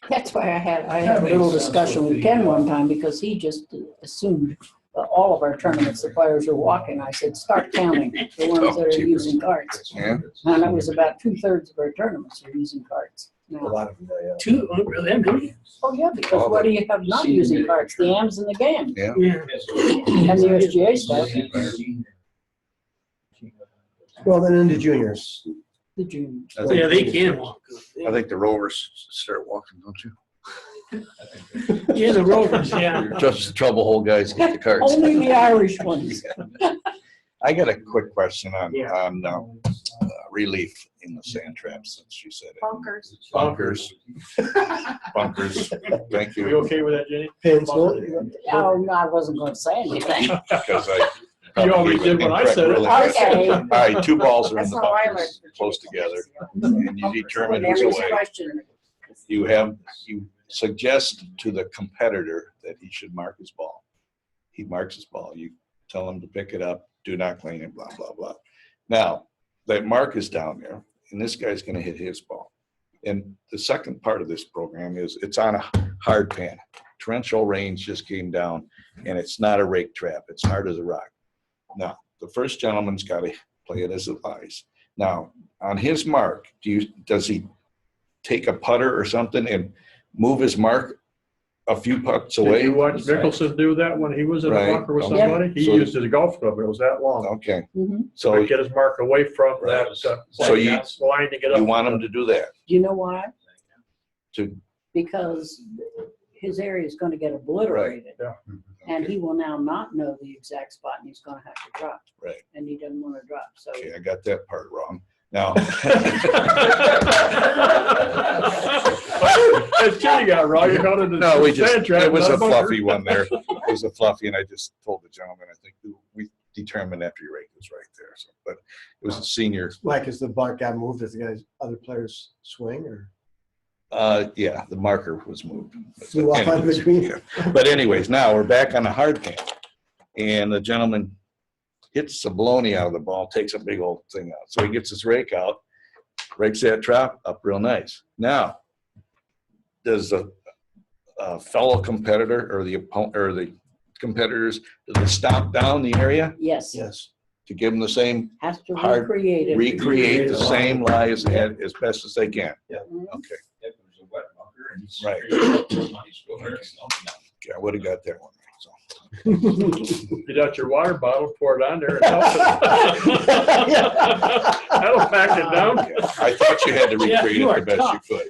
That's why I had a little discussion with Ken one time, because he just assumed all of our tournaments, the players are walking. I said, start counting the ones that are using carts. Yeah. And it was about 2/3 of our tournaments are using carts. A Now, lot of them, yeah. Two, oh, really, that many? oh yeah, because what do you have not using carts? The AMs and the GAMs Yeah. and the USGA stuff, Well, then into juniors. the juniors. Yeah, they can walk. I think the Rovers start walking, don't you? Yeah, the Rovers, yeah. Just the trouble hole guys get the cards. Only the Irish ones. I got a quick question on Yeah. relief in the sand traps, since you said it. Bunkers. Bunkers. Bunkers. Thank Are you you. okay with that, Jenny? Pins. Oh, no, I wasn't going to say anything. Because I You already did when I said it. Okay. All right, 2 balls are in That's the how I learned. bunkers, close together, and you determine who's Next away. question. You suggest to the competitor that he should mark his ball. He marks his ball. You tell him to pick it up, do not clean it, blah, blah, blah. Now, that mark is down there, and this guy's gonna hit his ball. And the second part of this program is it's on a hard pan. Torrential rains just came down, and it's not a rake trap. It's hard as a rock. Now, the first gentleman's gotta play it as it lies. Now, on his mark, does he take a putter or something and move his mark a few putts Did away? you watch Mickelson do that when he was in a Right. bunker with Okay. somebody? He So- used his golf club, it was that long. Okay, Mhm. so To get his mark away from Right. that, So you- line to get up. you want him to do that? Do you know why? To Because his area is going to get obliterated. Yeah. And he will now not know the exact spot, and he's going to have to drop. Right. And he doesn't want to drop, so. Okay, I got that part wrong. Now, As Jenny got wrong, you called it the no, sand trap, it was not a bunker. fluffy one there. It was a fluffy, and I just told the gentleman, I think we determined after your rake was right there. So, but it was a senior. Like, is the mark got moved as the guys, other players swing, or? Yeah, the marker was moved. Flew off on the green? Yeah. But anyways, now we're back on the hard pan, and the gentleman hits the baloney out of the ball, takes a big old thing out. So he gets his rake out, rakes that trap up real nice. Now, does a fellow competitor or the opponent or the competitors, do they stomp down the area Yes, Yes. to give them the same, has to Hard- recreate it. recreate the same lie as they had as best as they can? Mhm. Okay, If there's a wet bunker and it's Right. straight up, it's still hurting. okay, I would have got that one right. So, Get out your water bottle, pour it on there and help it. That'll pack it down. I thought you had to Yeah, recreate you it are the best tough. you could.